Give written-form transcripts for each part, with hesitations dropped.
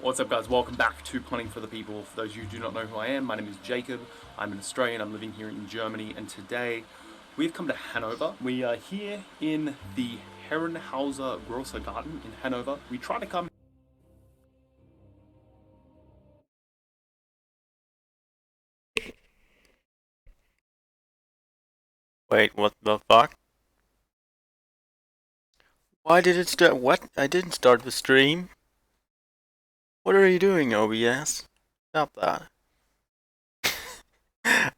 What's up, guys? Welcome back to Punting for the People. For those of you who do not know who I am, my name is Jacob. I'm an Australian. I'm living here in Germany, and today we've come to Hanover. We are here in the Herrenhauser Großer Garten in Hanover. We try to come. Wait, what the fuck? Why did it start? What? I didn't start the stream. What are you doing, OBS? Stop that.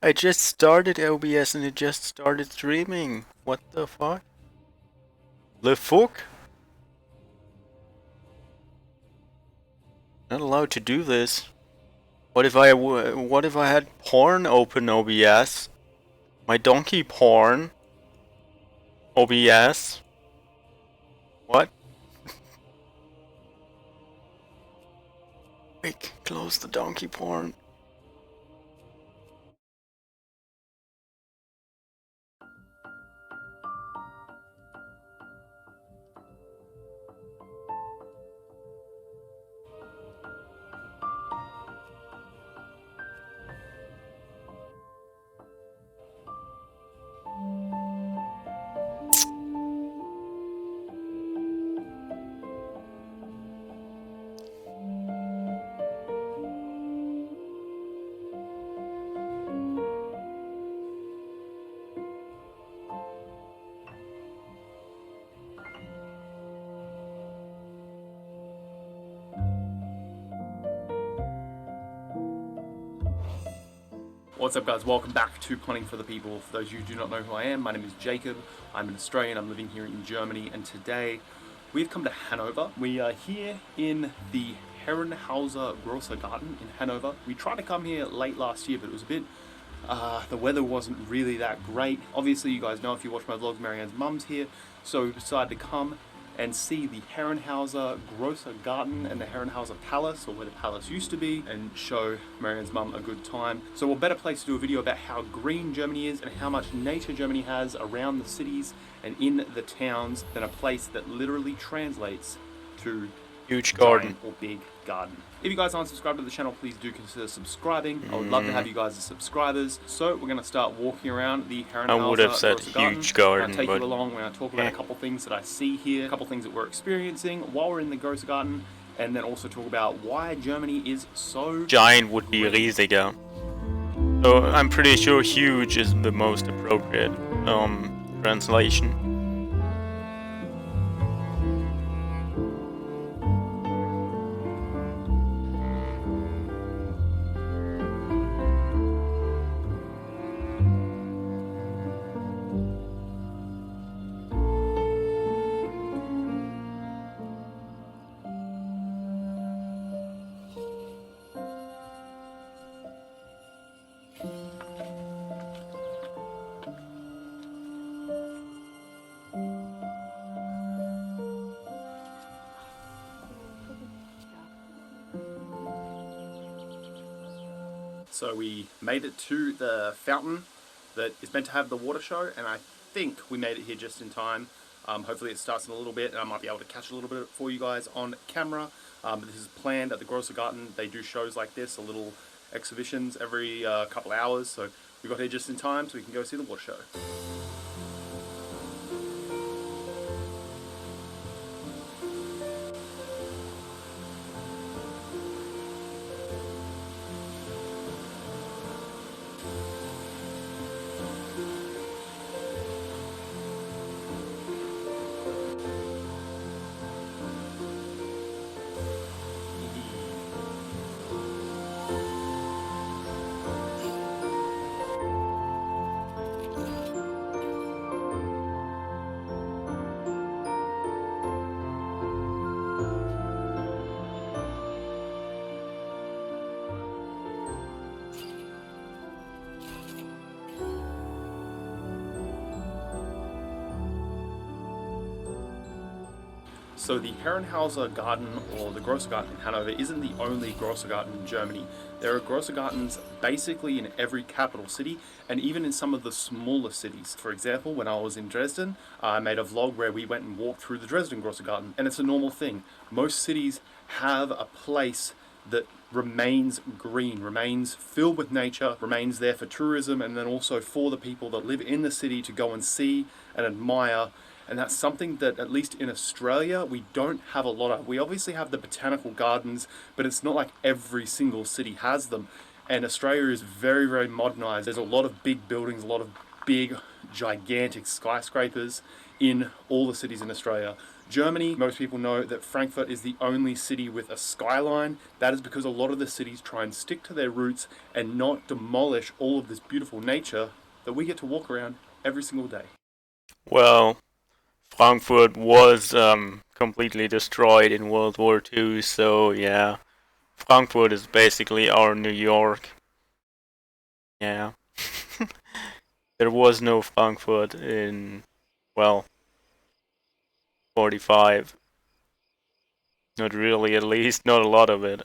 I just started OBS and it just started streaming. What the fuck? The fuck? Not allowed to do this. What if I had porn open OBS? My donkey porn? OBS? What? Quick, close the donkey porn. What's up, guys? Welcome back to Punting for the People. For those of you who do not know who I am, my name is Jacob. I'm an Australian. I'm living here in Germany, and today we've come to Hanover. We are here in the Herrenhauser Großer Garten in Hanover. We tried to come here late last year, but it was a bit the weather wasn't really that great. Obviously, you guys know if you watch my vlogs, Marianne's mum's here, so we decided to come and see the Herrenhauser Großer Garten and the Herrenhauser Palace, or where the palace used to be, and show Marianne's mum a good time. So what better place to do a video about how green Germany is and how much nature Germany has around the cities and in the towns than a place that literally translates to Huge garden. or big garden. If you guys aren't subscribed to the channel, please do consider subscribing. I would love to have you guys as subscribers. So we're going to start walking around the Herrenhauser. I would have said huge garden, I'll take but you along. We're going to talk about a couple things that I see here, a couple things that we're experiencing while we're in the Großer Garten, and then also talk about why Germany is so giant would be riesiger. So I'm pretty sure huge is the most appropriate translation. So we made it to the fountain that is meant to have the water show, and I think we made it here just in time. Hopefully it starts in a little bit, and I might be able to catch a little bit for you guys on camera. But this is planned at the Großer Garten. They do shows like this, a little exhibitions every couple hours. So we got here just in time so we can go see the water show. So the Herrenhauser Garden, or the Grosser Garten in Hanover, isn't the only Grosser Garten in Germany. There are Grosser Gardens basically in every capital city and even in some of the smaller cities. For example, when I was in Dresden, I made a vlog where we went and walked through the Dresden Grosser Garten, and it's a normal thing. Most cities have a place that remains green, remains filled with nature, remains there for tourism, and then also for the people that live in the city to go and see and admire. And that's something that, at least in Australia, we don't have a lot of. We obviously have the botanical gardens, but it's not like every single city has them. And Australia is very, very modernized. There's a lot of big buildings, a lot of big, gigantic skyscrapers in all the cities in Australia. Germany, most people know that Frankfurt is the only city with a skyline. That is because a lot of the cities try and stick to their roots and not demolish all of this beautiful nature that we get to walk around every single day. Well, Frankfurt was completely destroyed in World War II, so yeah. Frankfurt is basically our New York. Yeah. There was no Frankfurt in, well, 45. Not really, at least, not a lot of it.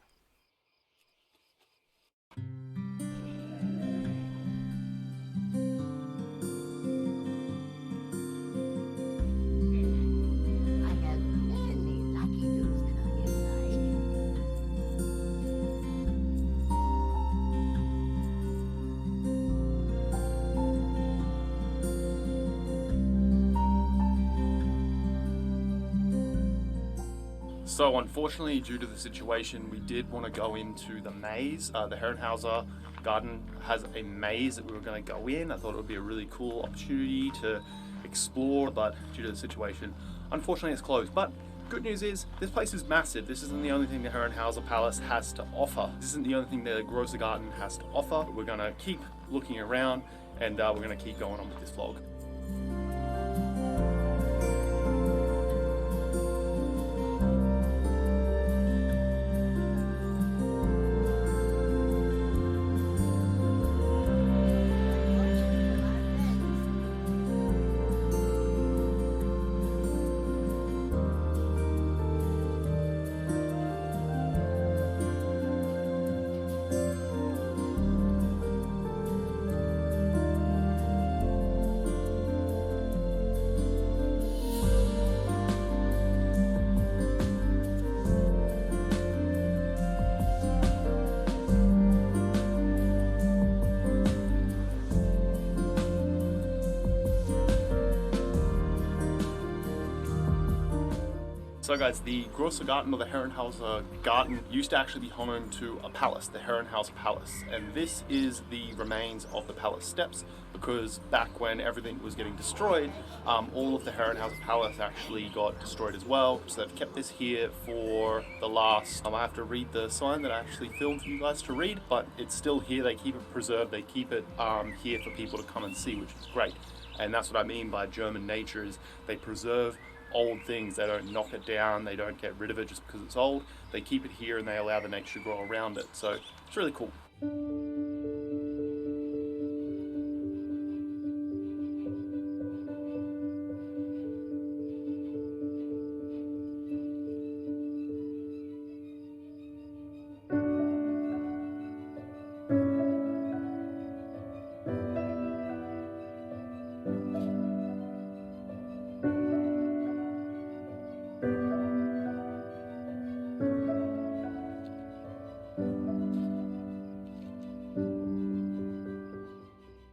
So unfortunately, due to the situation, we did want to go into the maze. The Herrenhauser Garden has a maze that we were going to go in. I thought it would be a really cool opportunity to explore, but due to the situation, unfortunately it's closed. But good news is, this place is massive. This isn't the only thing the Herrenhauser Palace has to offer. This isn't the only thing the Grosser Garten has to offer. We're going to keep looking around, and we're going to keep going on with this vlog. So guys, the Grosser Garten, or the Herrenhauser Garten, used to actually be home to a palace, the Herrenhauser Palace. And this is the remains of the palace steps, because back when everything was getting destroyed, all of the Herrenhauser Palace actually got destroyed as well. So they've kept this here for the last, I have to read the sign that I actually filmed for you guys to read, but it's still here. They keep it preserved. They keep it here for people to come and see, which is great. And that's what I mean by German nature, is they preserve old things. They don't knock it down, they don't get rid of it just because it's old. They keep it here and they allow the nature to grow around it. So it's really cool.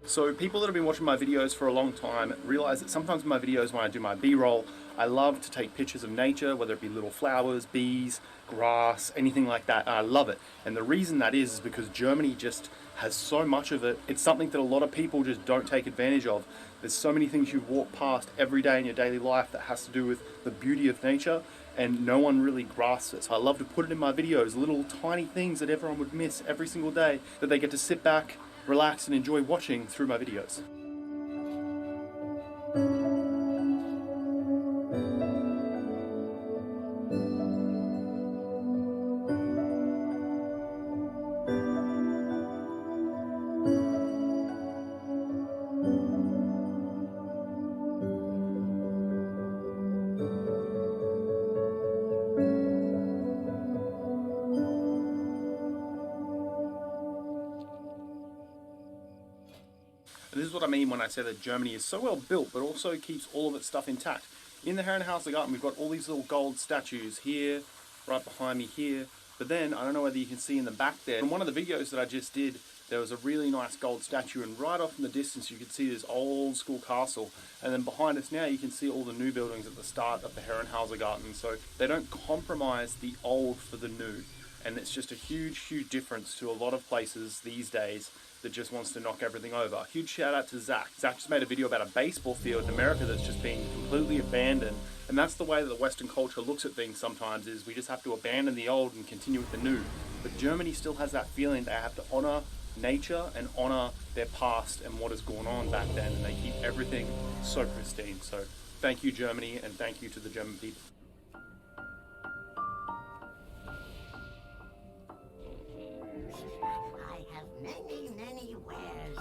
So people that have been watching my videos for a long time realize that sometimes in my videos, when I do my B-roll, I love to take pictures of nature, whether it be little flowers, bees, grass, anything like that. I love it. And the reason that is because Germany just has so much of it. It's something that a lot of people just don't take advantage of. There's so many things you walk past every day in your daily life that has to do with the beauty of nature, and no one really grasps it. So I love to put it in my videos, little tiny things that everyone would miss every single day, that they get to sit back, relax and enjoy watching through my videos. what I mean when I say that Germany is so well built, but also keeps all of its stuff intact. In the Herrenhauser Garten, we've got all these little gold statues here, right behind me here. But then, I don't know whether you can see in the back there, in one of the videos that I just did, there was a really nice gold statue, and right off in the distance you could see this old school castle. And then behind us now you can see all the new buildings at the start of the Herrenhauser Garten. So they don't compromise the old for the new. And it's just a huge, huge difference to a lot of places these days that just wants to knock everything over. Huge shout out to Zach. Zach just made a video about a baseball field in America that's just been completely abandoned. And that's the way that the Western culture looks at things sometimes, is we just have to abandon the old and continue with the new. But Germany still has that feeling they have to honor nature and honor their past and what has gone on back then, and they keep everything so pristine. So thank you, Germany, and thank you to the German people. I have many, many wares.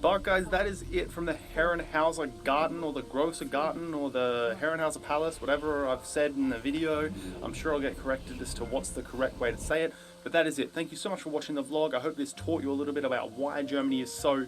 But guys, that is it from the Herrenhauser Garten, or the Grosser Garten, or the Herrenhauser Palace, whatever I've said in the video. I'm sure I'll get corrected as to what's the correct way to say it. But that is it. Thank you so much for watching the vlog. I hope this taught you a little bit about why Germany is so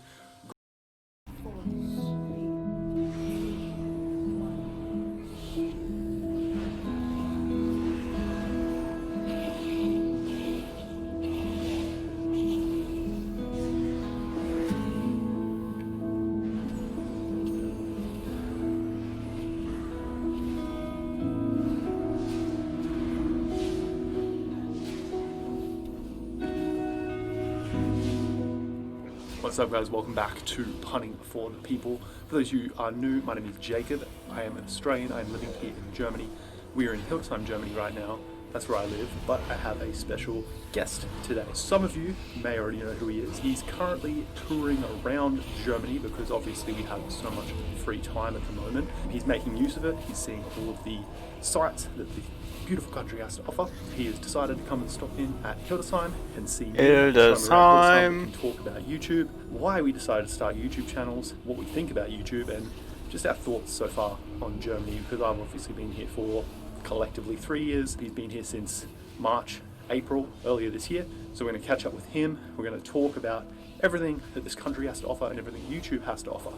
What's up guys, welcome back to Punting for the People. For those of you who are new, my name is Jacob. I am an Australian, I am living here in Germany. We are in Hildesheim, Germany right now. That's where I live, but I have a special guest today. Some of you may already know who he is. He's currently touring around Germany because obviously we have so much free time at the moment. He's making use of it. He's seeing all of the sights that the beautiful country has to offer. He has decided to come and stop in at Hildesheim and see Hildesheim. and talk about YouTube, why we decided to start YouTube channels, what we think about YouTube, and just our thoughts so far on Germany, because I've obviously been here for collectively 3 years. He's been here since March, April, earlier this year. So we're going to catch up with him. We're going to talk about everything that this country has to offer and everything YouTube has to offer.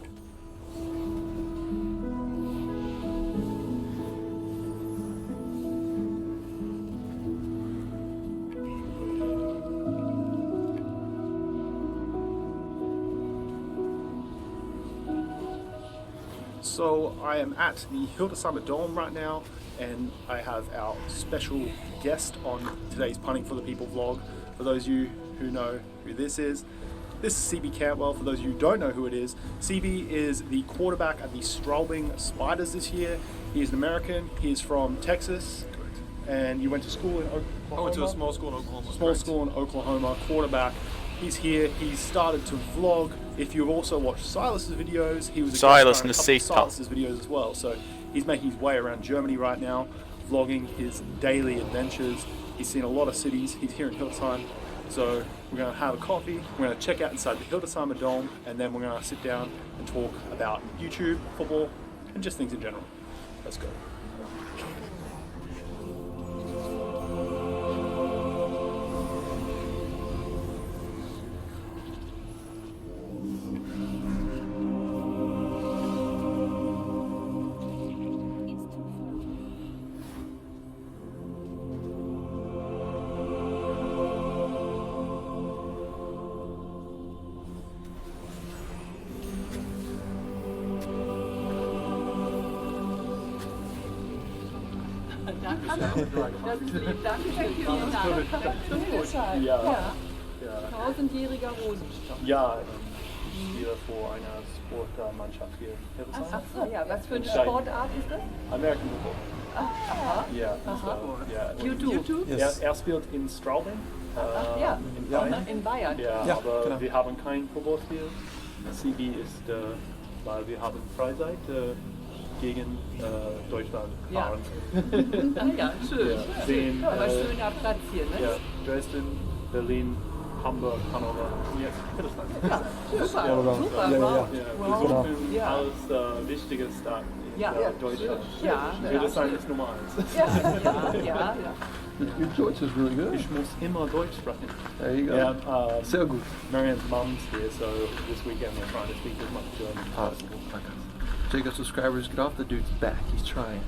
So I am at the Hildesheimer Dome right now, and I have our special guest on today's Punting for the People vlog. For those of you who know who this is CB Cantwell. For those of you who don't know who it is, CB is the quarterback at the Straubing Spiders this year. He is an American. He is from Texas. And you went to school in Oklahoma? I went to a small school in Oklahoma. Small school in Oklahoma, quarterback. He's here. He's started to vlog. If you've also watched Silas's videos, he was a Silas guest in the star in a seat couple of Silas's videos as well. So he's making his way around Germany right now, vlogging his daily adventures. He's seen a lot of cities. He's here in Hildesheim. So we're going to have a coffee. We're going to check out inside the Hildesheimer Dome, and then we're going to sit down and talk about YouTube, football, and just things in general. Let's go. Das ist lieb, danke schön. Ja. Tausendjähriger Rosenstock. Ja, ich spiele vor einer Sportmannschaft hier in Hildesheim. Ach so, ja, was für eine Sportart ist das? American Football. Aha. Ja, so, ja. YouTube? Er spielt in Straubing. Ja, in Bayern. in Bayern. Ja, aber genau. Wir haben kein Footballspiel. CB ist, weil wir haben Freizeit, gegen Deutschland fahren. Ja, schön. Ja, sehen, aber schöner Platz hier, ne? Ja, Dresden, Berlin, Hamburg, Hannover, jetzt Hildesheim. Ja, super, Ja, oder? super. Ja, ja, wow. ja. Ja, wir Wow. suchen Ja. als wichtige Stadt in Ja, ja, Deutschland. Ja, Hildesheim ist Nummer 1. ja. Your Deutsch is really good. Ich muss immer Deutsch sprechen. There you go. Yeah, Sehr gut. Marianne's mum's here, so this weekend we're trying to speak as much German as possible. Jacob's subscribers, get off the dude's back. He's trying.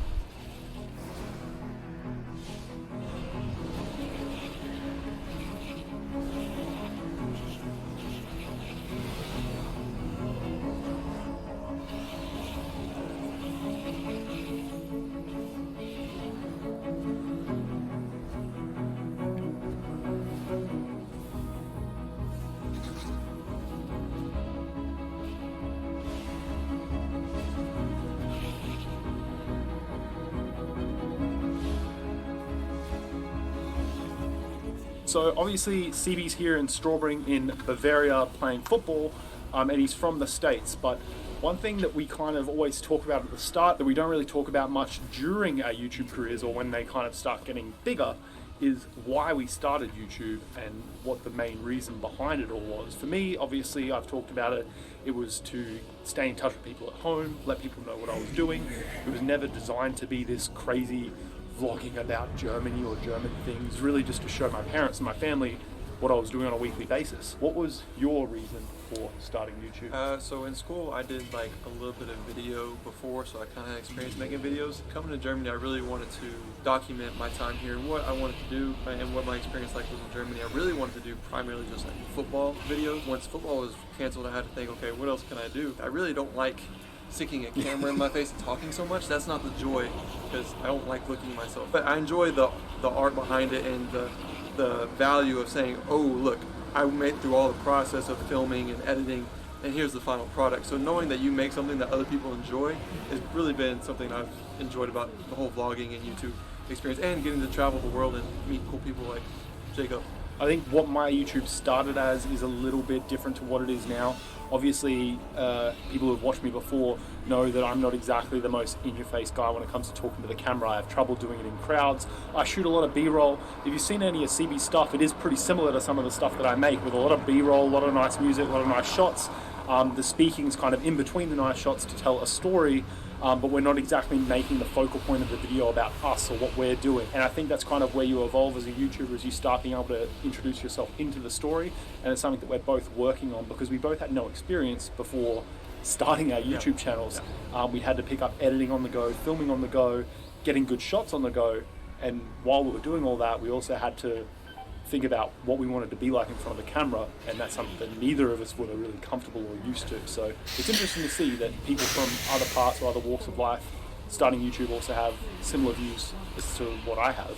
So obviously CB's here in Strawberry in Bavaria playing football, and he's from the States. But one thing that we kind of always talk about at the start that we don't really talk about much during our YouTube careers or when they kind of start getting bigger is why we started YouTube and what the main reason behind it all was. For me, obviously, I've talked about it, it was to stay in touch with people at home, let people know what I was doing. It was never designed to be this crazy vlogging about Germany or German things, really just to show my parents and my family what I was doing on a weekly basis. What was your reason for starting YouTube? So in school I did like a little bit of video before, so I kind of had experience making videos. Coming to Germany, I really wanted to document my time here and what I wanted to do and what my experience like was in Germany. I really wanted to do primarily just like football videos. Once football was canceled, I had to think, okay, what else can I do? I really don't like sticking a camera in my face and talking so much. That's not the joy, because I don't like looking at myself. But I enjoy the art behind it and the value of saying, oh look, I made through all the process of filming and editing and here's the final product. So knowing that you make something that other people enjoy has really been something I've enjoyed about the whole vlogging and YouTube experience, and getting to travel the world and meet cool people like Jacob. I think what my YouTube started as is a little bit different to what it is now. Obviously, people who've watched me before know that I'm not exactly the most in-your-face guy when it comes to talking to the camera. I have trouble doing it in crowds. I shoot a lot of B-roll. If you've seen any of CB stuff, it is pretty similar to some of the stuff that I make, with a lot of B-roll, a lot of nice music, a lot of nice shots. The speaking's kind of in between the nice shots to tell a story, but we're not exactly making the focal point of the video about us or what we're doing. And I think that's kind of where you evolve as a YouTuber, as you start being able to introduce yourself into the story. And it's something that we're both working on, because we both had no experience before starting our YouTube channels. We had to pick up editing on the go, filming on the go, getting good shots on the go. And while we were doing all that, we also had to think about what we wanted to be like in front of the camera, and that's something that neither of us were really comfortable or used to. So it's interesting to see that people from other parts or other walks of life starting YouTube also have similar views as to what I have,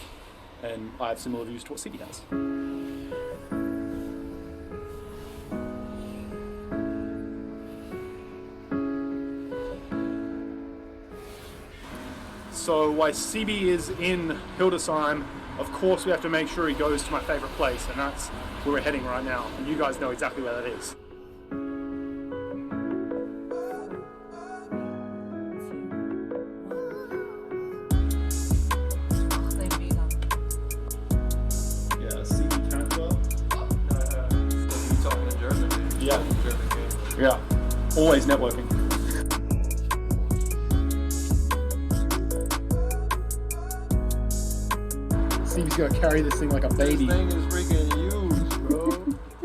and I have similar views to what CB has. So while CB is in Hildesheim, of course we have to make sure he goes to my favorite place, and that's where we're heading right now. And you guys know exactly where that is. Yeah, CB Canada. You talking in German? Yeah. German game. Yeah, always networking. CB's gonna carry this thing like a baby. This thing is freaking huge, bro.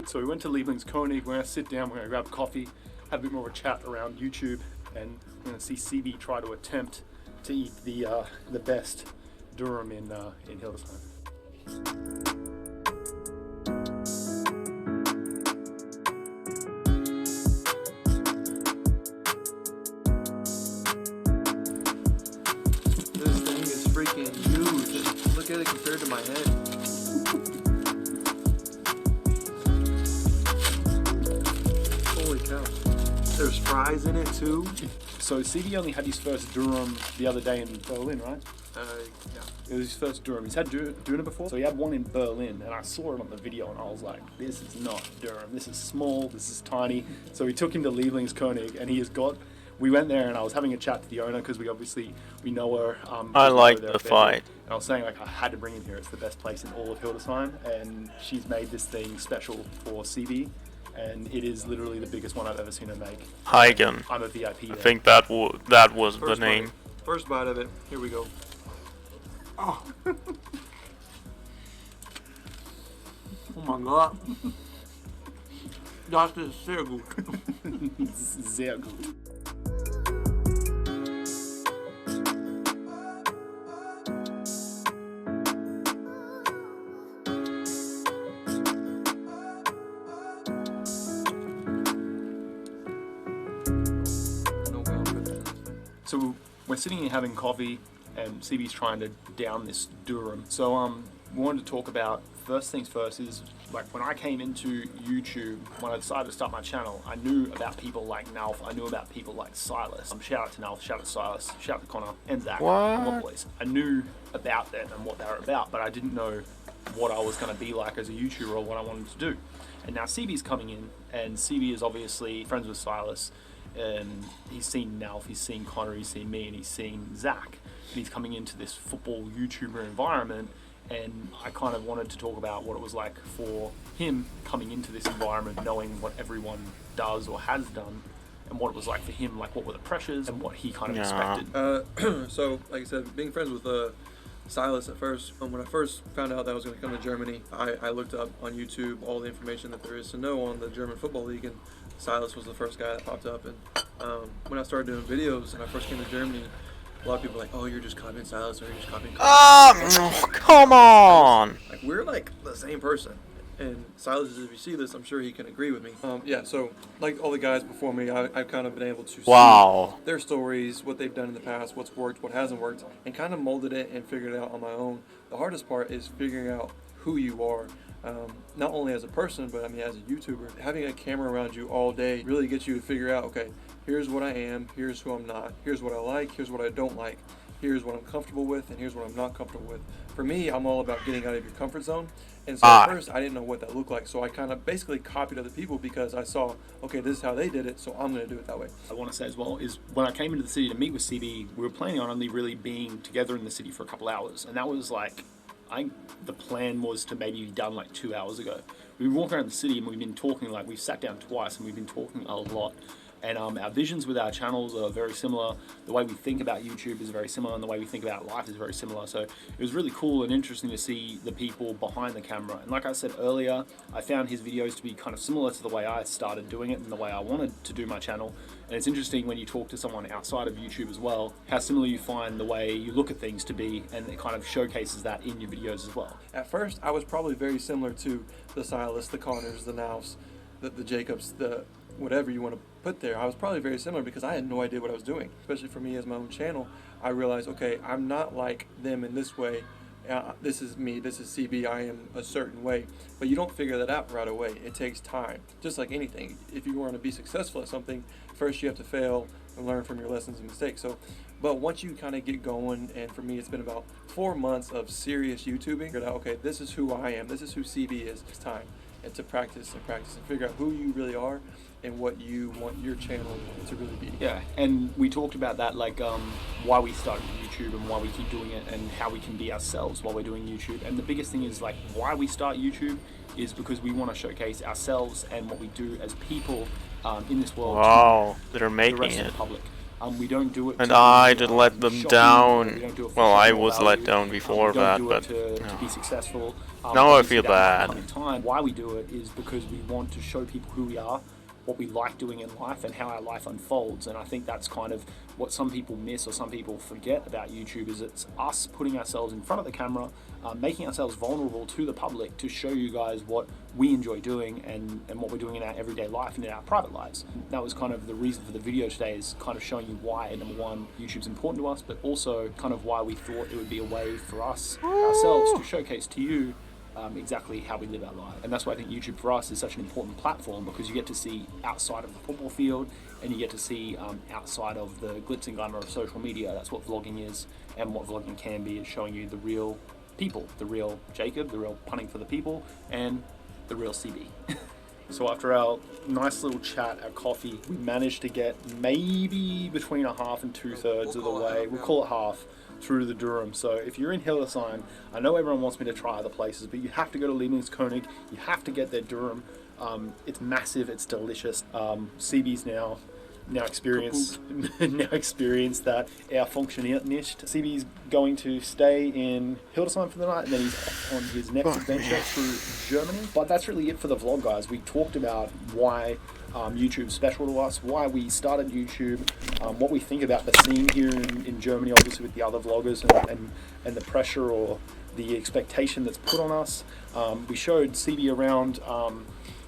So we went to Lieblingskonig, we're gonna sit down, we're gonna grab coffee, have a bit more of a chat around YouTube, and we're gonna see CB try to attempt to eat the best durum in Hildesheim. This thing is freaking huge. Look at it compared to my head. Holy cow. There's fries in it too. So CB only had his first durum the other day in Berlin, right? Yeah. It was his first durum. He's had Döner before, so he had one in Berlin, and I saw it on the video, and I was like, this is not durum. This is small, this is tiny. So we took him to Lieblingskonig, and he has got we went there and I was having a chat to the owner because we know her. I 'cause we like go there the a fair bit. fight. And I was saying like I had to bring him here. It's the best place in all of Hildesheim, and she's made this thing special for CB, and it is literally the biggest one I've ever seen her make. Hagen. I'm a VIP. I there. think that was the First name. bite. First bite of it. Here we go. Oh. Oh my god. Das ist sehr gut. Sehr gut. So we're sitting here having coffee, and CB's trying to down this Durham. So we wanted to talk about, first things first is, like, when I came into YouTube, when I decided to start my channel, I knew about people like Nalf, I knew about people like Silas. Shout out to Nalf, shout out to Silas, shout out to Connor, and Zach, and my boys. I knew about them and what they were about, but I didn't know what I was going to be like as a YouTuber or what I wanted to do. And now CB's coming in, and CB is obviously friends with Silas, and he's seen Nalf, he's seen Connor, he's seen me, and he's seen Zach. And he's coming into this football YouTuber environment, and I kind of wanted to talk about what it was like for him coming into this environment, knowing what everyone does or has done, and what it was like for him, like what were the pressures and what he kind of expected. So, like I said, being friends with Silas at first, when I first found out that I was going to come to Germany, I looked up on YouTube all the information that there is to know on the German Football League, and Silas was the first guy that popped up. And when I started doing videos and I first came to Germany, a lot of people were like, oh, you're just copying Silas, or you're just copying Come on! Like, we're like the same person. And Silas, if you see this, I'm sure he can agree with me. Yeah, so like all the guys before me, I've kind of been able to see their stories, what they've done in the past, what's worked, what hasn't worked, and kind of molded it and figured it out on my own. The hardest part is figuring out who you are, not only as a person, but I mean as a YouTuber. Having a camera around you all day really gets you to figure out, okay, here's what I am, here's who I'm not, here's what I like, here's what I don't like, here's what I'm comfortable with, and here's what I'm not comfortable with. For me, I'm all about getting out of your comfort zone. And so at first, I didn't know what that looked like. So I kind of basically copied other people because I saw, okay, this is how they did it, so I'm going to do it that way. I want to say as well is when I came into the city to meet with CB, we were planning on only really being together in the city for a couple hours. And that was like, the plan was to maybe be done like 2 hours ago. We've been walking around the city and we've been talking, like we've sat down twice and we've been talking a lot. And our visions with our channels are very similar. The way we think about YouTube is very similar, and the way we think about life is very similar. So it was really cool and interesting to see the people behind the camera. And like I said earlier, I found his videos to be kind of similar to the way I started doing it and the way I wanted to do my channel. And it's interesting when you talk to someone outside of YouTube as well, how similar you find the way you look at things to be, and it kind of showcases that in your videos as well. At first, I was probably very similar to the Silas, the Connors, the Nalfs, the Jacobs, the whatever you want to put there. I was probably very similar because I had no idea what I was doing. Especially for me as my own channel, I realized, okay, I'm not like them in this way. This is me, this is CB, I am a certain way. But you don't figure that out right away. It takes time. Just like anything. If you want to be successful at something, first you have to fail and learn from your lessons and mistakes. So, but once you kind of get going, and for me it's been about 4 months of serious YouTubing, figured out, okay, this is who I am, this is who CB is. It's time. And to practice and figure out who you really are and what you want your channel to really be. Yeah, and we talked about that, like why we started YouTube and why we keep doing it and how we can be ourselves while we're doing YouTube. And the biggest thing is, like, why we start YouTube is because we want to showcase ourselves and what we do as people in this world to they're the making rest of it. the public. We don't do it And to I be, did let them shocking, down. we don't do it for Well, I shock was value. let down before we don't that, do but it to be successful. Now I Obviously feel that will bad. come in time. Why we do it is because we want to show people who we are, what we like doing in life, and how our life unfolds. And I think that's kind of what some people miss or some people forget about YouTube, is it's us putting ourselves in front of the camera, making ourselves vulnerable to the public to show you guys what we enjoy doing and what we're doing in our everyday life and in our private lives. That was kind of the reason for the video today, is kind of showing you why, number one, YouTube's important to us, but also kind of why we thought it would be a way for us ourselves to showcase to you exactly how we live our life. And that's why I think YouTube for us is such an important platform, because you get to see outside of the football field and you get to see outside of the glitz and glamour of social media. That's what vlogging is, and what vlogging can be, is showing you the real people, the real Jacob, the real punting for the people, and the real CB. So after our nice little chat, our coffee, we managed to get maybe between a half and 2/3 of the way. We'll call it half through the Durham. So if you're in Hildesheim, I know everyone wants me to try other places, but you have to go to Lieblingskonig. You have to get their Durham. It's massive. It's delicious. CB's now experience that er funktioniert nicht. CB's going to stay in Hildesheim for the night, and then he's off on his next adventure through Germany. But that's really it for the vlog, guys. We talked about why YouTube's special to us, why we started YouTube, what we think about the scene here in Germany, obviously with the other vloggers, and the pressure or the expectation that's put on us. We showed CB around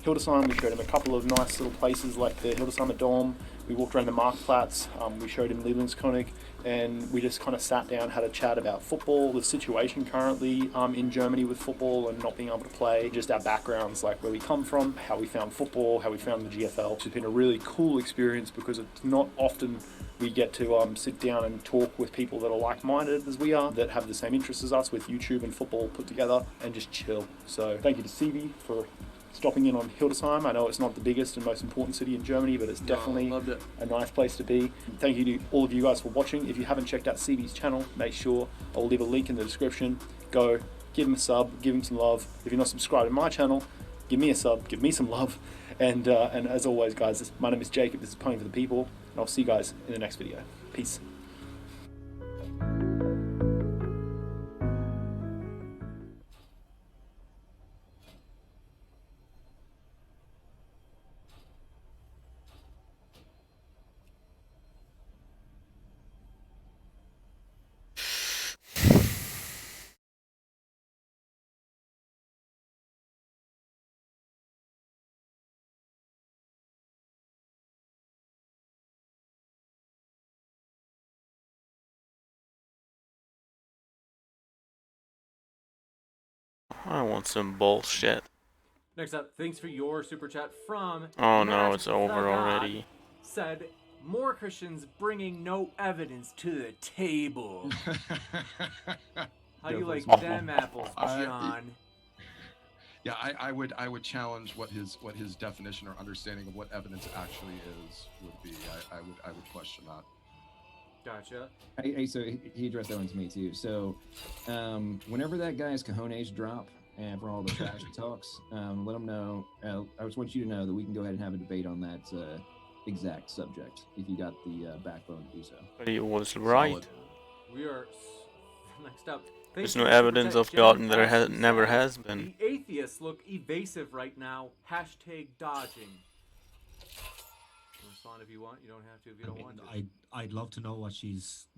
Hildesheim. We showed him a couple of nice little places like the Hildesheimer Dom. We walked around the Marktplatz. We showed him Lieblingskonig, and we just kind of sat down, had a chat about football, the situation currently in Germany with football and not being able to play, just our backgrounds, like where we come from, how we found football, how we found the GFL. It's been a really cool experience because it's not often we get to sit down and talk with people that are like-minded as we are, that have the same interests as us with YouTube and football put together, and just chill. So thank you to CB for stopping in on Hildesheim. I know it's not the biggest and most important city in Germany, but it's definitely a nice place to be. Thank you to all of you guys for watching. If you haven't checked out CB's channel, make sure I'll leave a link in the description. Go, give him a sub, give him some love. If you're not subscribed to my channel, give me a sub, give me some love. And as always, guys, my name is Jacob. This is Playing for the People, and I'll see you guys in the next video. Peace. I want some bullshit. Next up, thanks for your super chat from. Oh no, Matt it's over the God already. Said more Christians bringing no evidence to the table. How do you like them apples, John? Yeah, I would challenge what his definition or understanding of what evidence actually is would be. I would question that. Gotcha. Hey, so he addressed that one to me too. So, whenever that guy's cojones drop and for all the trash he talks, let him know. I just want you to know that we can go ahead and have a debate on that exact subject if you got the backbone to do so. But he was right. Solid. We are next up. There's no evidence of God, and there never has been. The atheists look evasive right now. Hashtag dodging. Respond if you want. You don't have to if you don't want to. I'd love to know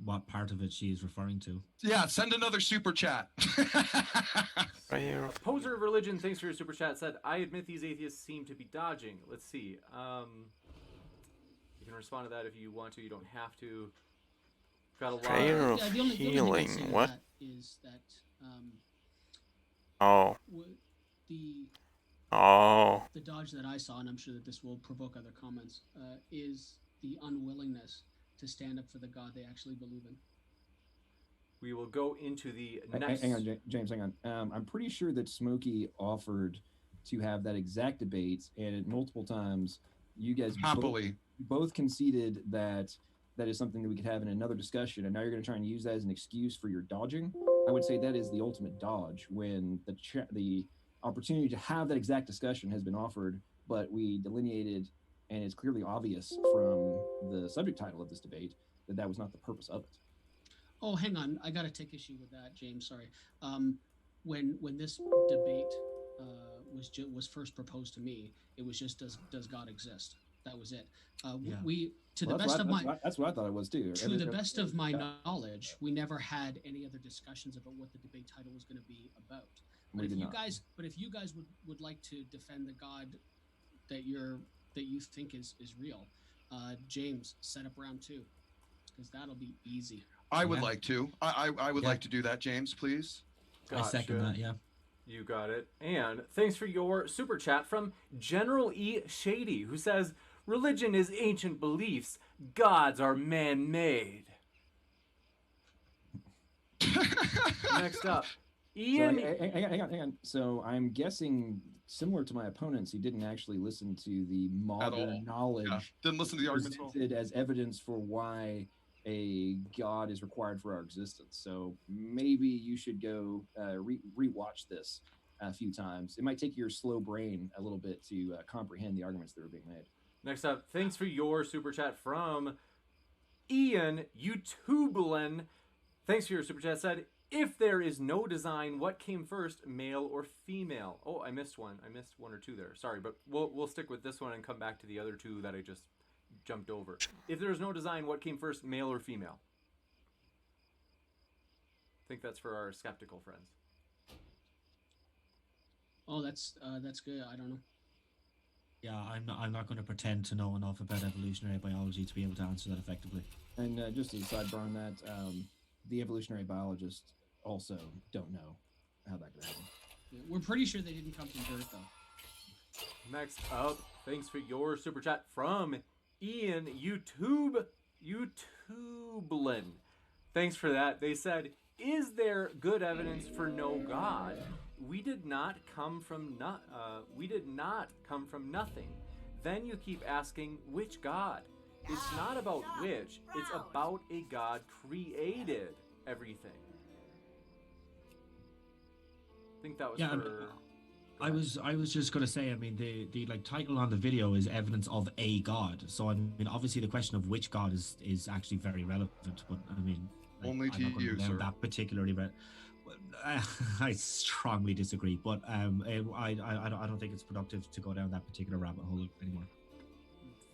what part of it she is referring to. Yeah, send another super chat. Right here. Poser of Religion, thanks for your super chat, said, I admit these atheists seem to be dodging. Let's see. You can respond to that if you want to. You don't have to. Got a lot. Prayer of the only healing. thing I'd say to What? that is that Oh. the dodge that I saw, and I'm sure that this will provoke other comments, is the unwillingness to stand up for the God they actually believe in. We will go into the next. Hang on, James. Hang on. I'm pretty sure that Smokey offered to have that exact debate, and at multiple times, you guys Happily. both conceded that that is something that we could have in another discussion, and now you're going to try and use that as an excuse for your dodging. I would say that is the ultimate dodge when the opportunity to have that exact discussion has been offered, but we delineated, and it's clearly obvious from the subject title of this debate that that was not the purpose of it. Oh, hang on. I got to take issue with that, James. Sorry. When this debate was first proposed to me, it was just does God exist? That was it. We that's what I thought it was too. To the best of my knowledge, we never had any other discussions about what the debate title was going to be about. But if you guys would like to defend the God that you think is real, James, set up round 2, because that'll be easy. I would like to. I would like to do that, James, please. Gotcha. I second that, yeah. You got it. And thanks for your super chat from General E. Shady, who says, religion is ancient beliefs. Gods are man-made. Next up, Ian, Hang on. So I'm guessing, similar to my opponents, he didn't actually listen to the modern knowledge. Yeah. Didn't listen to the arguments at all. Presented as evidence for why a god is required for our existence. So maybe you should go rewatch this a few times. It might take your slow brain a little bit to comprehend the arguments that are being made. next up, thanks for your super chat from Ian YouTubelin. Thanks for your super chat. Said, if there is no design, what came first, male or female? Oh, I missed one. I missed one or two there. Sorry, but we'll stick with this one and come back to the other two that I just jumped over. If there's no design, what came first, male or female? I think that's for our skeptical friends. Oh, that's good. I don't know. Yeah, I'm not going to pretend to know enough about evolutionary biology to be able to answer that effectively. And just as a sidebar on that, the evolutionary biologists also don't know how that could happen. Yeah, we're pretty sure they didn't come from dirt, though. Next up, thanks for your super chat from Ian YouTubelin. Thanks for that. They said, is there good evidence for no God? We did not come from nothing. Then you keep asking, which God? It's not about which. It's about a God created everything. I think that was for... I was just gonna say, I mean, the like title on the video is evidence of a god. So I mean, obviously the question of which god is actually very relevant. But I mean, like, only to you, sir. That particularly, but I strongly disagree. But I don't think it's productive to go down that particular rabbit hole anymore.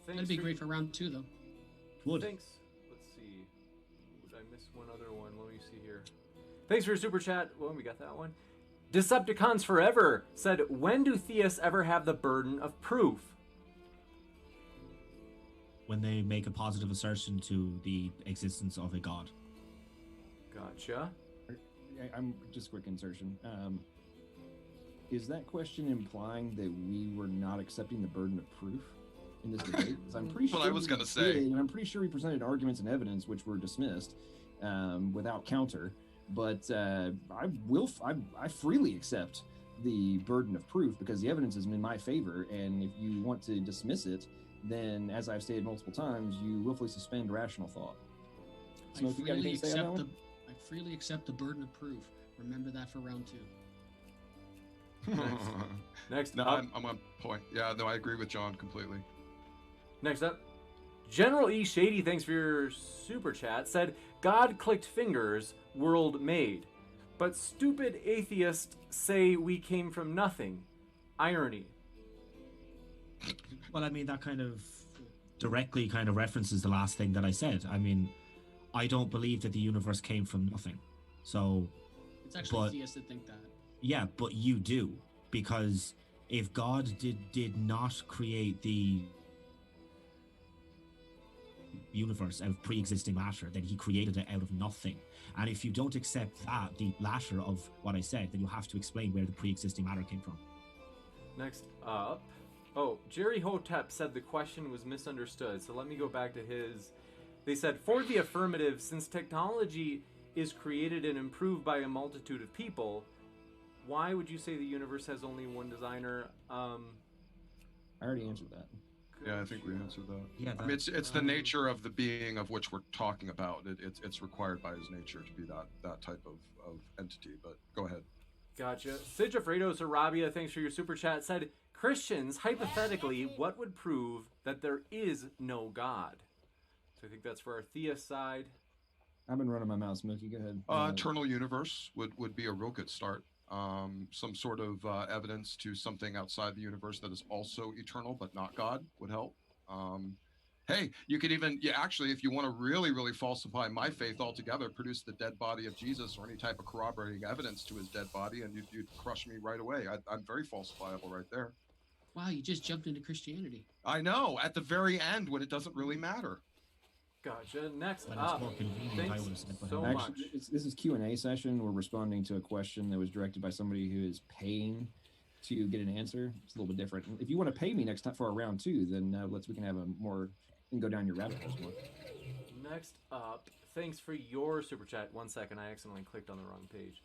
That'd be great for round 2, though. Would. Thanks. Let's see. Did I miss one other one? Let me see here. Thanks for your super chat. Well, we got that one. Decepticons Forever said, when do theists ever have the burden of proof? When they make a positive assertion to the existence of a god. Gotcha. I'm just quick insertion. Is that question implying that we were not accepting the burden of proof in this debate? I'm pretty sure I was going to say. And I'm pretty sure we presented arguments and evidence which were dismissed without counter. But I freely accept the burden of proof because the evidence is in my favor. And if you want to dismiss it, then, as I've stated multiple times, you willfully suspend rational thought. Smoke, you got anything to say on that one? I freely accept the burden of proof. Remember that for round 2. Next no, up. I'm on point. Yeah, no, I agree with John completely. Next up, General E. Shady, thanks for your super chat, said, God clicked fingers, world made. But stupid atheists say we came from nothing. Irony. Well, I mean, that kind of directly kind of references the last thing that I said. I mean, I don't believe that the universe came from nothing. So... It's actually theists that think that. Yeah, but you do. Because if God did not create the universe out of pre-existing matter, then he created it out of nothing. And if you don't accept that, the latter of what I said, then you have to explain where the pre-existing matter came from. Next up... Oh, Jerry Hotep said the question was misunderstood, so let me go back to his... They said, for the affirmative, since technology is created and improved by a multitude of people, why would you say the universe has only one designer? I already answered that. Yeah, I think we answered that. Yeah, I mean, it's the nature of the being of which we're talking about. It's required by his nature to be that type of entity, but go ahead. Gotcha. Sigifredo Sarabia, thanks for your super chat, said, Christians, hypothetically, what would prove that there is no God? So I think that's for our theist side. I've been running my mouth, Smokey. Go ahead. Eternal universe would be a real good start. Some sort of evidence to something outside the universe that is also eternal but not God would help. Hey, you could even, actually, if you want to really, really falsify my faith altogether, produce the dead body of Jesus or any type of corroborating evidence to his dead body, and you'd crush me right away. I'm very falsifiable right there. Wow, you just jumped into Christianity. I know, at the very end when it doesn't really matter. Gotcha. Next When up, it's more convenient, I would have said, but so how- much. This is Q&A session. We're responding to a question that was directed by somebody who is paying to get an answer. It's a little bit different. If you want to pay me next time for a round 2, then we can have a more, you can go down your rabbit hole more. Next up, thanks for your super chat. 1 second, I accidentally clicked on the wrong page.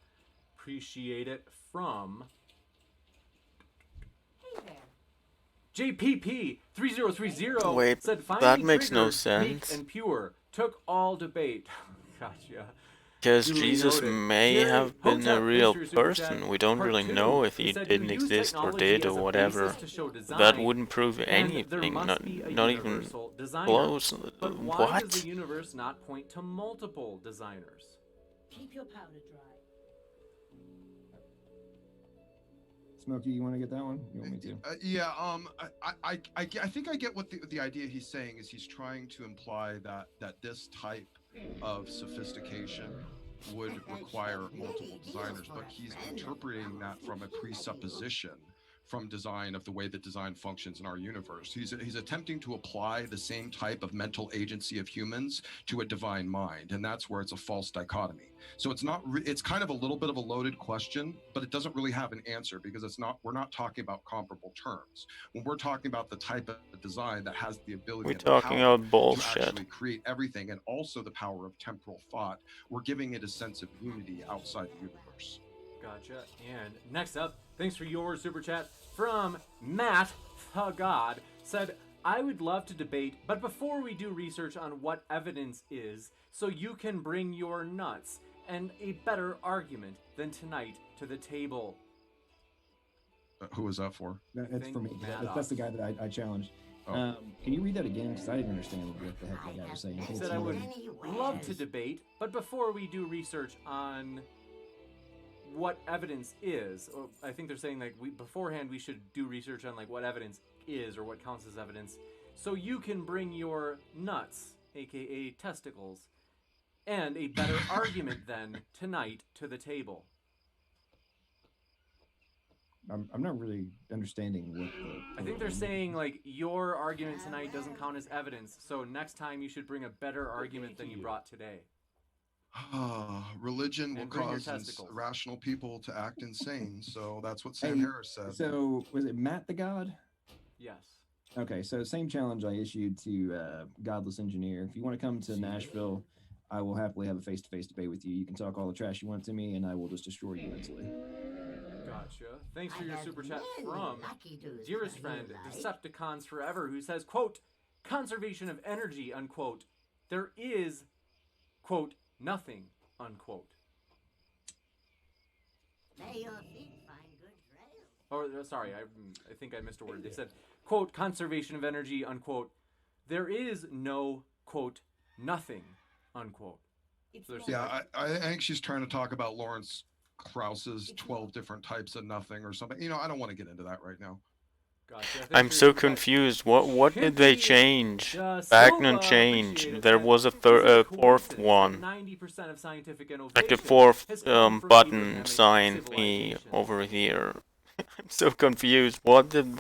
Appreciate it from Hey there. JPP3030 Wait, said, that finally makes no triggered, meek sense. and pure. Took all debate. Gotcha. Because Duly Jesus noted. may Jerry have been a Hotep, real thanks for your super person. chat. We don't Part really two, know if he said, didn't "You use exist or technology did as or a whatever. basis to show That design, wouldn't prove and there anything. must be a Not even universal designer. close. But why What? does the universe not point to multiple designers?" Keep your powder dry. Smokey, you want to get that one? You want me to? Yeah. I think I get what the idea he's saying is. He's trying to imply that this type of sophistication would require multiple designers, but he's interpreting that from a presupposition from design of the way that design functions in our universe. He's attempting to apply the same type of mental agency of humans to a divine mind, and that's where it's a false dichotomy. So it's not. It's kind of a little bit of a loaded question, but it doesn't really have an answer because it's not. We're not talking about comparable terms. When we're talking about the type of design that has the ability, We're and the talking power about to bullshit. actually create everything, and also the power of temporal thought, we're giving it a sense of unity outside the universe. Gotcha. And next up, thanks for your super chat from Matt the God, said, "I would love to debate, but before we do research on what evidence is, so you can bring your nuts and a better argument than tonight to the table." Who was that for? That's for me. That's the guy that I challenged. Oh. Can you read that again? Because I didn't understand what the heck that guy was saying. He said, "I would love to debate, but before we do research on what evidence is," or I think they're saying like beforehand we should do research on like what evidence is or what counts as evidence, so you can bring your nuts, aka testicles, and a better argument then tonight to the table. I'm not really understanding what the. I think they're saying like your argument tonight doesn't count as evidence, so next time you should bring a better argument than you brought today. Religion will And bring your cause testicles. rational people to act insane. So that's what Sam Harris said. So was it Matt the God? Yes. Okay, so same challenge I issued to Godless Engineer. If you want to come to Nashville, I will happily have a face-to-face debate with you. You can talk all the trash you want to me, and I will just destroy you mentally. Gotcha. Thanks for I your have super chat many from lucky dudes dearest for friend, you, like. Decepticons Forever, who says, quote, "Conservation of energy," unquote. "There is," quote, "nothing," unquote. May your feet find good trails. Or, sorry, I think I missed a word. They said, quote, "Conservation of energy," unquote. "There is no," quote, "nothing," unquote. So they're saying, Yeah, I think she's trying to talk about Lawrence Krauss's 12 different types of nothing or something. I don't want to get into that right now. gotcha. Thanks I'm for so your super chat. confused. What did they Pimpy, change? Silva, Bagnon appreciate changed. it. There And was a is it a fourth coincidence one. that 90% of scientific Like innovation the fourth has come from button Abrahamic sign me civilizations? over here. I'm so confused. What did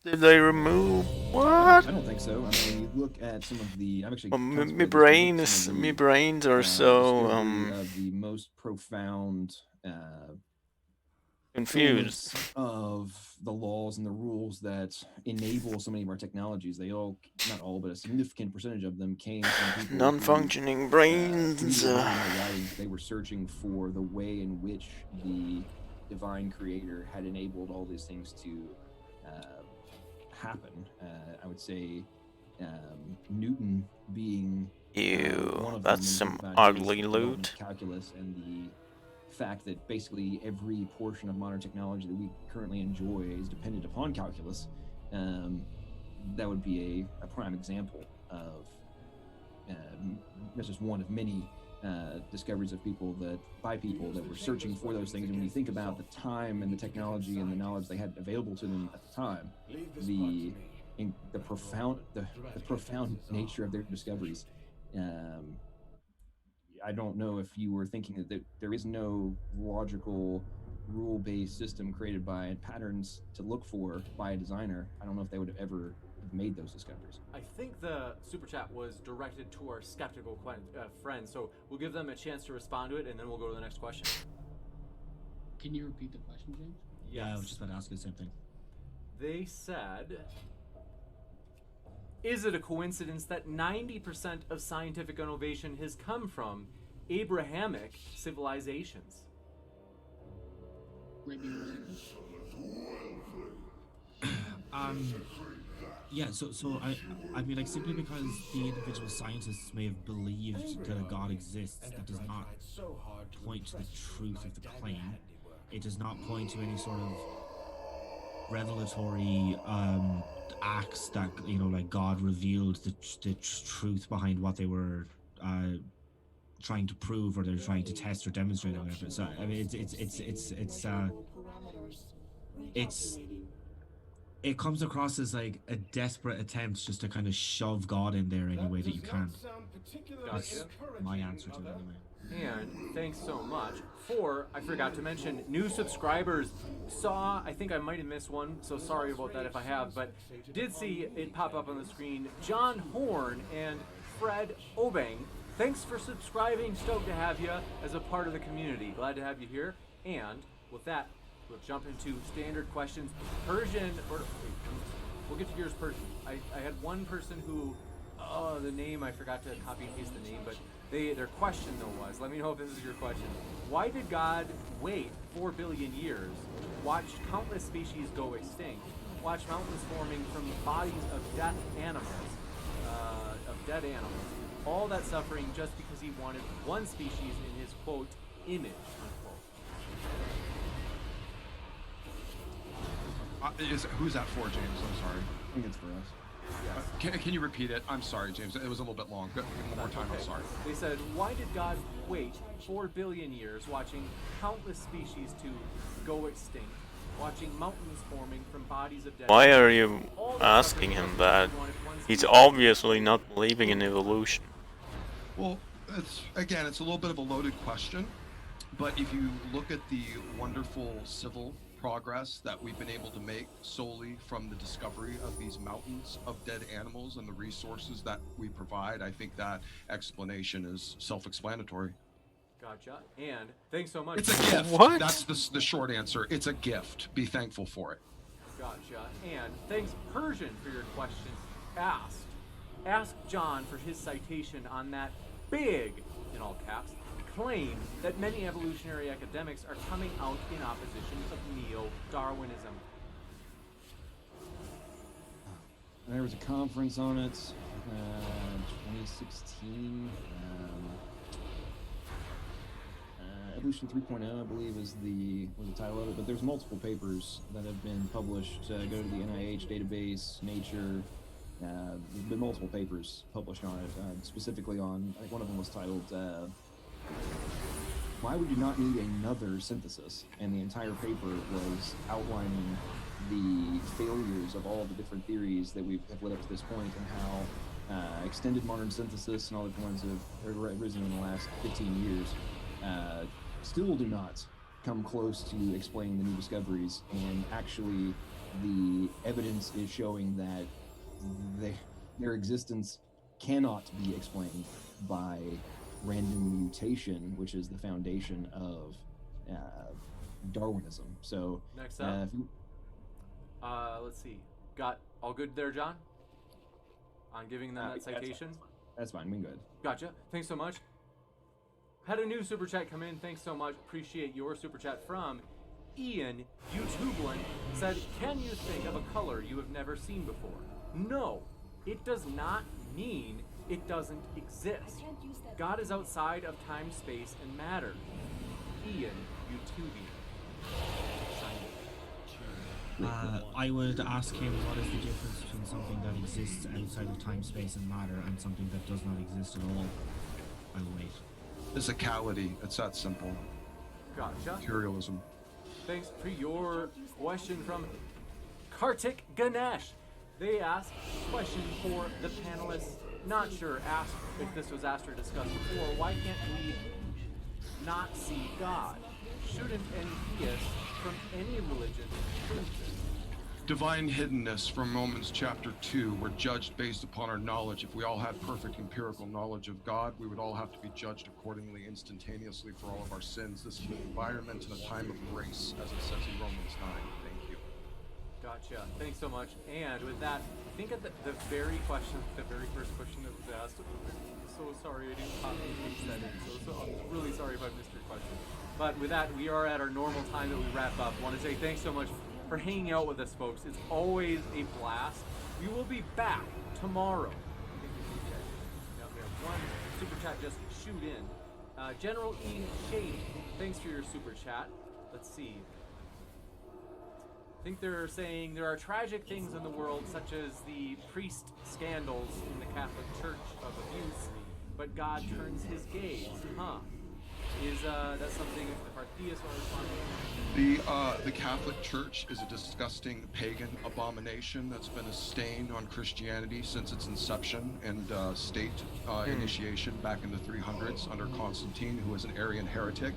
they remove? What? I don't think so. I mean, you look at some of the. I'm actually. My brains are so of the most profound. confused. Of the laws and the rules that enable so many of our technologies. They all, not all, but a significant percentage of them came from people. Non-functioning brains. They were searching for the way in which the divine creator had enabled all these things to happen. I would say Newton being one of That's them, some ugly his loot. development of calculus and the fact that basically every portion of modern technology that we currently enjoy is dependent upon calculus. That would be a prime example of that's just one of many discoveries of people that were searching for those things. And when you think about the time and the technology and the knowledge they had available to them at the time, the profound nature of their discoveries. I don't know if you were thinking that there is no logical rule-based system created by patterns to look for by a designer. I don't know if they would have ever made those discoveries. I think the super chat was directed to our skeptical friends, so we'll give them a chance to respond to it, and then we'll go to the next question. Can you repeat the question, James? Yeah, I was just about to ask the same thing. They said, is it a coincidence that 90% of scientific innovation has come from Abrahamic civilizations? Great being with you. Yeah, so I mean, like, simply because the individual scientists may have believed that a god exists, that does not point to the truth of the claim. It does not point to any sort of revelatory acts that, you know, like God revealed the truth behind what they were trying to prove, or they're trying to test or demonstrate or whatever. So I mean, it comes across as like a desperate attempt just to kind of shove God in there any way that you can. That's my answer to it anyway. And thanks so much for, I forgot to mention, new subscribers. I think I might have missed one, so sorry about that if I have, but did see it pop up on the screen. John Horn and Fred Obang, thanks for subscribing. Stoked to have you as a part of the community. Glad to have you here. And with that, we'll jump into standard questions. Persian, or we'll get to yours, Persian. I had one person who, the name, I forgot to copy and paste the name, but their question though was, let me know if this is your question. Why did God wait 4 billion years, watch countless species go extinct, watch mountains forming from bodies of dead animals, all that suffering just because he wanted one species in his, quote, image, unquote? Who's that for, James? I'm sorry. I think it's for us. Yes. Can you repeat it? I'm sorry, James. It was a little bit long. One more time. Okay. I'm sorry. They said, why did God wait 4 billion years watching countless species to go extinct, watching mountains forming from bodies of dead? Why are you asking him that? He's obviously not believing in evolution. Well, it's a little bit of a loaded question, but if you look at the wonderful civil progress that we've been able to make solely from the discovery of these mountains of dead animals and the resources that we provide, I think that explanation is self-explanatory. Gotcha. And thanks so much. It's a gift. What? That's the short answer. It's a gift. Be thankful for it. Gotcha. And thanks, Persian, for your question. Ask John for his citation on that big, in all caps, claim that many evolutionary academics are coming out in opposition of neo-Darwinism. There was a conference on it, 2016. Evolution 3.0, I believe, was the title of it. But there's multiple papers that have been published. Go to the NIH database, Nature. There's been multiple papers published on it, specifically on, I think one of them was titled, Why Would You Not Need Another Synthesis? And the entire paper was outlining the failures of all the different theories that we have led up to this point, and how extended modern synthesis and all the ones that have arisen in the last 15 years still do not come close to explaining the new discoveries. And actually, the evidence is showing that their existence cannot be explained by random mutation, which is the foundation of Darwinism. So next up, let's see. Got all good there, John? On giving them that citation? That's fine. We're good. Gotcha. Thanks so much. Had a new super chat come in. Thanks so much. Appreciate your super chat from Ian YouTubeland. Said, can you think of a color you have never seen before? No, it does not mean it doesn't exist. God is outside of time, space, and matter. Ian YouTubian. I would ask him what is the difference between something that exists outside of time, space, and matter and something that does not exist at all. I will wait. Physicality. It's that simple. Gotcha. Materialism. Thanks for your question from Kartik Ganesh. They asked question for the panelists. Not sure if this was asked or discussed before. Why can't we not see God? Shouldn't any theist from any religion prove this? Divine hiddenness from Romans chapter 2. We're judged based upon our knowledge. If we all had perfect empirical knowledge of God, we would all have to be judged accordingly instantaneously for all of our sins. This is an environment and a time of grace, as it says in Romans 9. Thank you. Gotcha. Thanks so much. And with that, I think at the very first question that was asked, I'm so sorry I didn't copy and paste that in. So I'm really sorry if I missed your question. But with that, we are at our normal time that we wrap up. I want to say thanks so much for hanging out with us, folks. It's always a blast. We will be back tomorrow. Now, we have one super chat just shoot in. General E. Shade, thanks for your super chat. Let's see. I think they're saying there are tragic things in the world, such as the priest scandals in the Catholic Church of abuse, but God turns his gaze. Huh. Is that something Artheus will respond to? The Catholic Church is a disgusting pagan abomination that's been a stain on Christianity since its inception and state initiation back in the 300s under Constantine, who was an Arian heretic.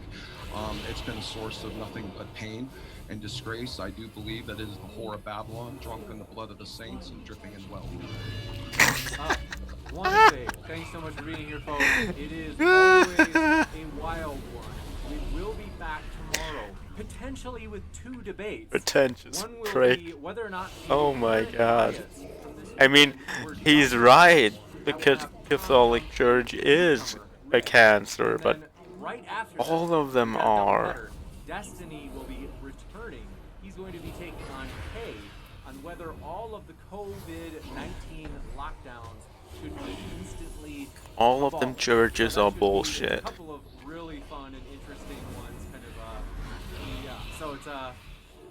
It's been a source of nothing but pain and disgrace. I do believe that it is the whore of Babylon, drunk in the blood of the saints and dripping in wealth. Want to say thanks so much for being here, folks. It is always a wild one. We will be back tomorrow, potentially with 2 debates. Pretentious One will prick. be whether or not Oh my god. I mean, he's right, because Catholic Church is a cancer, but right after all of them are. Destiny will be returning. He's going to be taking on Kay on whether all of the COVID-19 lockdowns should be instantly All of them churches so are a bullshit. couple of really fun and interesting ones, kind of, yeah. So it's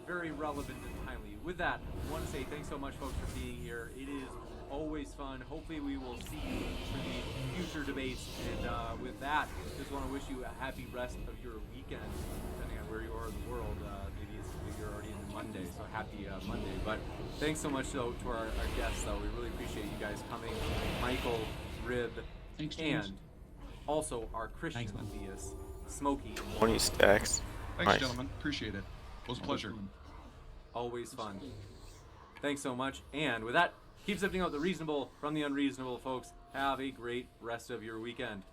very relevant and timely. With that, I want to say thanks so much, folks, for being here. It is always fun. Hopefully, we will see you for the future debates. And with that, just want to wish you a happy rest of your weekend, depending on where you are in the world. Maybe you're already in Monday, so happy Monday. But thanks so much, though, to our guests, though. We really appreciate you guys coming. Michael, Rib, Thanks, James. and also our Christian theist, Smokey. 20 stacks. Thanks, Nice. gentlemen. Appreciate it. It was a pleasure. Always fun. Thanks so much. And with that, keep sifting out the reasonable from the unreasonable, folks. Have a great rest of your weekend.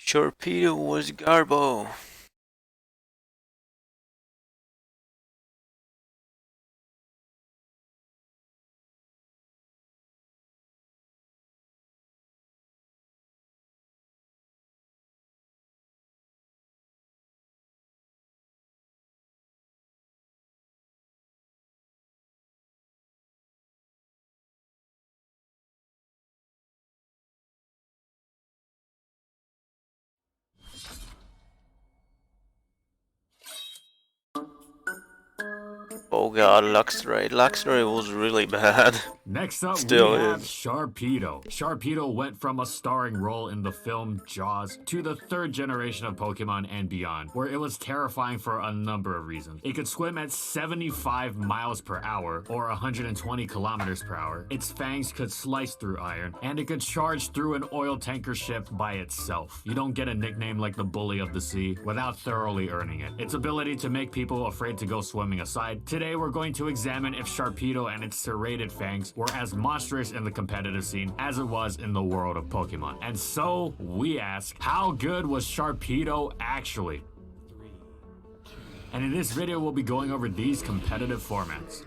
Torpedo was Garbo. Oh god, Luxray. Luxray was really bad. Next up, Still we have is. Sharpedo. Sharpedo went from a starring role in the film Jaws to the 3rd generation of Pokemon and beyond, where it was terrifying for a number of reasons. It could swim at 75 miles per hour, or 120 kilometers per hour. Its fangs could slice through iron, and it could charge through an oil tanker ship by itself. You don't get a nickname like the Bully of the Sea without thoroughly earning it. Its ability to make people afraid to go swimming aside, today we're going to examine if Sharpedo and its serrated fangs were as monstrous in the competitive scene as it was in the world of Pokemon. And so, we ask, how good was Sharpedo actually? And in this video, we'll be going over these competitive formats.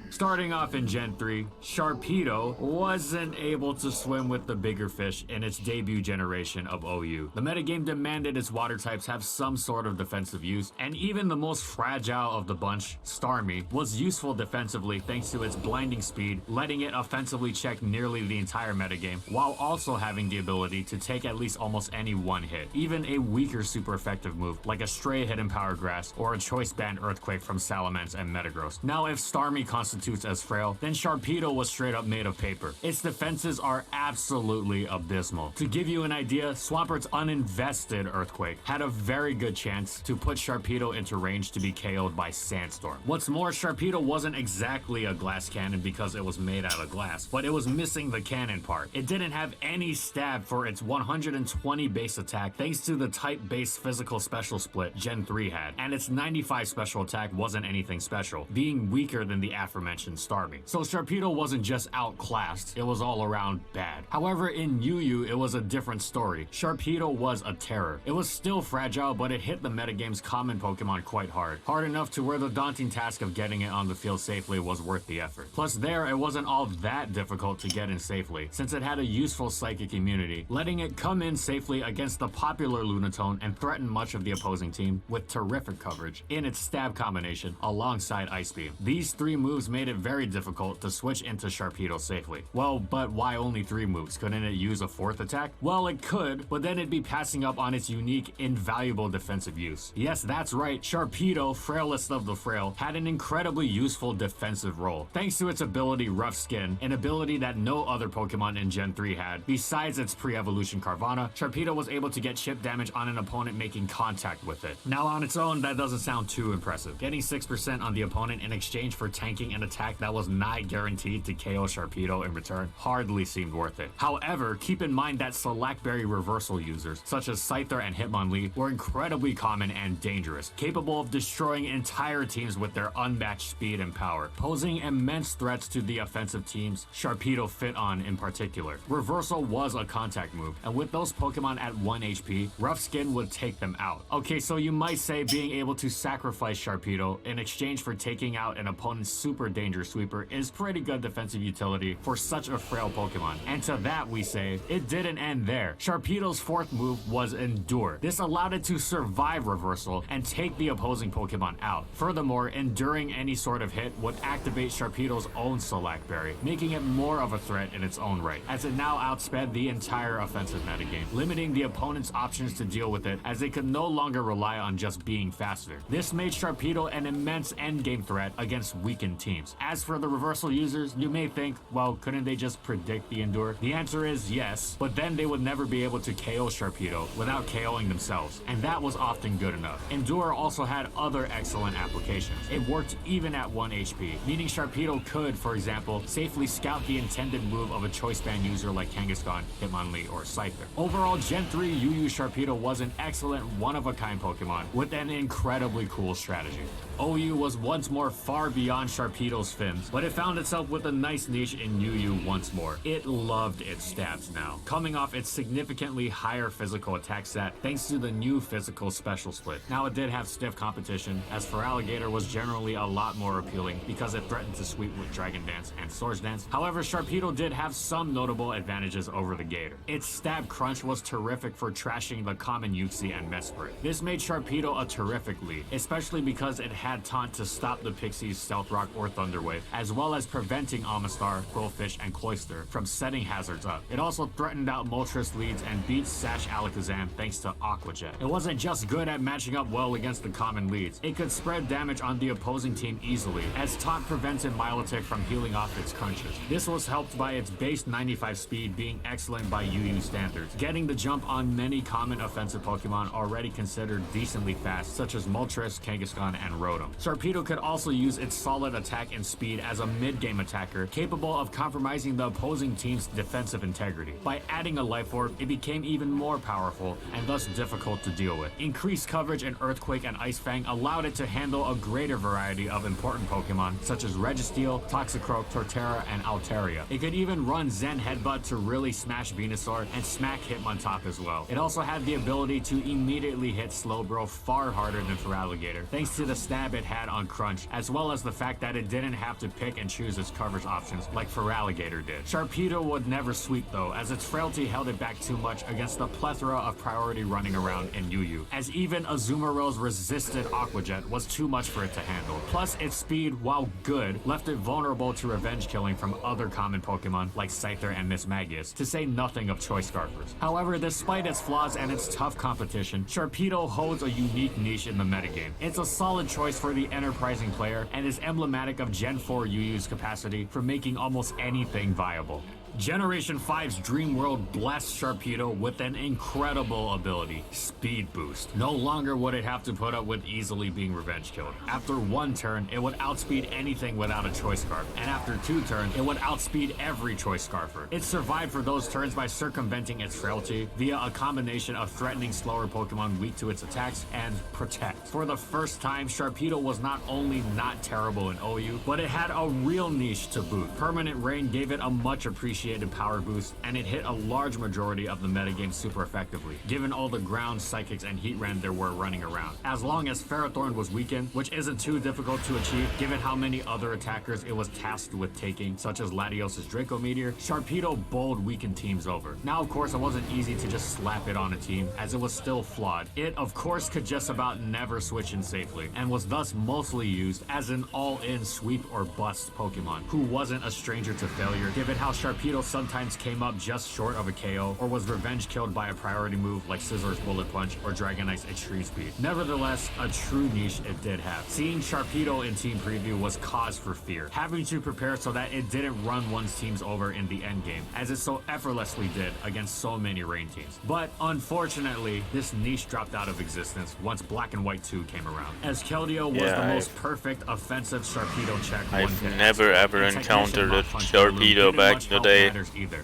Starting off in Gen 3, Sharpedo wasn't able to swim with the bigger fish in its debut generation of OU. The metagame demanded its water types have some sort of defensive use, and even the most fragile of the bunch, Starmie, was useful defensively thanks to its blinding speed, letting it offensively check nearly the entire metagame, while also having the ability to take at least almost any one hit, even a weaker super effective move like a Stray Hidden Power Grass or a Choice Band Earthquake from Salamence and Metagross. Now if Starmie constitutes as frail, then Sharpedo was straight up made of paper. Its defenses are absolutely abysmal. To give you an idea, Swampert's uninvested Earthquake had a very good chance to put Sharpedo into range to be KO'd by Sandstorm. What's more, Sharpedo wasn't exactly a glass cannon because it was made out of glass, but it was missing the cannon part. It didn't have any stab for its 120 base attack thanks to the type-based physical special split Gen 3 had, and its 95 special attack wasn't anything special, being weaker than the aforementioned aforementioned Starmie. So Sharpedo wasn't just outclassed, it was all around bad. However, in UU, it was a different story. Sharpedo was a terror. It was still fragile, but it hit the metagame's common Pokemon quite hard. Hard enough to where the daunting task of getting it on the field safely was worth the effort. Plus there, it wasn't all that difficult to get in safely, since it had a useful psychic immunity, letting it come in safely against the popular Lunatone and threaten much of the opposing team with terrific coverage in its stab combination alongside Ice Beam. These 3 moves made it very difficult to switch into Sharpedo safely. Well, but why only 3 moves? Couldn't it use a 4th attack? Well, it could, but then it'd be passing up on its unique, invaluable defensive use. Yes, that's right, Sharpedo, frailest of the frail, had an incredibly useful defensive role. Thanks to its ability Rough Skin, an ability that no other Pokemon in Gen 3 had, besides its pre-evolution Carvana, Sharpedo was able to get chip damage on an opponent making contact with it. Now on its own, that doesn't sound too impressive. Getting 6% on the opponent in exchange for tanking an attack that was not guaranteed to KO Sharpedo in return hardly seemed worth it. However, keep in mind that Select-Berry reversal users, such as Scyther and Hitmonlee, were incredibly common and dangerous, capable of destroying entire teams with their unmatched speed and power, posing immense threats to the offensive teams Sharpedo fit on in particular. Reversal was a contact move, and with those Pokemon at 1 HP, Rough Skin would take them out. Okay, so you might say being able to sacrifice Sharpedo in exchange for taking out an opponent's super danger sweeper is pretty good defensive utility for such a frail Pokemon. And to that we say, it didn't end there. Sharpedo's 4th move was Endure. This allowed it to survive reversal and take the opposing Pokemon out. Furthermore, enduring any sort of hit would activate Sharpedo's own Select Berry, making it more of a threat in its own right, as it now outsped the entire offensive metagame, limiting the opponent's options to deal with it as they could no longer rely on just being faster. This made Sharpedo an immense endgame threat against weakened teams. As for the reversal users, you may think, well, couldn't they just predict the Endure? The answer is yes, but then they would never be able to KO Sharpedo without KOing themselves, and that was often good enough. Endure also had other excellent applications. It worked even at 1 HP, meaning Sharpedo could, for example, safely scout the intended move of a choice band user like Kangaskhan, Hitmonlee, or Scyther. Overall, Gen 3 UU Sharpedo was an excellent one-of-a-kind Pokemon with an incredibly cool strategy. OU was once more far beyond Sharpedo's fins, but it found itself with a nice niche in UU once more. It loved its stats now, coming off its significantly higher physical attack stat thanks to the new physical special split. Now it did have stiff competition, as Feraligatr was generally a lot more appealing because it threatened to sweep with Dragon Dance and Swords Dance. However, Sharpedo did have some notable advantages over the Gator. Its Stab Crunch was terrific for trashing the common Uxie and Mesprit. This made Sharpedo a terrific lead, especially because it had taunt to stop the Pixie's Stealth Rock or Thunder Wave, as well as preventing Amistar, Quillfish, and Cloyster from setting hazards up. It also threatened out Moltres leads and beat Sash Alakazam thanks to Aqua Jet. It wasn't just good at matching up well against the common leads, it could spread damage on the opposing team easily, as taunt prevented Milotic from healing off its crunches. This was helped by its base 95 speed being excellent by UU standards, getting the jump on many common offensive Pokemon already considered decently fast, such as Moltres, Kangaskhan, and Rotom. Sharpedo could also use its solid attack and speed as a mid-game attacker, capable of compromising the opposing team's defensive integrity. By adding a Life Orb, it became even more powerful and thus difficult to deal with. Increased coverage in Earthquake and Ice Fang allowed it to handle a greater variety of important Pokemon, such as Registeel, Toxicroak, Torterra, and Altaria. It could even run Zen Headbutt to really smash Venusaur and smack Hitmontop as well. It also had the ability to immediately hit Slowbro far harder than Feraligatr, thanks to the stab it had on Crunch, as well as the fact that it didn't have to pick and choose its coverage options like Feraligatr did. Sharpedo would never sweep though, as its frailty held it back too much against the plethora of priority running around in UU, as even Azumaro's resisted Aqua Jet was too much for it to handle. Plus, its speed, while good, left it vulnerable to revenge killing from other common Pokemon like Scyther and Mismagius, to say nothing of Choice Scarfers. However, despite its flaws and its tough competition, Sharpedo holds a unique niche in the metagame. It's a solid choice for the enterprising player and is emblematic of Gen 4 UU's capacity for making almost anything viable. Generation 5's Dream World blessed Sharpedo with an incredible ability, Speed Boost. No longer would it have to put up with easily being revenge killed. After one turn, it would outspeed anything without a Choice Scarf, and after 2 turns, it would outspeed every Choice Scarfer. It survived for those turns by circumventing its frailty via a combination of threatening slower Pokemon weak to its attacks and Protect. For the first time, Sharpedo was not only not terrible in OU, but it had a real niche to boot. Permanent Rain gave it a much appreciated power boost, and it hit a large majority of the metagame super effectively, given all the ground, psychics, and Heatran there were running around. As long as Ferrothorn was weakened, which isn't too difficult to achieve given how many other attackers it was tasked with taking, such as Latios' Draco Meteor, Sharpedo bowled weakened teams over. Now, of course, it wasn't easy to just slap it on a team, as it was still flawed. It, of course, could just about never switch in safely, and was thus mostly used as an all-in sweep or bust Pokemon, who wasn't a stranger to failure, given how Sharpedo sometimes came up just short of a KO, or was revenge killed by a priority move like Scizor's Bullet Punch or Dragonite's Extreme Speed. Nevertheless, a true niche it did have. Seeing Sharpedo in Team Preview was cause for fear, having to prepare so that it didn't run one's teams over in the endgame, as it so effortlessly did against so many Rain teams. But unfortunately, this niche dropped out of existence once Black and White 2 came around, as Keldeo was the most perfect offensive Sharpedo check I've never ever encountered a Sharpedo back in the day.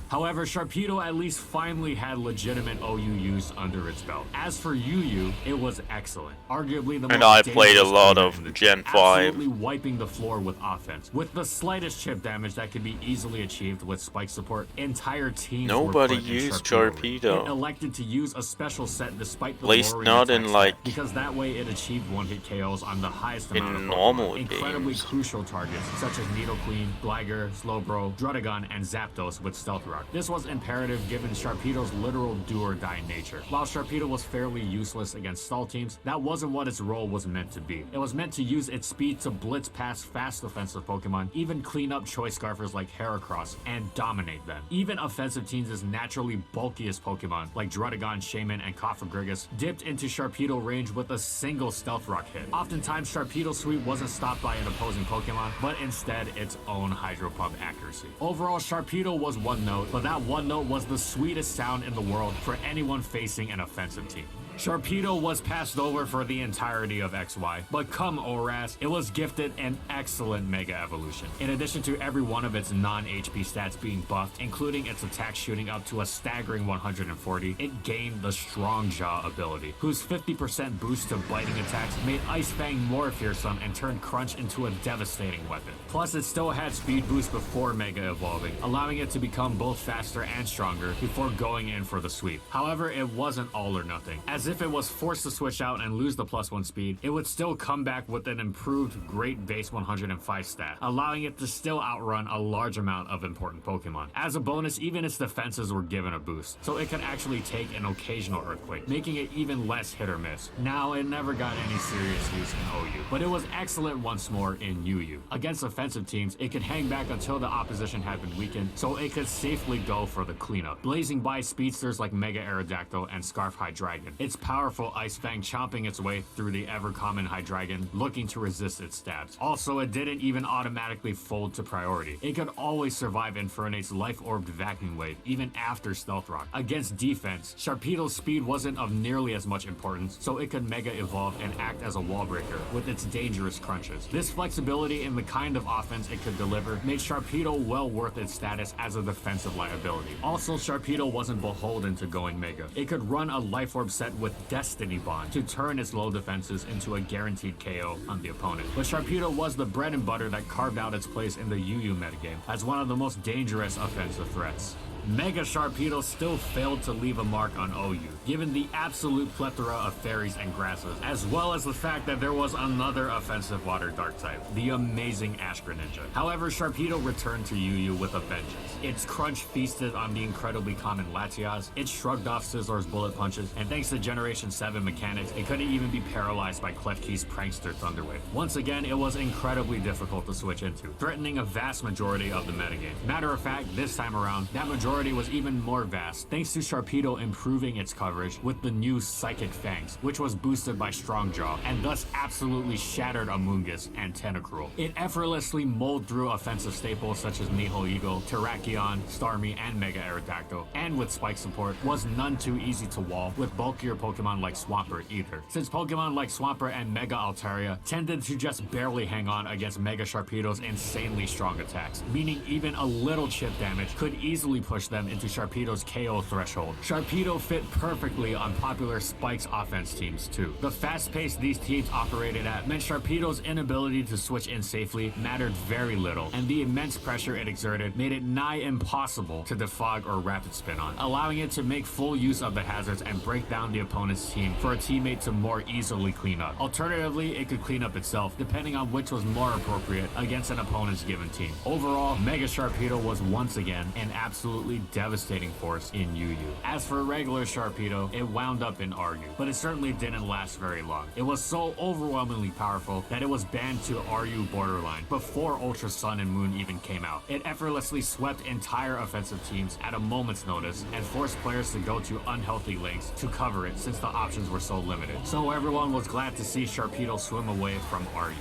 However, Sharpedo at least finally had legitimate OU use under its belt. As for UU, it was excellent. Arguably the and I played a lot of Gen 5. Absolutely wiping the floor with offense. With the slightest chip damage that could be easily achieved with spike support, entire teams Nobody were put used in Sharpedo. It elected to use a special set despite the At least lowering not attack in like stat, because that way it achieved one-hit KOs on the highest amount of normal incredibly games. Crucial targets such as Nidoqueen, Gligar, Slowbro, Druddigon, and Zapdos with Stealth Rock. This was imperative given Sharpedo's literal do-or-die nature. While Sharpedo was fairly useless against stall teams, that wasn't what its role was meant to be. It was meant to use its speed to blitz past fast offensive Pokemon, even clean up Choice Scarfers like Heracross, and dominate them. Even offensive teams' naturally bulkiest Pokemon, like Druddigon, Shaman, and Cofagrigus, dipped into Sharpedo range with a single Stealth Rock hit. Oftentimes, Sharpedo's sweep wasn't stopped by an opposing Pokemon, but instead its own Hydro Pump accuracy. Overall, Sharpedo was one note, but that one note was the sweetest sound in the world for anyone facing an offensive team. Sharpedo was passed over for the entirety of XY, but come ORAS, it was gifted an excellent Mega Evolution. In addition to every one of its non-HP stats being buffed, including its attack shooting up to a staggering 140, it gained the Strong Jaw ability, whose 50% boost to biting attacks made Ice Fang more fearsome and turned Crunch into a devastating weapon. Plus, it still had speed boost before Mega Evolving, allowing it to become both faster and stronger before going in for the sweep. However, it wasn't all or nothing. As if it was forced to switch out and lose the +1 speed, it would still come back with an improved great base 105 stat, allowing it to still outrun a large amount of important Pokemon. As a bonus, even its defenses were given a boost, so it could actually take an occasional Earthquake, making it even less hit or miss. Now, it never got any serious use in OU, but it was excellent once more in UU. Against offensive teams, it could hang back until the opposition had been weakened, so it could safely go for the cleanup, blazing by speedsters like Mega Aerodactyl and Scarf Hydreigon. Its powerful Ice Fang chomping its way through the ever-common Hydreigon, looking to resist its stabs. Also, it didn't even automatically fold to priority. It could always survive Infernate's Life-Orbed Vacuum Wave, even after Stealth Rock. Against defense, Sharpedo's speed wasn't of nearly as much importance, so it could Mega Evolve and act as a wall breaker with its dangerous crunches. This flexibility in the kind of offense it could deliver made Sharpedo well worth its status as a defensive liability. Also, Sharpedo wasn't beholden to going Mega. It could run a Life Orb set with Destiny Bond to turn its low defenses into a guaranteed KO on the opponent. But Sharpedo was the bread and butter that carved out its place in the UU metagame as one of the most dangerous offensive threats. Mega Sharpedo still failed to leave a mark on OU, given the absolute plethora of fairies and grasses, as well as the fact that there was another offensive water dark type, the amazing Ash Greninja. However, Sharpedo returned to UU with a vengeance. Its crunch feasted on the incredibly common Latias, it shrugged off Scizor's bullet punches, and thanks to Generation 7 mechanics, it couldn't even be paralyzed by Klefki's Prankster Thunderwave. Once again, it was incredibly difficult to switch into, threatening a vast majority of the metagame. Matter of fact, this time around, that majority authority was even more vast, thanks to Sharpedo improving its coverage with the new Psychic Fangs, which was boosted by Strongjaw, and thus absolutely shattered Amoonguss and Tentacruel. It effortlessly mowed through offensive staples such as Nihilego, Terrakion, Starmie, and Mega Aerodactyl, and with Spike support, was none too easy to wall with bulkier Pokemon like Swampert either, since Pokemon like Swampert and Mega Altaria tended to just barely hang on against Mega Sharpedo's insanely strong attacks, meaning even a little chip damage could easily push them into Sharpedo's KO threshold. Sharpedo fit perfectly on popular Spike's offense teams too. The fast pace these teams operated at meant Sharpedo's inability to switch in safely mattered very little, and the immense pressure it exerted made it nigh impossible to defog or rapid spin on, allowing it to make full use of the hazards and break down the opponent's team for a teammate to more easily clean up. Alternatively, it could clean up itself, depending on which was more appropriate against an opponent's given team. Overall, Mega Sharpedo was once again an absolutely devastating force in UU. As for regular Sharpedo, it wound up in RU, but it certainly didn't last very long. It was so overwhelmingly powerful that it was banned to RU borderline before Ultra Sun and Moon even came out. It effortlessly swept entire offensive teams at a moment's notice and forced players to go to unhealthy lengths to cover it since the options were so limited. So everyone was glad to see Sharpedo swim away from RU.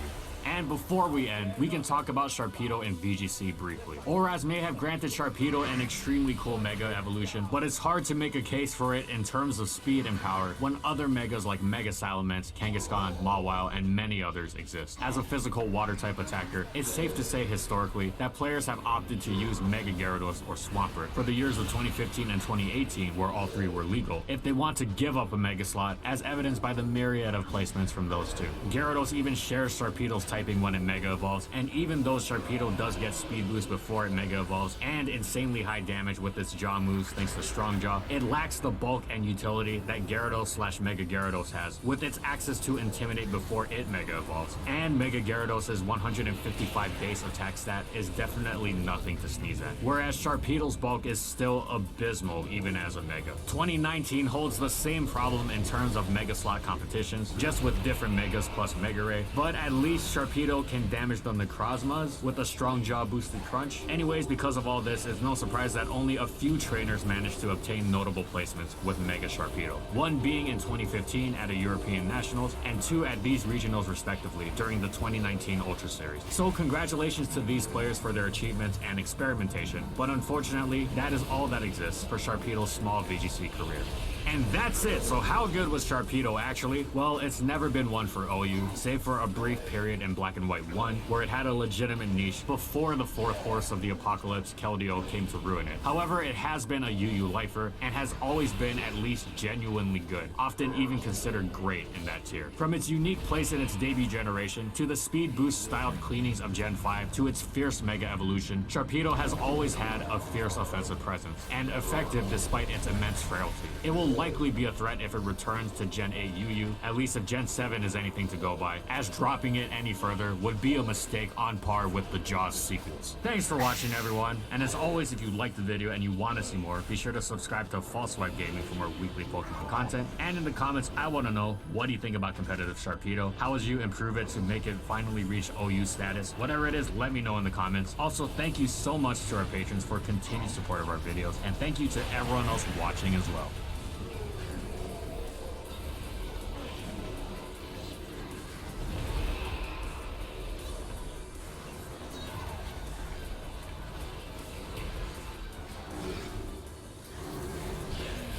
And before we end, we can talk about Sharpedo in VGC briefly. ORAS may have granted Sharpedo an extremely cool Mega evolution, but it's hard to make a case for it in terms of speed and power when other Megas like Mega Salamence, Kangaskhan, Mawile, and many others exist. As a physical water-type attacker, it's safe to say historically that players have opted to use Mega Gyarados or Swampert for the years of 2015 and 2018 where all three were legal, if they want to give up a Mega slot, as evidenced by the myriad of placements from those two. Gyarados even shares Sharpedo's typing when it Mega Evolves, and even though Sharpedo does get speed boost before it Mega Evolves and insanely high damage with its jaw moves thanks to Strongjaw, it lacks the bulk and utility that Gyarados/Mega Gyarados has, with its access to Intimidate before it Mega Evolves. And Mega Gyarados' 155 base attack stat is definitely nothing to sneeze at, whereas Sharpedo's bulk is still abysmal even as a Mega. 2019 holds the same problem in terms of Mega slot competitions, just with different Megas plus Mega Ray, but at least Sharpedo can damage the Necrozmas with a Strongjaw boosted crunch. Anyways, because of all this, it's no surprise that only a few trainers managed to obtain notable placements with Mega Sharpedo. One being in 2015 at a European Nationals, and two at these regionals respectively during the 2019 Ultra Series. So congratulations to these players for their achievements and experimentation, but unfortunately, that is all that exists for Sharpedo's small VGC career. And that's it. So how good was Sharpedo actually? Well, it's never been one for OU, save for a brief period in Black and White 1, where it had a legitimate niche before the fourth horse of the apocalypse, Keldeo, came to ruin it. However, it has been a UU lifer, and has always been at least genuinely good, often even considered great in that tier. From its unique place in its debut generation, to the speed boost styled cleanings of Gen 5, to its fierce Mega evolution, Sharpedo has always had a fierce offensive presence, and effective despite its immense frailty. It will likely be a threat if it returns to Gen 8 UU, at least if Gen 7 is anything to go by, as dropping it any further would be a mistake on par with the Jaws sequels. Thanks for watching everyone, and as always, if you liked the video and you want to see more, be sure to subscribe to False Swipe Gaming for more weekly Pokemon content, and in the comments I want to know, what do you think about competitive Sharpedo? How would you improve it to make it finally reach OU status? Whatever it is, let me know in the comments. Also, thank you so much to our patrons for continued support of our videos, and thank you to everyone else watching as well.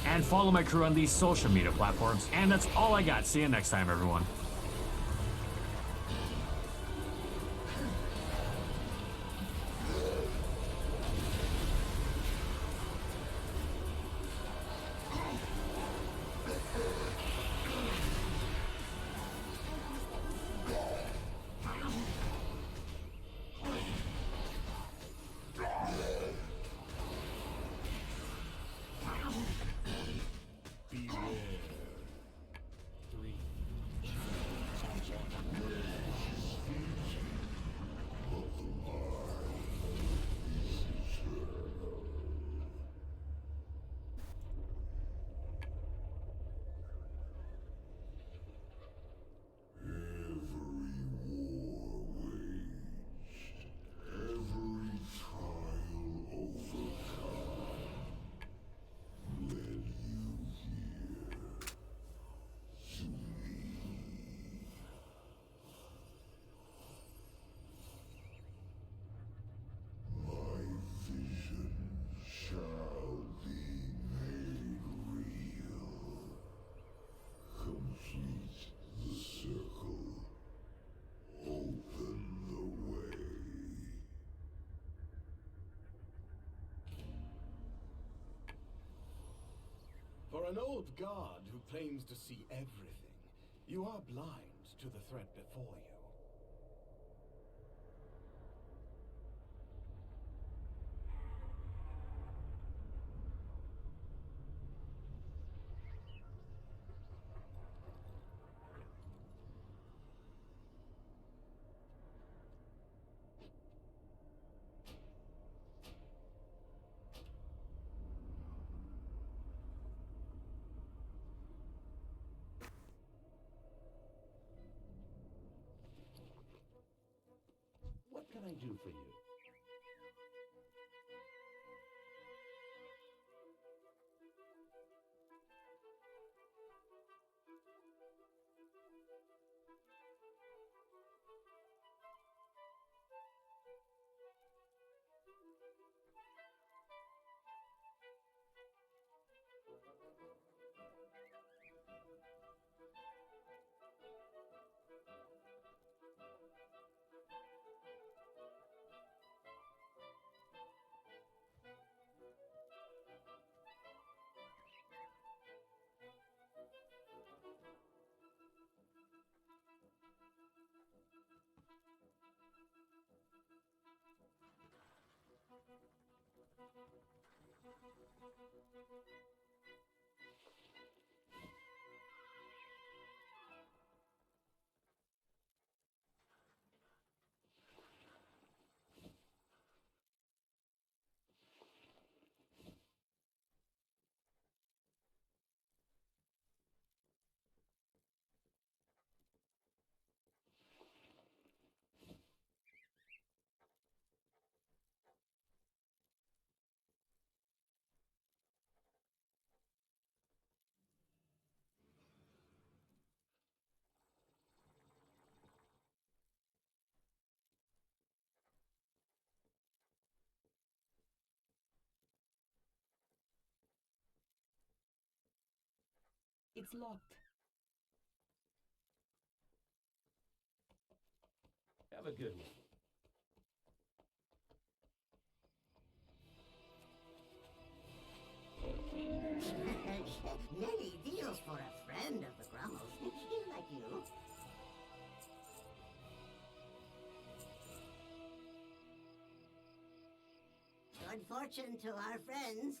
And follow my crew on these social media platforms. And that's all I got. See you next time, everyone. Beware. 3, An old god who claims to see everything. You are blind to the threat before you. What can I do for you? It's locked. Have a good one. Many deals for a friend of the Grummles. He's like you. Good fortune to our friends.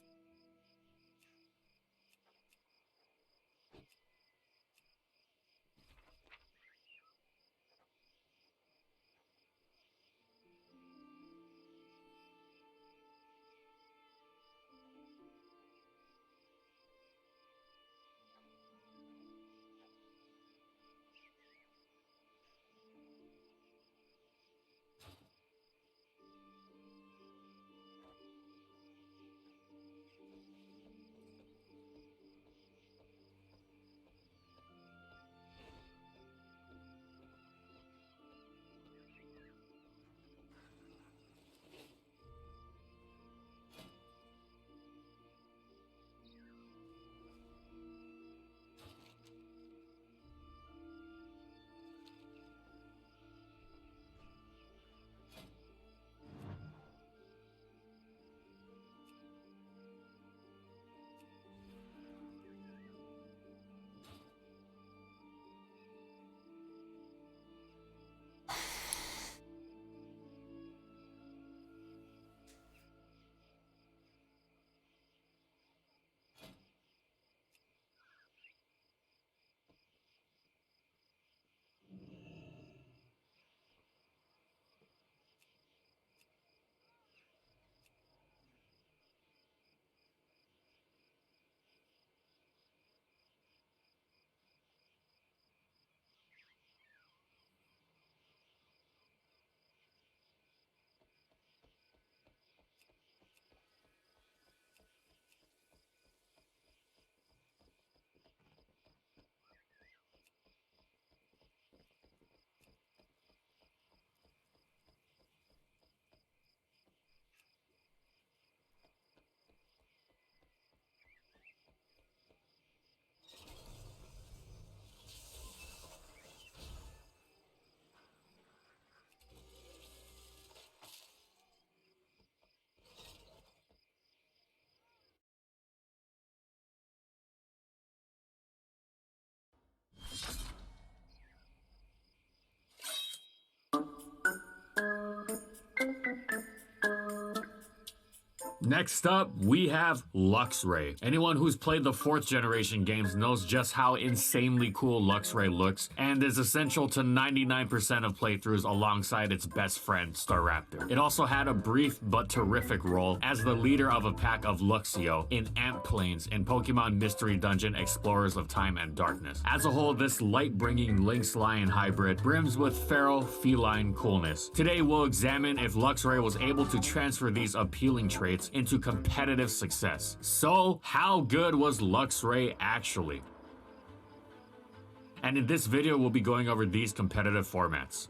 Next up, we have Luxray. Anyone who's played the 4th generation games knows just how insanely cool Luxray looks and is essential to 99% of playthroughs alongside its best friend, Staraptor. It also had a brief but terrific role as the leader of a pack of Luxio in Ant Plains in Pokemon Mystery Dungeon Explorers of Time and Darkness. As a whole, this light-bringing Lynx-Lion hybrid brims with feral feline coolness. Today, we'll examine if Luxray was able to transfer these appealing traits into competitive success. So, how good was Luxray actually? And in this video, we'll be going over these competitive formats.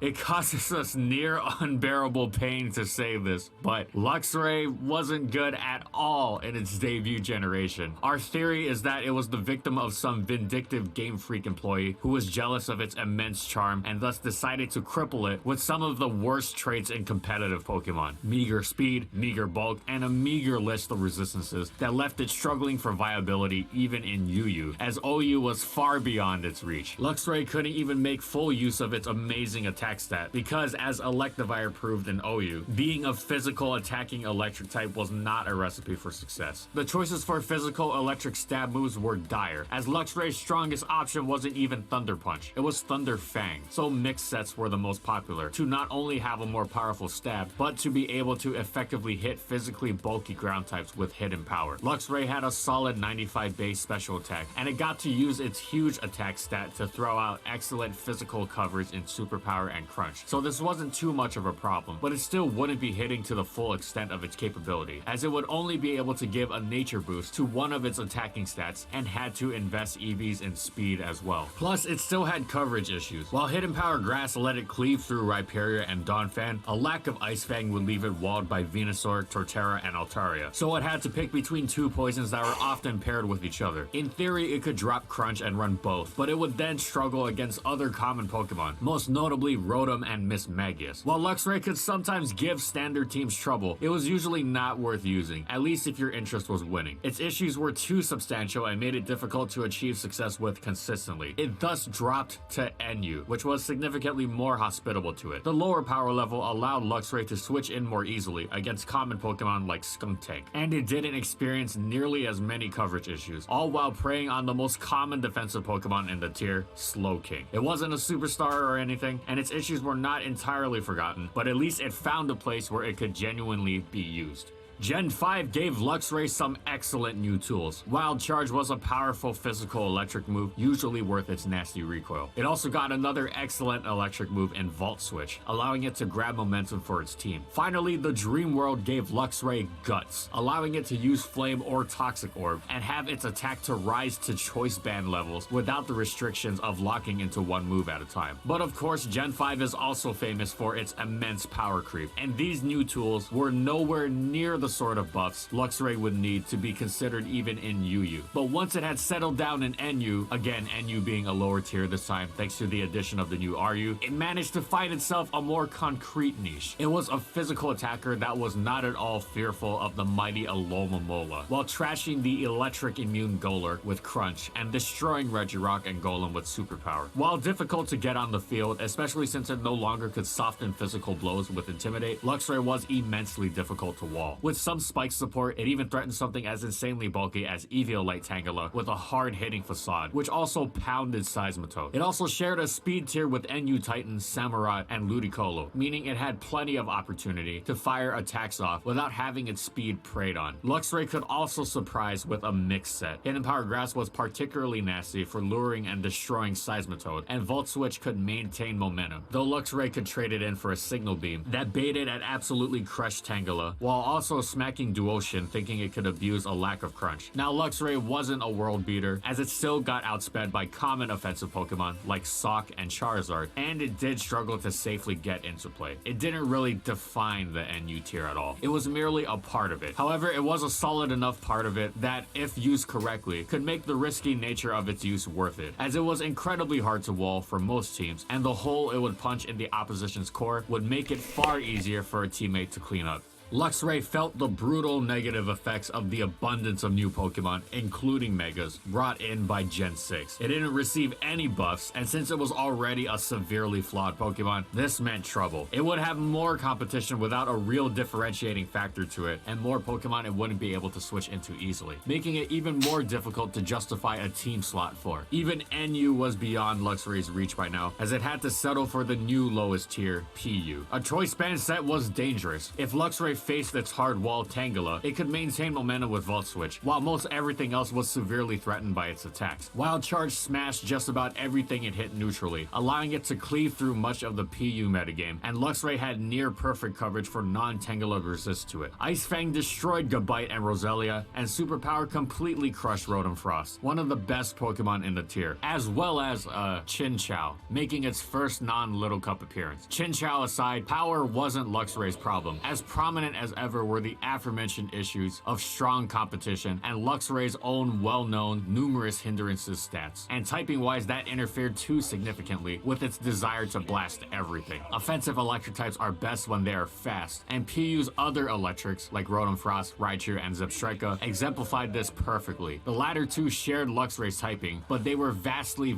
It causes us near unbearable pain to say this, but Luxray wasn't good at all in its debut generation. Our theory is that it was the victim of some vindictive Game Freak employee who was jealous of its immense charm and thus decided to cripple it with some of the worst traits in competitive Pokemon. Meager speed, meager bulk, and a meager list of resistances that left it struggling for viability even in UU, as OU was far beyond its reach. Luxray couldn't even make full use of its amazing attack stat because, as Electivire proved in OU, being a physical attacking electric type was not a recipe for success. The choices for physical electric stab moves were dire, as Luxray's strongest option wasn't even Thunder Punch, it was Thunder Fang, so mixed sets were the most popular, to not only have a more powerful stab, but to be able to effectively hit physically bulky ground types with hidden power. Luxray had a solid 95 base special attack, and it got to use its huge attack stat to throw out excellent physical coverage in Superpower and Crunch, so this wasn't too much of a problem, but it still wouldn't be hitting to the full extent of its capability, as it would only be able to give a nature boost to one of its attacking stats and had to invest EVs in speed as well. Plus, it still had coverage issues. While Hidden Power Grass let it cleave through Rhyperior and Donphan, a lack of Ice Fang would leave it walled by Venusaur, Torterra, and Altaria, so it had to pick between two poisons that were often paired with each other. In theory, it could drop Crunch and run both, but it would then struggle against other common Pokemon, most notably Rotom and Mismagius. While Luxray could sometimes give standard teams trouble, it was usually not worth using, at least if your interest was winning. Its issues were too substantial and made it difficult to achieve success with consistently. It thus dropped to NU, which was significantly more hospitable to it. The lower power level allowed Luxray to switch in more easily against common Pokemon like Skuntank, and it didn't experience nearly as many coverage issues, all while preying on the most common defensive Pokemon in the tier, Slowking. It wasn't a superstar or anything, and its issues were not entirely forgotten, but at least it found a place where it could genuinely be used. Gen 5 gave Luxray some excellent new tools. Wild Charge was a powerful physical electric move, usually worth its nasty recoil. It also got another excellent electric move in Volt Switch, allowing it to grab momentum for its team. Finally, the Dream World gave Luxray Guts, allowing it to use Flame or Toxic Orb, and have its attack to rise to Choice Band levels without the restrictions of locking into one move at a time. But of course, Gen 5 is also famous for its immense power creep, and these new tools were nowhere near the sort of buffs Luxray would need to be considered even in UU. But once it had settled down in NU, again NU being a lower tier this time thanks to the addition of the new RU, it managed to find itself a more concrete niche. It was a physical attacker that was not at all fearful of the mighty Alomomola, while trashing the electric immune Golurk with Crunch and destroying Regirock and Golem with Superpower. While difficult to get on the field, especially since it no longer could soften physical blows with Intimidate, Luxray was immensely difficult to wall. With some spike support, it even threatened something as insanely bulky as Eviolite Tangela with a hard-hitting facade, which also pounded Seismitoad. It also shared a speed tier with NU Titans, Samurott, and Ludicolo, meaning it had plenty of opportunity to fire attacks off without having its speed preyed on. Luxray could also surprise with a mixed set. Hidden Power Grass was particularly nasty for luring and destroying Seismitoad, and Volt Switch could maintain momentum, though Luxray could trade it in for a Signal Beam that baited and absolutely crushed Tangela, while also smacking Duocean thinking it could abuse a lack of Crunch. Now Luxray wasn't a world beater, as it still got outsped by common offensive Pokemon like Sawk and Charizard, and it did struggle to safely get into play. It didn't really define the NU tier at all. It was merely a part of it. However, it was a solid enough part of it that, if used correctly, could make the risky nature of its use worth it, as it was incredibly hard to wall for most teams, and the hole it would punch in the opposition's core would make it far easier for a teammate to clean up. Luxray felt the brutal negative effects of the abundance of new Pokemon, including Megas, brought in by Gen 6. It didn't receive any buffs, and since it was already a severely flawed Pokemon, this meant trouble. It would have more competition without a real differentiating factor to it, and more Pokemon it wouldn't be able to switch into easily, making it even more difficult to justify a team slot for. Even NU was beyond Luxray's reach by now, as it had to settle for the new lowest tier, PU. A choice band set was dangerous. If Luxray faced its hard wall Tangela, it could maintain momentum with Volt Switch, while most everything else was severely threatened by its attacks. Wild Charge smashed just about everything it hit neutrally, allowing it to cleave through much of the PU metagame, and Luxray had near perfect coverage for non-Tangela resist to it. Ice Fang destroyed Gabite and Roselia, and Superpower completely crushed Rotom Frost, one of the best Pokemon in the tier, as well as Chinchou, making its first non-Little Cup appearance. Chinchou aside, power wasn't Luxray's problem. As prominent as ever were the aforementioned issues of strong competition and Luxray's own well-known numerous hindrances stats. And typing-wise, that interfered too significantly with its desire to blast everything. Offensive electric types are best when they are fast, and PU's other electrics like Rotom Frost, Raichu, and Zebstrika exemplified this perfectly. The latter two shared Luxray's typing, but they were vastly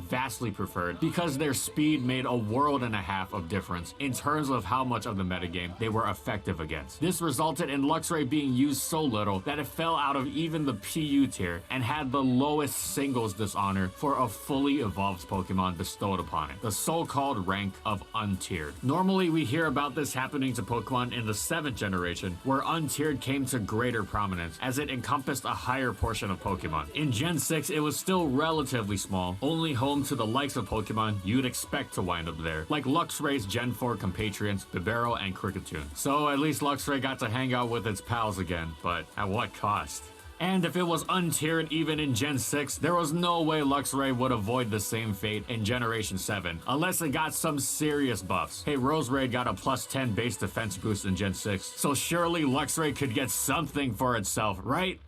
preferred because their speed made a world and a half of difference in terms of how much of the metagame they were effective against. This resulted in Luxray being used so little that it fell out of even the PU tier and had the lowest singles dishonor for a fully evolved Pokemon bestowed upon it, the so-called rank of untiered. Normally we hear about this happening to Pokemon in the 7th generation, where untiered came to greater prominence as it encompassed a higher portion of Pokemon. In Gen 6 it was still relatively small, only home to the likes of Pokemon you'd expect to wind up there, like Luxray's Gen 4 compatriots Bibarel and Kricketune. So at least Luxray got to hang out with its pals again, but at what cost? And if it was untiered even in Gen 6, there was no way Luxray would avoid the same fate in Generation 7, unless it got some serious buffs. Hey, Roserade got a +10 base defense boost in Gen 6, so surely Luxray could get something for itself, right?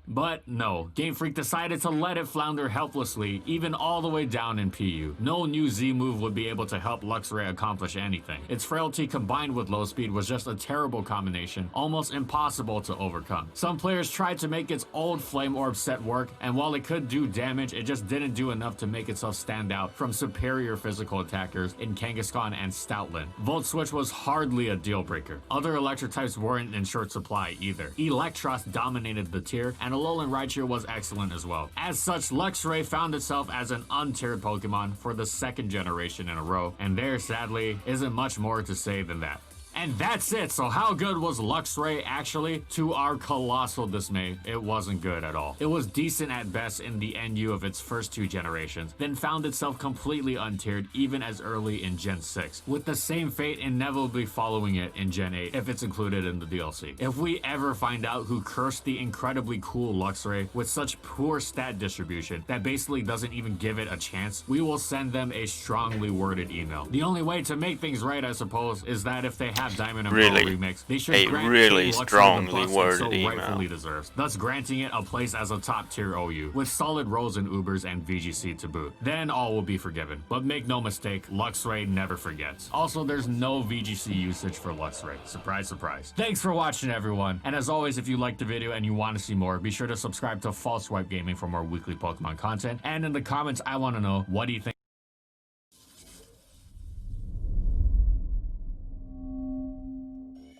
But no, Game Freak decided to let it flounder helplessly, even all the way down in PU. No new Z move would be able to help Luxray accomplish anything. Its frailty combined with low speed was just a terrible combination, almost impossible to overcome. Some players tried to make its old Flame Orb set work, and while it could do damage, it just didn't do enough to make itself stand out from superior physical attackers in Kangaskhan and Stoutland. Volt Switch was hardly a deal breaker. Other electric types weren't in short supply either. Electros dominated the tier, and Alolan Raichu was excellent as well. As such, Luxray found itself as an untiered Pokemon for the 2nd generation in a row, and there sadly isn't much more to say than that. And that's it. So how good was Luxray actually? To our colossal dismay, it wasn't good at all. It was decent at best in the NU of its first 2 generations, then found itself completely untiered even as early in Gen 6, with the same fate inevitably following it in Gen 8 if it's included in the DLC. If we ever find out who cursed the incredibly cool Luxray with such poor stat distribution that basically doesn't even give it a chance, we will send them a strongly worded email. The only way to make things right, I suppose, is that if they have Diamond and Pearl remix, they should grant really strongly worded so email. rightfully deserves, thus granting it a place as a top tier OU, with solid roles in Ubers and VGC to boot. Then all will be forgiven. But make no mistake, Luxray never forgets. Also, there's no VGC usage for Luxray. Surprise, surprise. Thanks for watching, everyone. And as always, if you liked the video and you want to see more, be sure to subscribe to False Swipe Gaming for more weekly Pokemon content. And in the comments, I want to know, what do you think?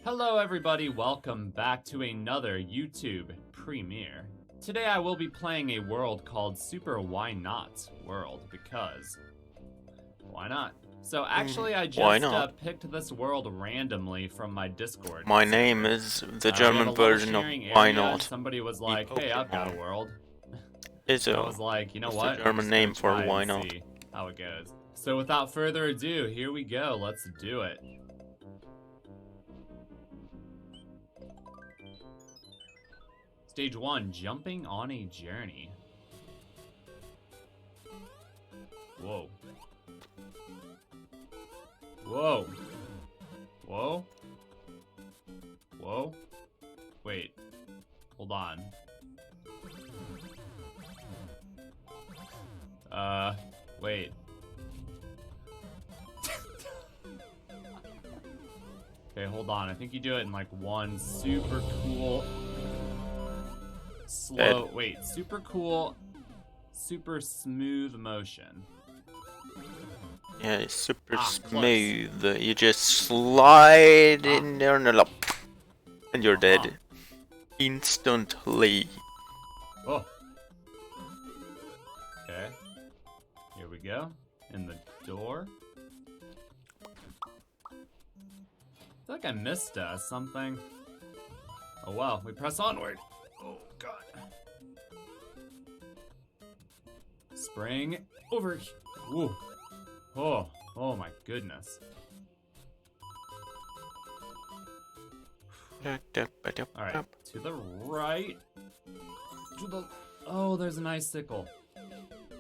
Hello everybody, welcome back to another YouTube premiere. Today I will be playing a world called Super Why Not World, because why not? So actually I just picked this world randomly from my Discord. My name is the German version of Why Not. Somebody was like, hey, I've got a world. It's I was like, you know what? the German name for Why Not. See how it goes. So without further ado, here we go, let's do it. Stage 1, jumping on a journey. Whoa. Whoa. Whoa. Whoa. Wait. Hold on. Wait. Okay, hold on. I think you do it in like one super cool, slow. Wait, super cool, super smooth motion. Yeah, it's super close. smooth. You just slide in there and and you're dead. Instantly. Oh. Okay. Here we go. In the door. I feel like I missed something. Oh wow, we press onward. Oh god. Spring over. Ooh. Oh, oh my goodness. Alright, to the right. To the. Oh, there's an icicle.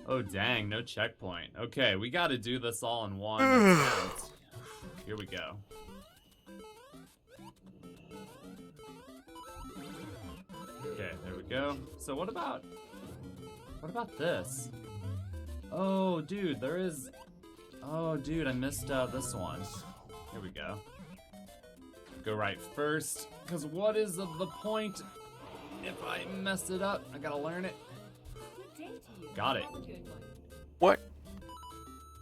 Oh dang, no checkpoint. Okay, we gotta do this all in one attempt. Here we go. Okay, there we go. So what about this? Oh, dude, there is. Oh, dude, I missed this one. Here we go. Go right first, because what is the point if I mess it up? I gotta learn it. Got it. What?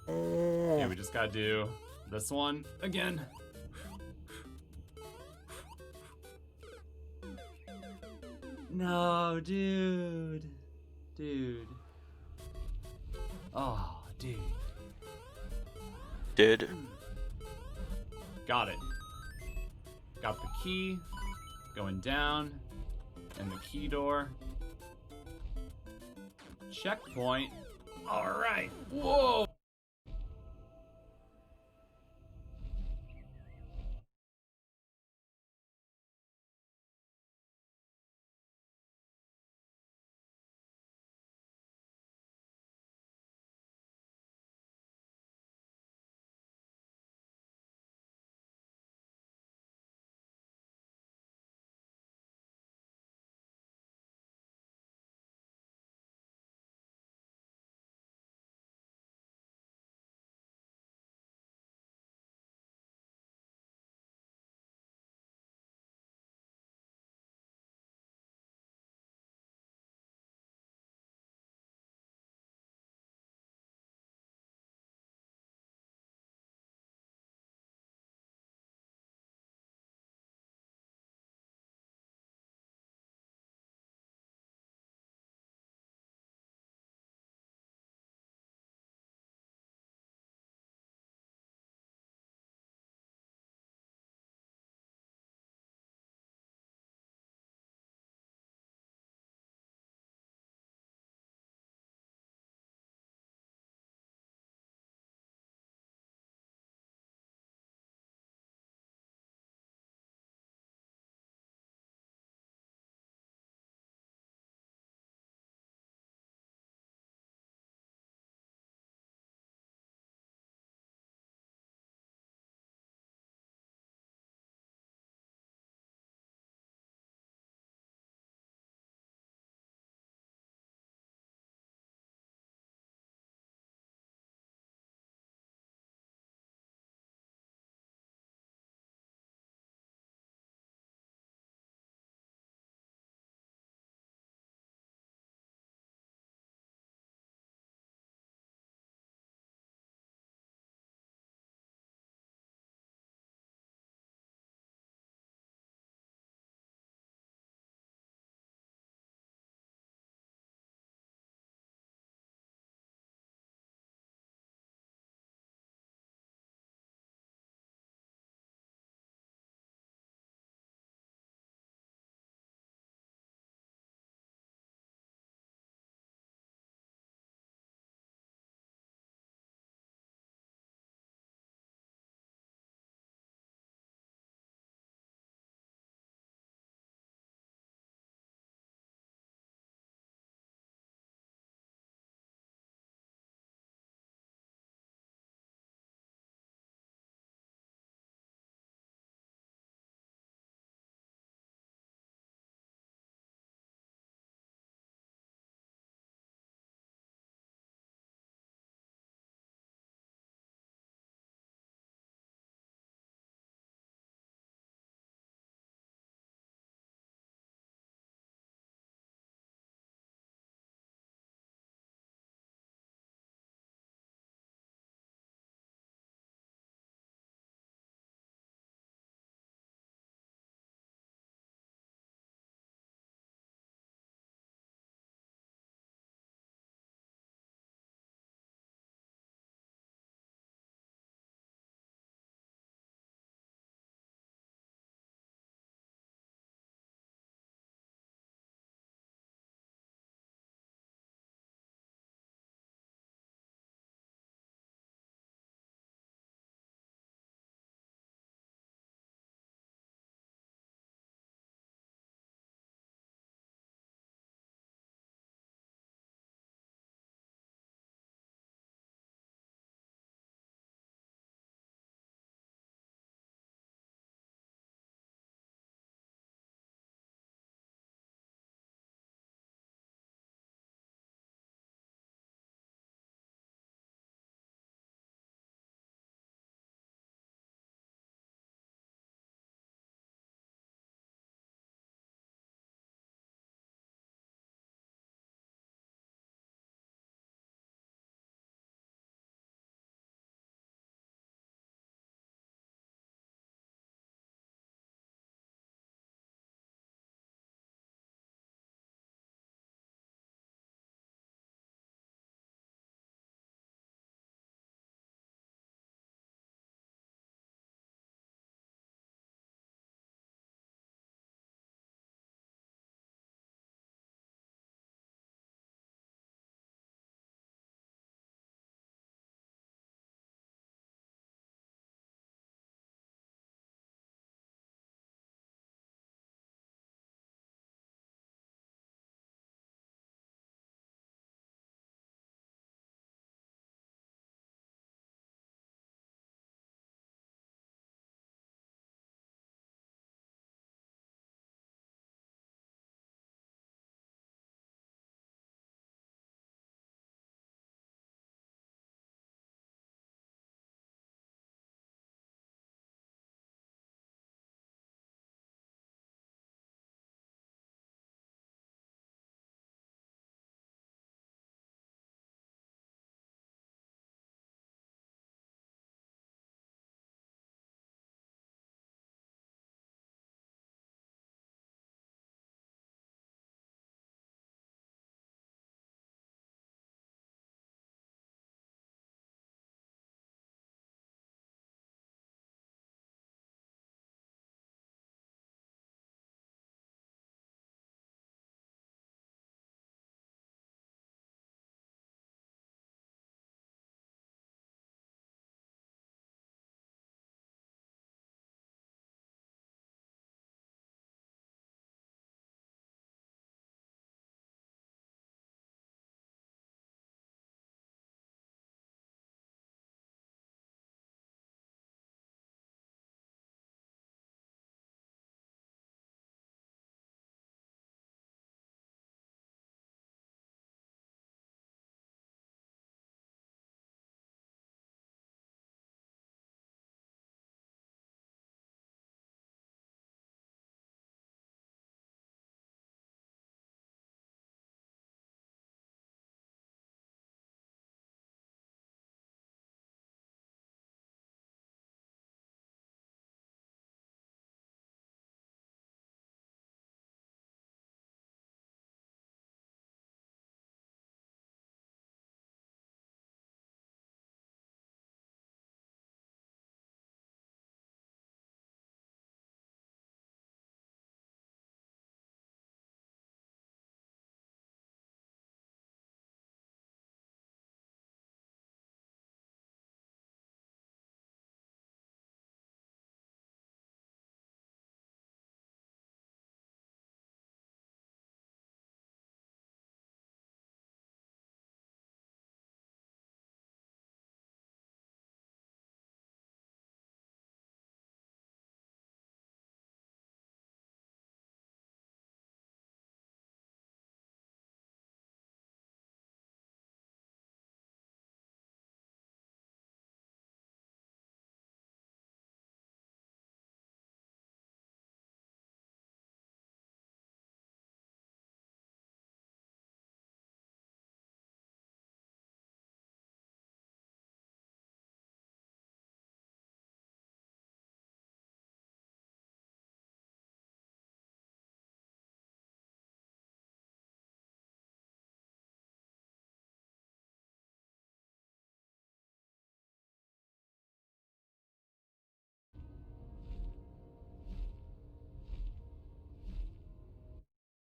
Okay, we just gotta do this one again. No, dude. Dude. Oh, dude. Did. Got it. Got the key. Going down. And the key door. Checkpoint. Alright. Whoa!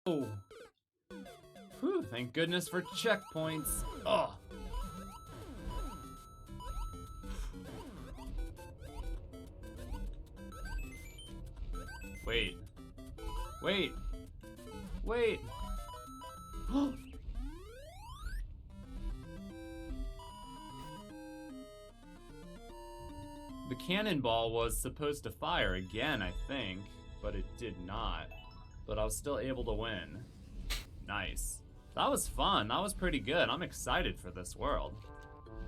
Whew, thank goodness for checkpoints. Oh. Wait. Wait. Wait. The cannonball was supposed to fire again, I think, but it did not. But I was still able to win. Nice. That was fun. That was pretty good. I'm excited for this world.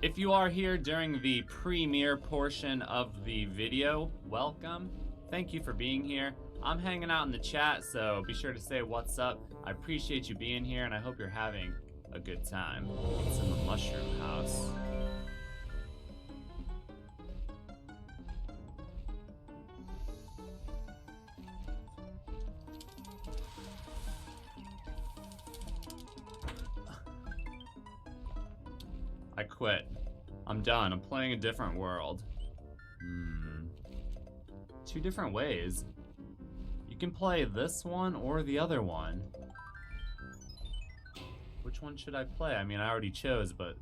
If you are here during the premiere portion of the video, welcome. Thank you for being here. I'm hanging out in the chat, so be sure to say what's up. I appreciate you being here, and I hope you're having a good time. What's in the mushroom house? I quit. I'm done. I'm playing a different world. Two different ways. You can play this one or the other one. Which one should I play? I mean, I already chose, but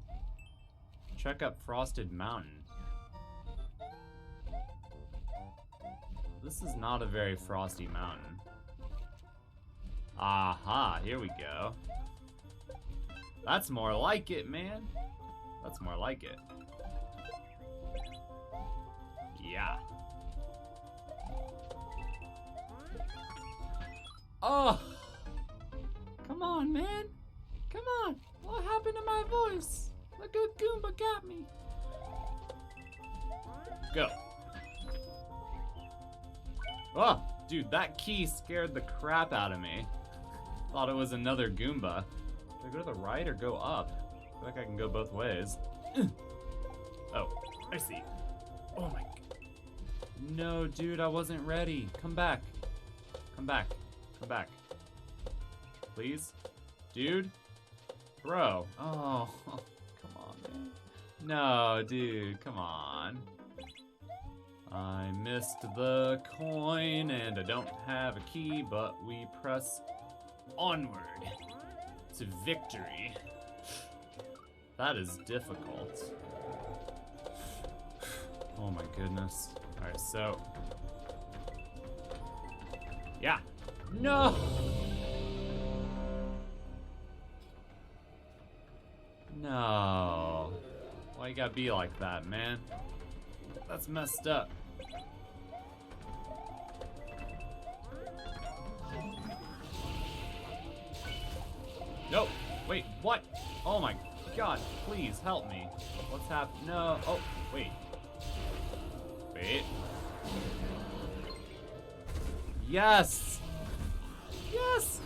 check out Frosted Mountain. This is not a very frosty mountain. Aha, here we go. That's more like it, man. That's more like it. Yeah. Oh! Come on, man. Come on. What happened to my voice? The good Goomba got me. Go. Oh, dude, that key scared the crap out of me. Thought it was another Goomba. Do I go to the right or go up? I feel like I can go both ways. Oh, I see. Oh my god. No, dude, I wasn't ready. Come back. Come back. Come back. Please? Dude? Bro. Oh, come on, man. No, dude, come on. I missed the coin and I don't have a key, but we press onward to victory. That is difficult. Oh my goodness. Alright, so. Yeah. No! No. Why you gotta be like that, man? That's messed up. Nope. Wait, what? Oh my god, please help me. What's happening? No. Oh, wait. Wait. Yes! Yes!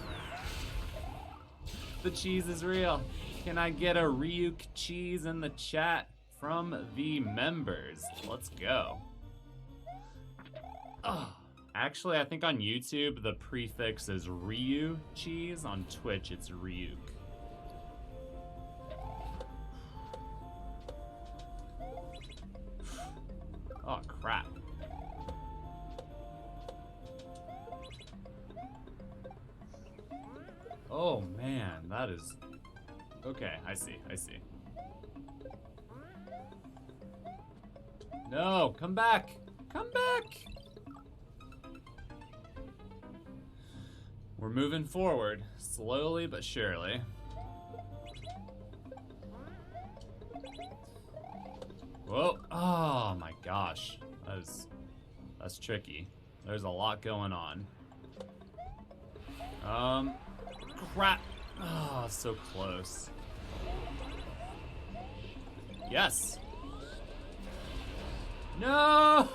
The cheese is real. Can I get a Ryuk cheese in the chat from the members? Let's go. Oh. Actually, I think on YouTube the prefix is Ryu cheese. On Twitch, it's Ryuk. Oh, crap. Oh, man, that is... Okay, I see, I see. No, come back! Come back! We're moving forward, slowly but surely. Whoa, oh my gosh. That's tricky. There's a lot going on. Crap. Oh, so close. Yes. No!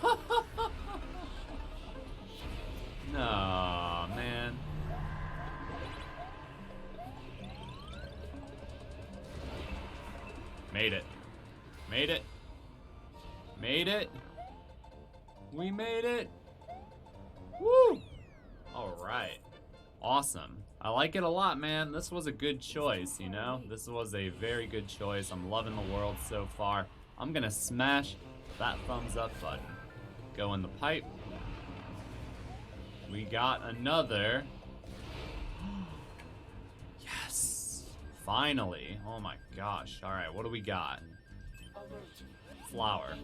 No, man. Made it. Made it. Made it. We made it. Woo! Alright. Awesome. I like it a lot, man. This was a good choice, you know? This was a very good choice. I'm loving the world so far. I'm gonna smash that thumbs up button. Go in the pipe. We got another Finally. Oh my gosh. Alright, what do we got? Flower. I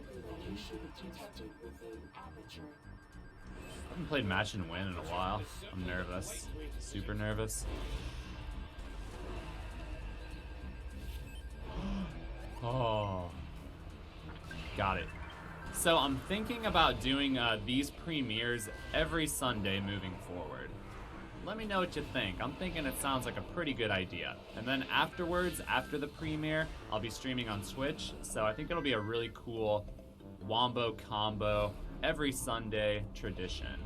haven't played Match and Win in a while. I'm nervous. Super nervous. Oh. Got it. So I'm thinking about doing these premieres every Sunday moving forward. Let me know what you think. I'm thinking it sounds like a pretty good idea. And then afterwards, after the premiere, I'll be streaming on Twitch. So I think it'll be a really cool wombo combo every Sunday tradition.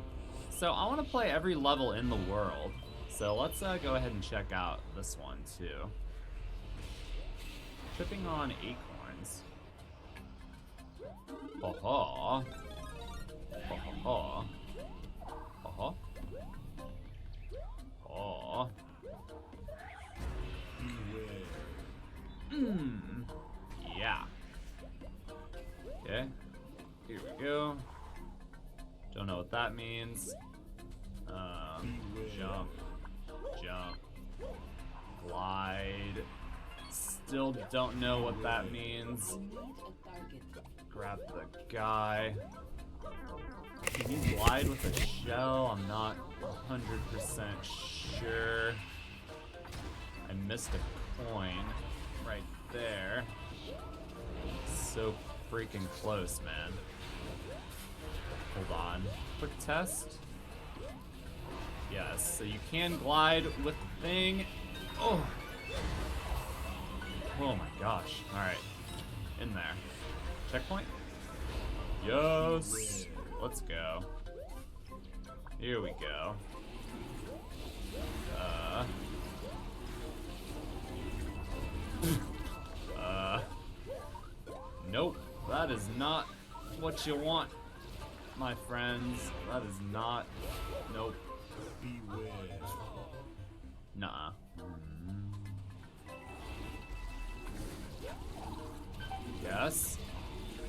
So I want to play every level in the world. So let's go ahead and check out this one too. Tripping on acorns. Oh-ho. Oh-ho. Oh-ho. Oh. Yeah. Okay. Here we go. Don't know what that means. Jump. Jump. Glide. Still don't know what that means. Grab the guy. Can you glide with a shell? I'm not 100% sure. I missed a coin right there. So freaking close, man. Hold on. Quick test. Yes, so you can glide with the thing. Oh! Oh my gosh. Alright. In there. Checkpoint? Yes! Let's go. Here we go. Nope. That is not what you want, my friends. That is not. Nope. Beware. Nuh-uh. Yes.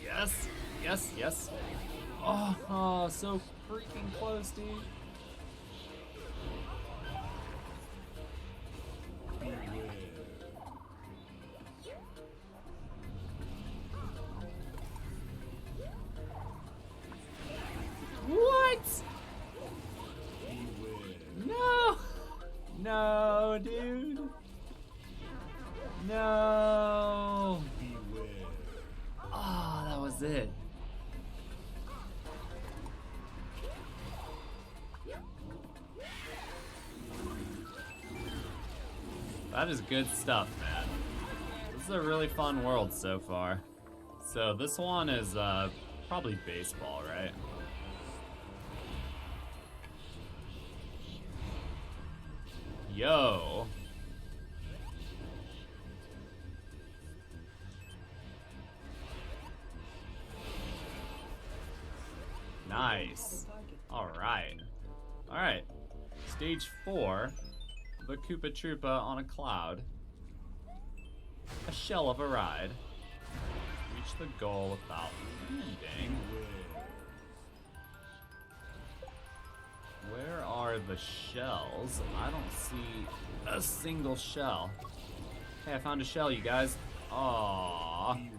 Yes. Yes. Yes. Oh, so freaking close, dude. What? No. No, dude. No. Ah, that was it. That is good stuff, man. This is a really fun world so far. So this one is probably baseball, right? Yo. Nice. Alright. Alright. Stage 4. The Koopa Troopa on a cloud. A shell of a ride. Reach the goal without eating. Where are the shells? I don't see a single shell. Hey, I found a shell, you guys. Aww.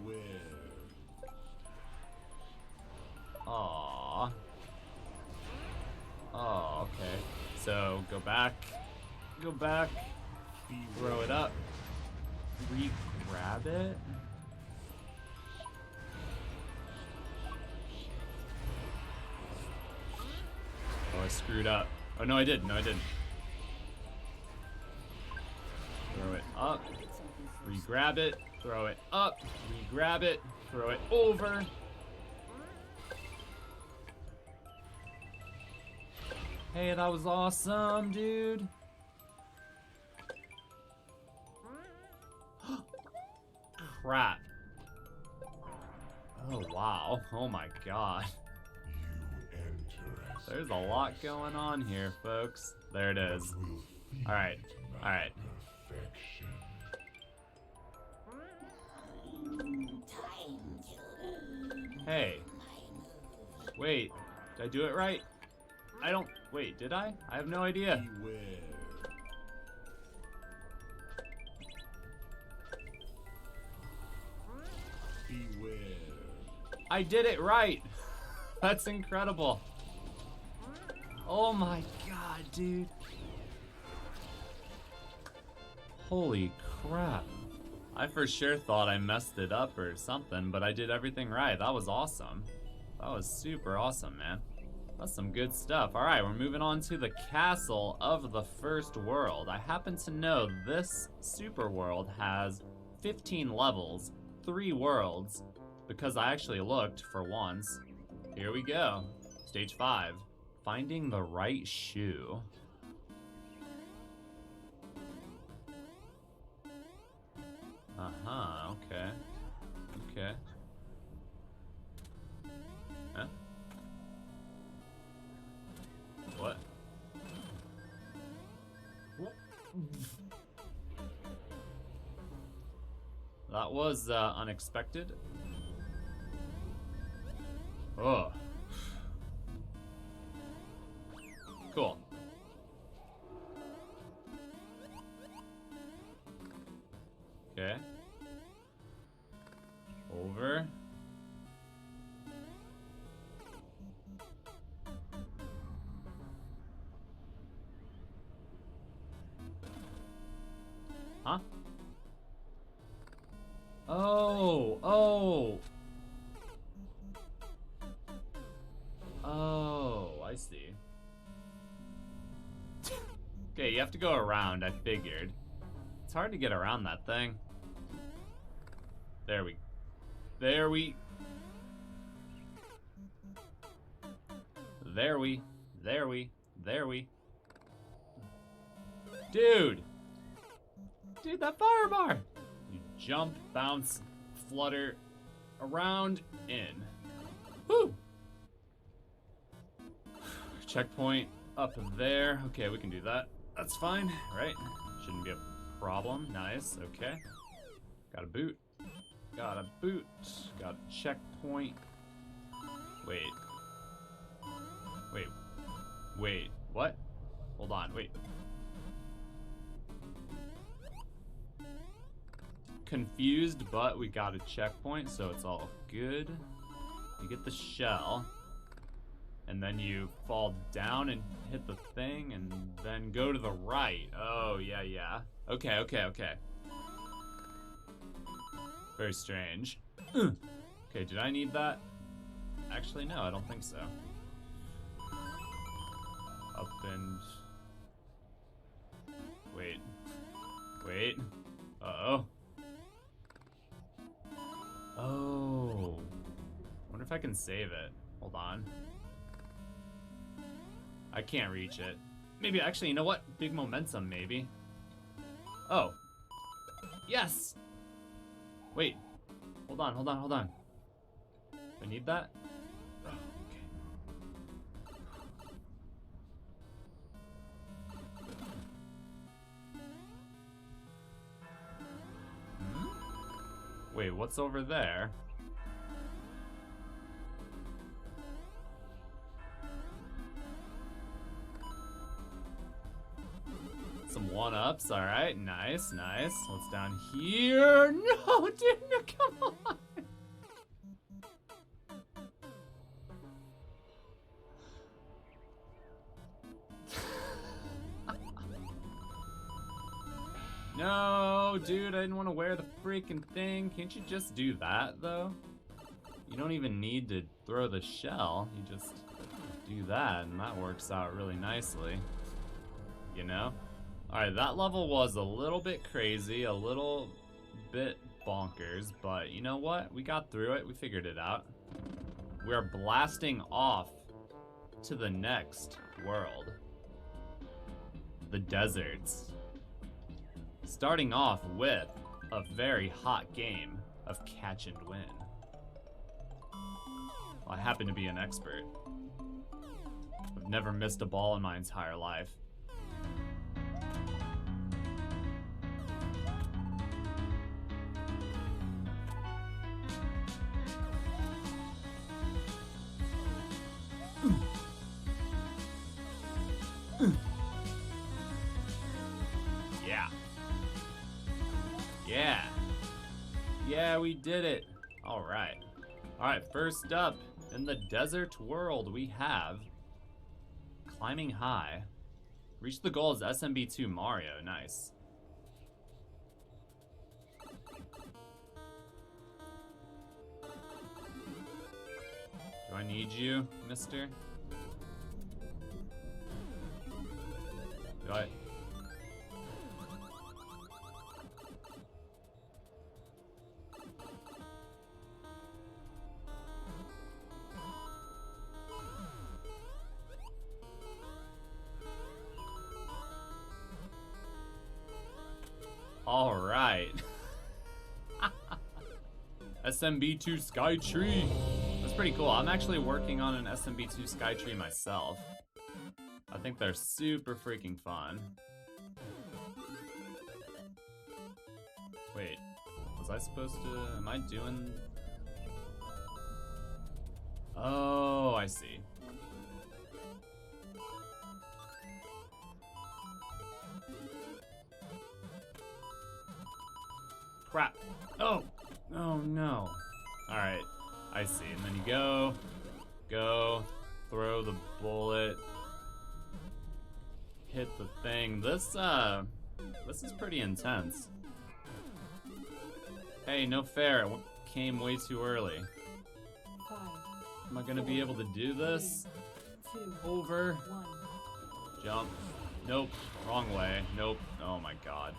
Aww. Oh, okay. So, go back. Go back. Throw it up. Re-grab it. Oh, I screwed up. Oh, no, I didn't. No, I didn't. Throw it up. Re-grab it. Throw it up. Re-grab it. Throw it over. Hey, that was awesome, dude. Crap. Oh, wow. Oh, my God. There's a lot going on here, folks. There it is. Alright. Alright. Hey. Wait. Did I do it right? I don't... Wait, did I? I have no idea. I did it right. That's incredible. Oh my god, dude. Holy crap. I for sure thought I messed it up or something, but I did everything right. That was awesome. That was super awesome, man. That's some good stuff. All right, we're moving on to the castle of the first world. I happen to know this super world has 15 levels, 3 worlds, because I actually looked for once. Here we go. Stage 5. Finding the right shoe. Uh-huh, okay. Okay. Huh? What? That was unexpected. Oh. Cool. Okay. Over. Huh? Oh, oh. Oh, I see. Okay, you have to go around, I figured. It's hard to get around that thing. There we. There we. There we. There we. There we. Dude! Dude, that fire bar! You jump, bounce, flutter, around, in. Woo! Checkpoint up there. Okay, we can do that. That's fine, right? Shouldn't be a problem. Nice, okay. Got a boot. Got a boot. Got a checkpoint. Wait. Wait. Wait. What? Hold on. Wait. Confused, but we got a checkpoint, so it's all good. You get the shell. And then you fall down and hit the thing, and then go to the right. Oh, yeah, yeah. Okay, okay, okay. Very strange. Okay, did I need that? Actually, no, I don't think so. Up and... Wait. Wait. Uh-oh. Oh. Wonder if I can save it. Hold on. I can't reach it. Maybe, actually, you know what? Big momentum, maybe. Oh. Yes! Wait. Hold on, hold on, hold on. Do I need that? Oh, okay. Hmm? Wait, what's over there? Some one-ups, alright, nice, nice. What's down here? No, dude, no, come on! No, dude, I didn't want to wear the freaking thing. Can't you just do that, though? You don't even need to throw the shell. You just do that, and that works out really nicely. You know? Alright, that level was a little bit crazy, a little bit bonkers, but you know what? We got through it. We figured it out. We're blasting off to the next world. The deserts. Starting off with a very hot game of catch and win. Well, I happen to be an expert. I've never missed a ball in my entire life. Yeah. Yeah. Yeah, we did it. All right. Alright, first up, in the desert world, we have climbing high. Reach the goal as SMB2 Mario. Nice. Do I need you, mister? Do I? All right. SMB2 Skytree. That's pretty cool. I'm actually working on an SMB2 Skytree myself. I think they're super freaking fun. Wait, was I supposed to... Am I doing... Oh, I see. Crap. Oh! Oh no. Alright, I see. And then you go, throw the bullet, hit the thing. This is pretty intense. Hey, no fair. It came way too early. Am I gonna be able to do this? Over. Jump. Nope. Wrong way. Nope. Oh my god.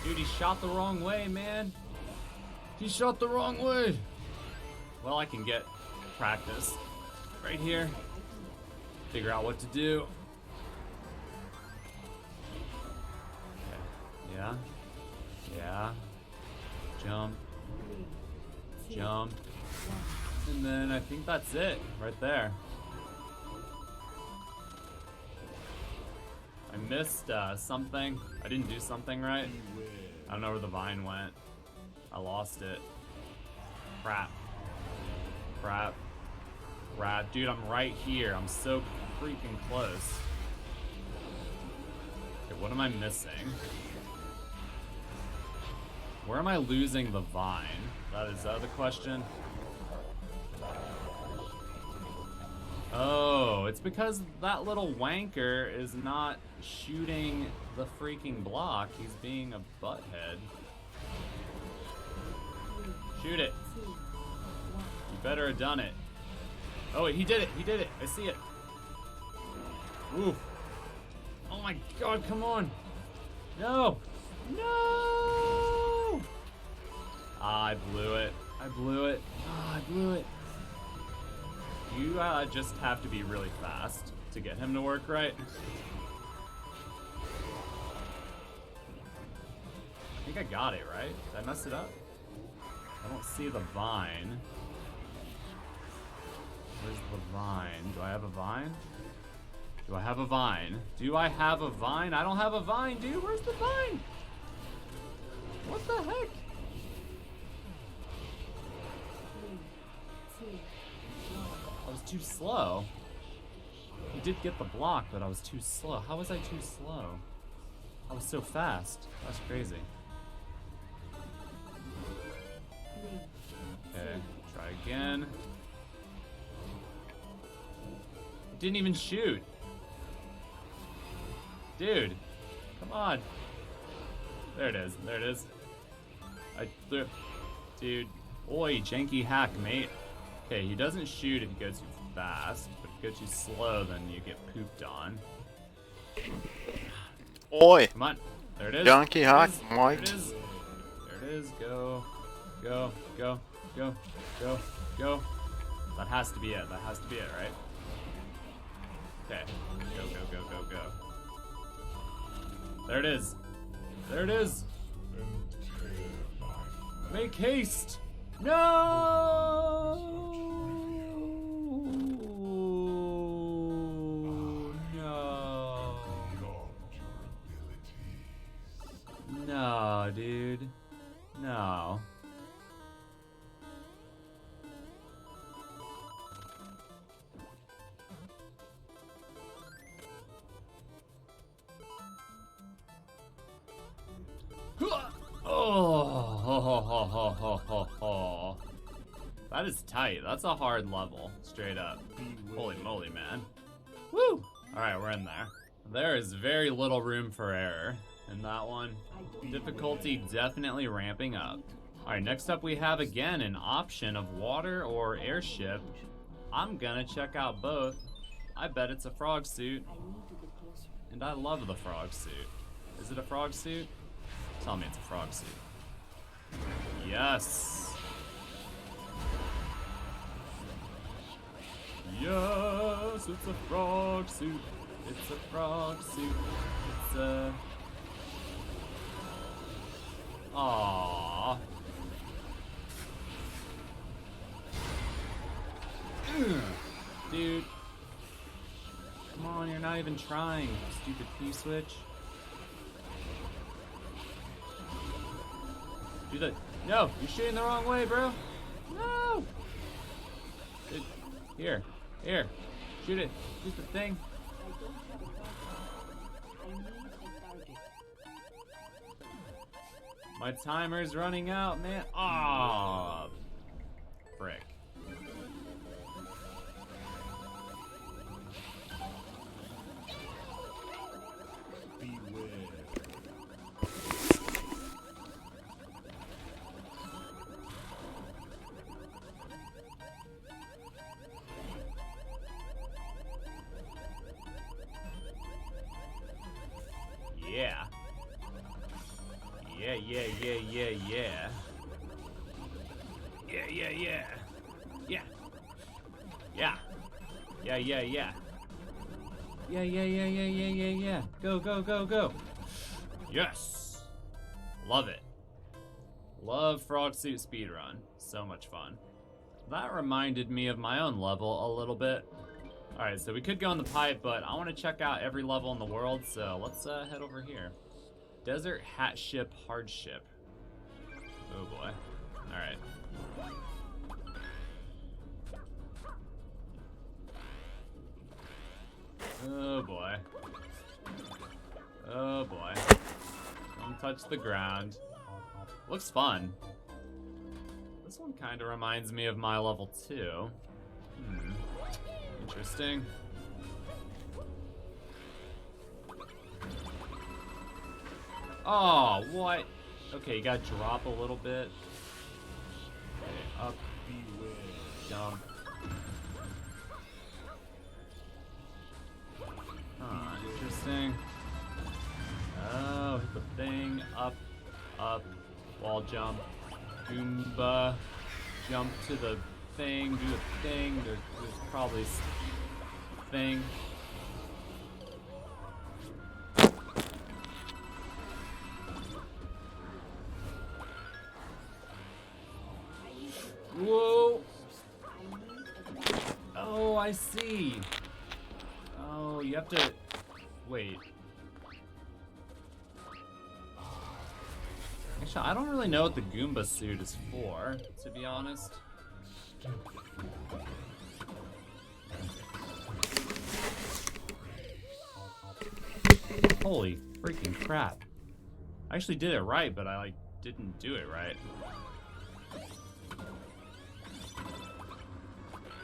Dude, he shot the wrong way, man. He shot the wrong way. Well, I can get practice right here. Figure out what to do. Okay. Yeah. Yeah. Jump. Jump. And then I think that's it right there. I missed something. I didn't do something right. I don't know where the vine went. I lost it. Crap. Crap. Crap. Dude, I'm right here. I'm so freaking close. Okay, what am I missing? Where am I losing the vine? That is the question. Oh, it's because that little wanker is not shooting the freaking block. He's being a butthead. Shoot it. You better have done it. Oh, wait, he did it. He did it. I see it. Oof. Oh my god, come on. No. No. Ah, I blew it. I blew it. Ah, I blew it. You just have to be really fast to get him to work right. I think I got it, right? Did I mess it up? I don't see the vine. Where's the vine? Do I have a vine? Do I have a vine? Do I have a vine? I don't have a vine, dude. Where's the vine? What the heck? I was too slow. He did get the block, but I was too slow. How was I too slow? I was so fast. That's crazy. Okay, try again. Didn't even shoot. Dude, come on. There it is. There it is. I threw. Dude, oi, janky hack, mate. Okay, he doesn't shoot if you go too fast, but if you go too slow, then you get pooped on. Oi! Come on. There it is. Donkey hack, Mike. There it is. There it is. Go. Go. Go. Go. Go. Go. That has to be it. That has to be it, right? Okay. Go, go, go, go, go. There it is. There it is. Make haste. No! No. No, dude. No. Oh, ho, ho, ho, ho, ho, ho, ho. That is tight. That's a hard level, straight up. Holy moly, man. Woo! Alright, we're in there. There is very little room for error in that one. Difficulty definitely ramping up. Alright, next up we have again an option of water or airship. I'm gonna check out both. I bet it's a frog suit. And I love the frog suit. Is it a frog suit? Tell me it's a frog suit. Yes! Yes, it's a frog suit. It's a frog suit. It's a... Aww. Dude. Come on, you're not even trying, stupid P-switch. Do the... No, you're shooting the wrong way, bro. No! Dude, here. Here. Shoot it. Shoot the thing. My timer's running out, man. Aw, frick. Yeah. Yeah. Yeah. Yeah. Yeah. Go. Yes. Love it. Love frog suit speedrun. So much fun. That reminded me of my own level a little bit. Alright, so we could go in the pipe, but I want to check out every level in the world, so let's head over here. Desert Hat Ship Hardship. Oh boy. Alright. Oh boy. Oh boy. Don't touch the ground. Looks fun. This one kind of reminds me of my level 2. Interesting. Oh, what? Okay, you gotta drop a little bit. Okay, up. Jump. Interesting. Oh, hit the thing. Up. Wall jump. Goomba. Jump to the thing. Do the thing. There's probably a thing. Whoa! Oh, I see. Oh, you have to... Wait. Actually, I don't really know what the Goomba suit is for, to be honest. Holy freaking crap. I actually did it right, but I, didn't do it right.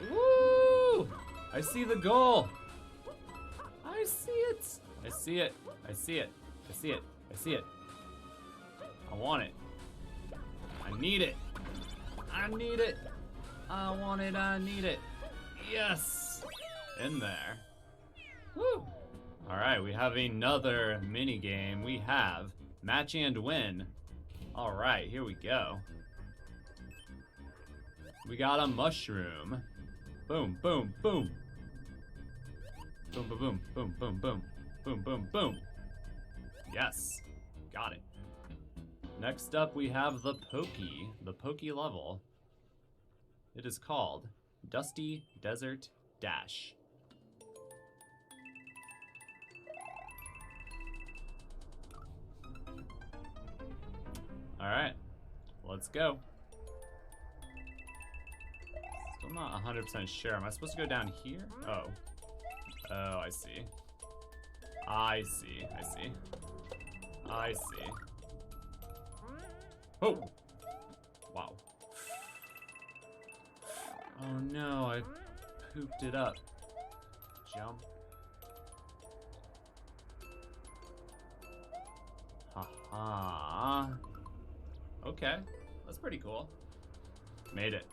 Woo! I see the goal! I see it! I see it. I see it. I see it. I see it. I want it. I need it. I need it. I want it. I need it. Yes! In there. Woo! Alright, we have another mini game. We have Match and Win. Alright, here we go. We got a mushroom. Boom, boom, boom. Boom, boom, boom, boom, boom, boom. Boom, boom, boom. Yes. Got it. Next up, we have the Pokey level. It is called Dusty Desert Dash. Alright, let's go. Still not 100% sure. Am I supposed to go down here? Oh. Oh, I see. I see. I see. I see. Oh! Wow. Oh no, I pooped it up. Jump. Haha. Okay, that's pretty cool. Made it.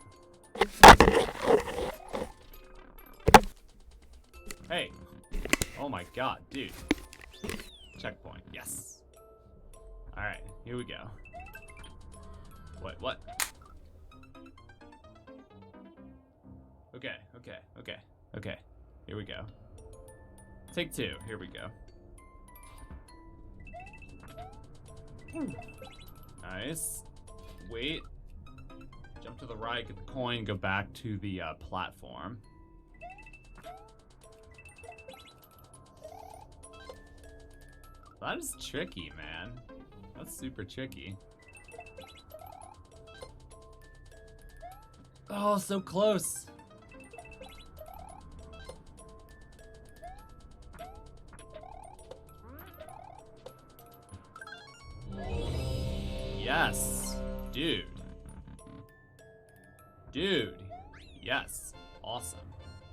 Hey. Oh my god, dude. Checkpoint, yes. Alright, here we go. What? Okay. Here we go. Take 2, here we go. Nice. Wait. Jump to the right, get the coin, go back to the platform. That is tricky, man. That's super tricky. Oh, so close. Yes, dude. Yes, awesome.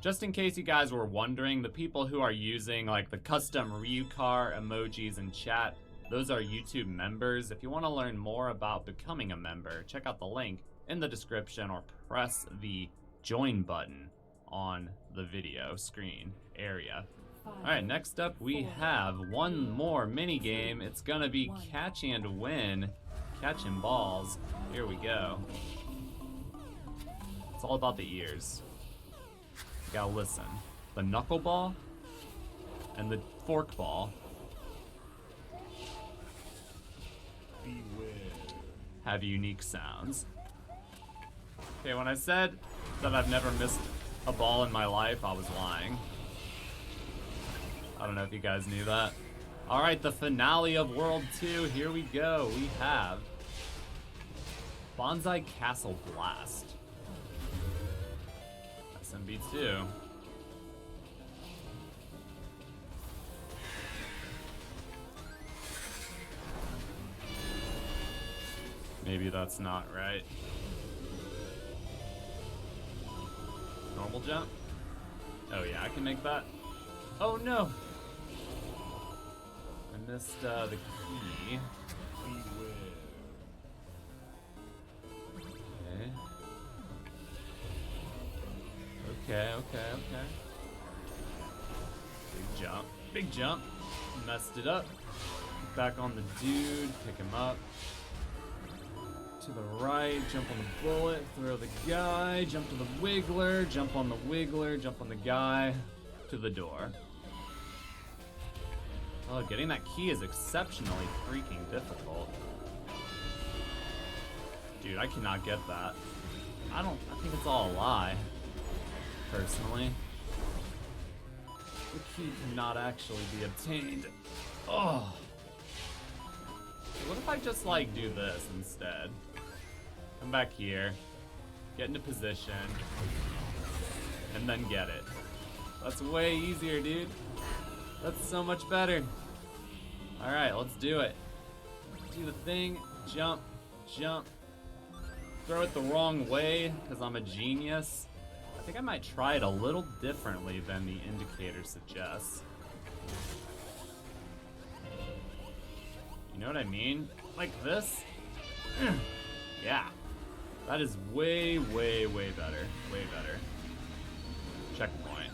Just in case you guys were wondering, the people who are using like the custom Ryukar emojis in chat, those are YouTube members. If you want to learn more about becoming a member, check out the link in the description or press the join button on the video screen area. Alright, next up we have one more mini game. It's gonna be catch and win. Catching balls. Here we go. It's all about the ears. You gotta listen. The knuckleball and the forkball have unique sounds. Okay, when I said that I've never missed a ball in my life, I was lying. I don't know if you guys knew that. Alright, the finale of World 2, here we go. We have Bonsai Castle Blast. SMB2. Maybe that's not right. Normal jump? Oh yeah, I can make that. Oh no! I missed the key. Okay. Big jump. Messed it up. Back on the dude, pick him up. To the right, jump on the bullet, throw the guy, jump to the wiggler, jump on the wiggler, jump on the guy, to the door. Oh, getting that key is exceptionally freaking difficult. Dude, I cannot get that. I think it's all a lie, personally. The key cannot actually be obtained. Oh. What if I just, like, do this instead? Come back here, get into position, and then get it. That's way easier, dude. That's so much better. Alright, let's do it. Do the thing, jump. Throw it the wrong way, because I'm a genius. I think I might try it a little differently than the indicator suggests. You know what I mean? Like this? Yeah. That is way better. Way better. Checkpoint.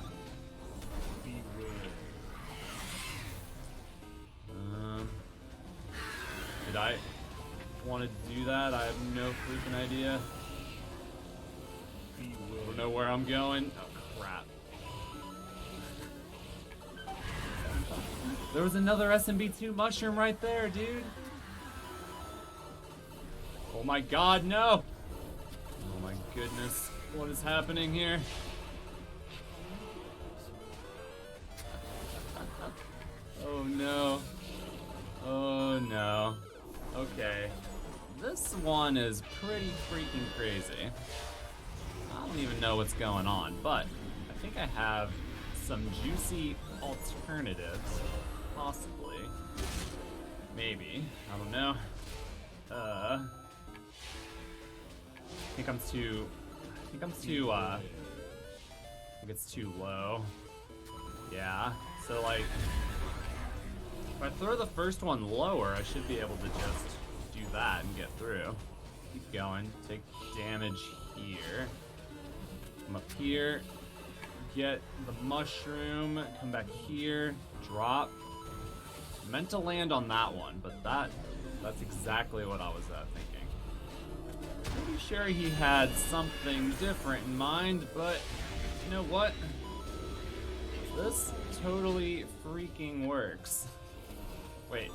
Did I want to do that? I have no freaking idea. I don't know where I'm going. Oh, crap. There was another SMB2 mushroom right there, dude. Oh my god, no! Oh my goodness. What is happening here? Oh no. Oh no. Okay. This one is pretty freaking crazy. I don't even know what's going on, but I think I have some juicy alternatives. Possibly. Maybe. I don't know. I think I'm too think I'm too, I think it's too low. Yeah, so like, if I throw the first one lower, I should be able to just do that and get through. Keep going, take damage here. Come up here, get the mushroom, come back here, drop. Meant to land on that one, but that's exactly what I was thinking. Pretty sure he had something different in mind, but you know what? This totally freaking works. Wait,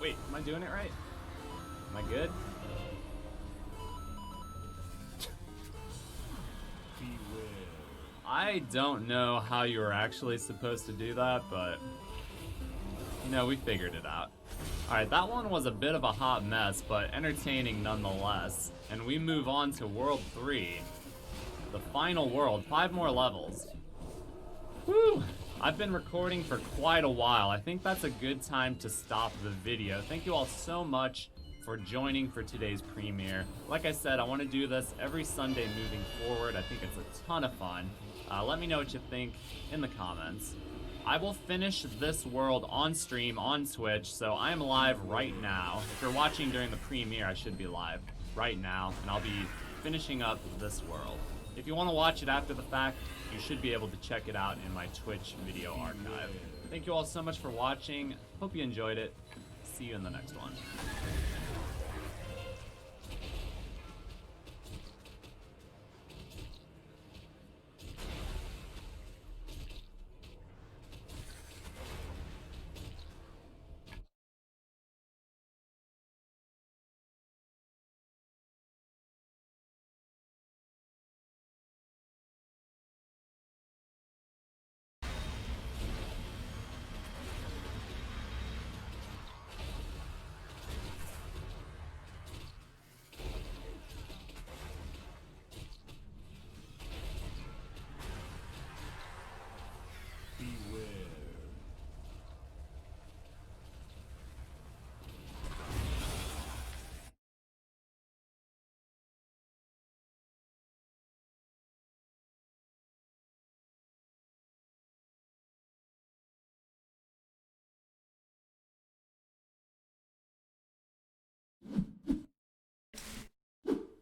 am I doing it right? Am I good? I don't know how you were actually supposed to do that, but you know, we figured it out. Alright, that one was a bit of a hot mess, but entertaining nonetheless. And we move on to World 3. The final world, 5 more levels. Woo! I've been recording for quite a while. I think that's a good time to stop the video. Thank you all so much for joining for today's premiere. Like I said, I want to do this every Sunday moving forward. I think it's a ton of fun. Let me know what you think in the comments. I will finish this world on stream on Twitch, so I am live right now. If you're watching during the premiere, I should be live right now, and I'll be finishing up this world. If you want to watch it after the fact, you should be able to check it out in my Twitch video archive. Thank you all so much for watching. Hope you enjoyed it. See you in the next one.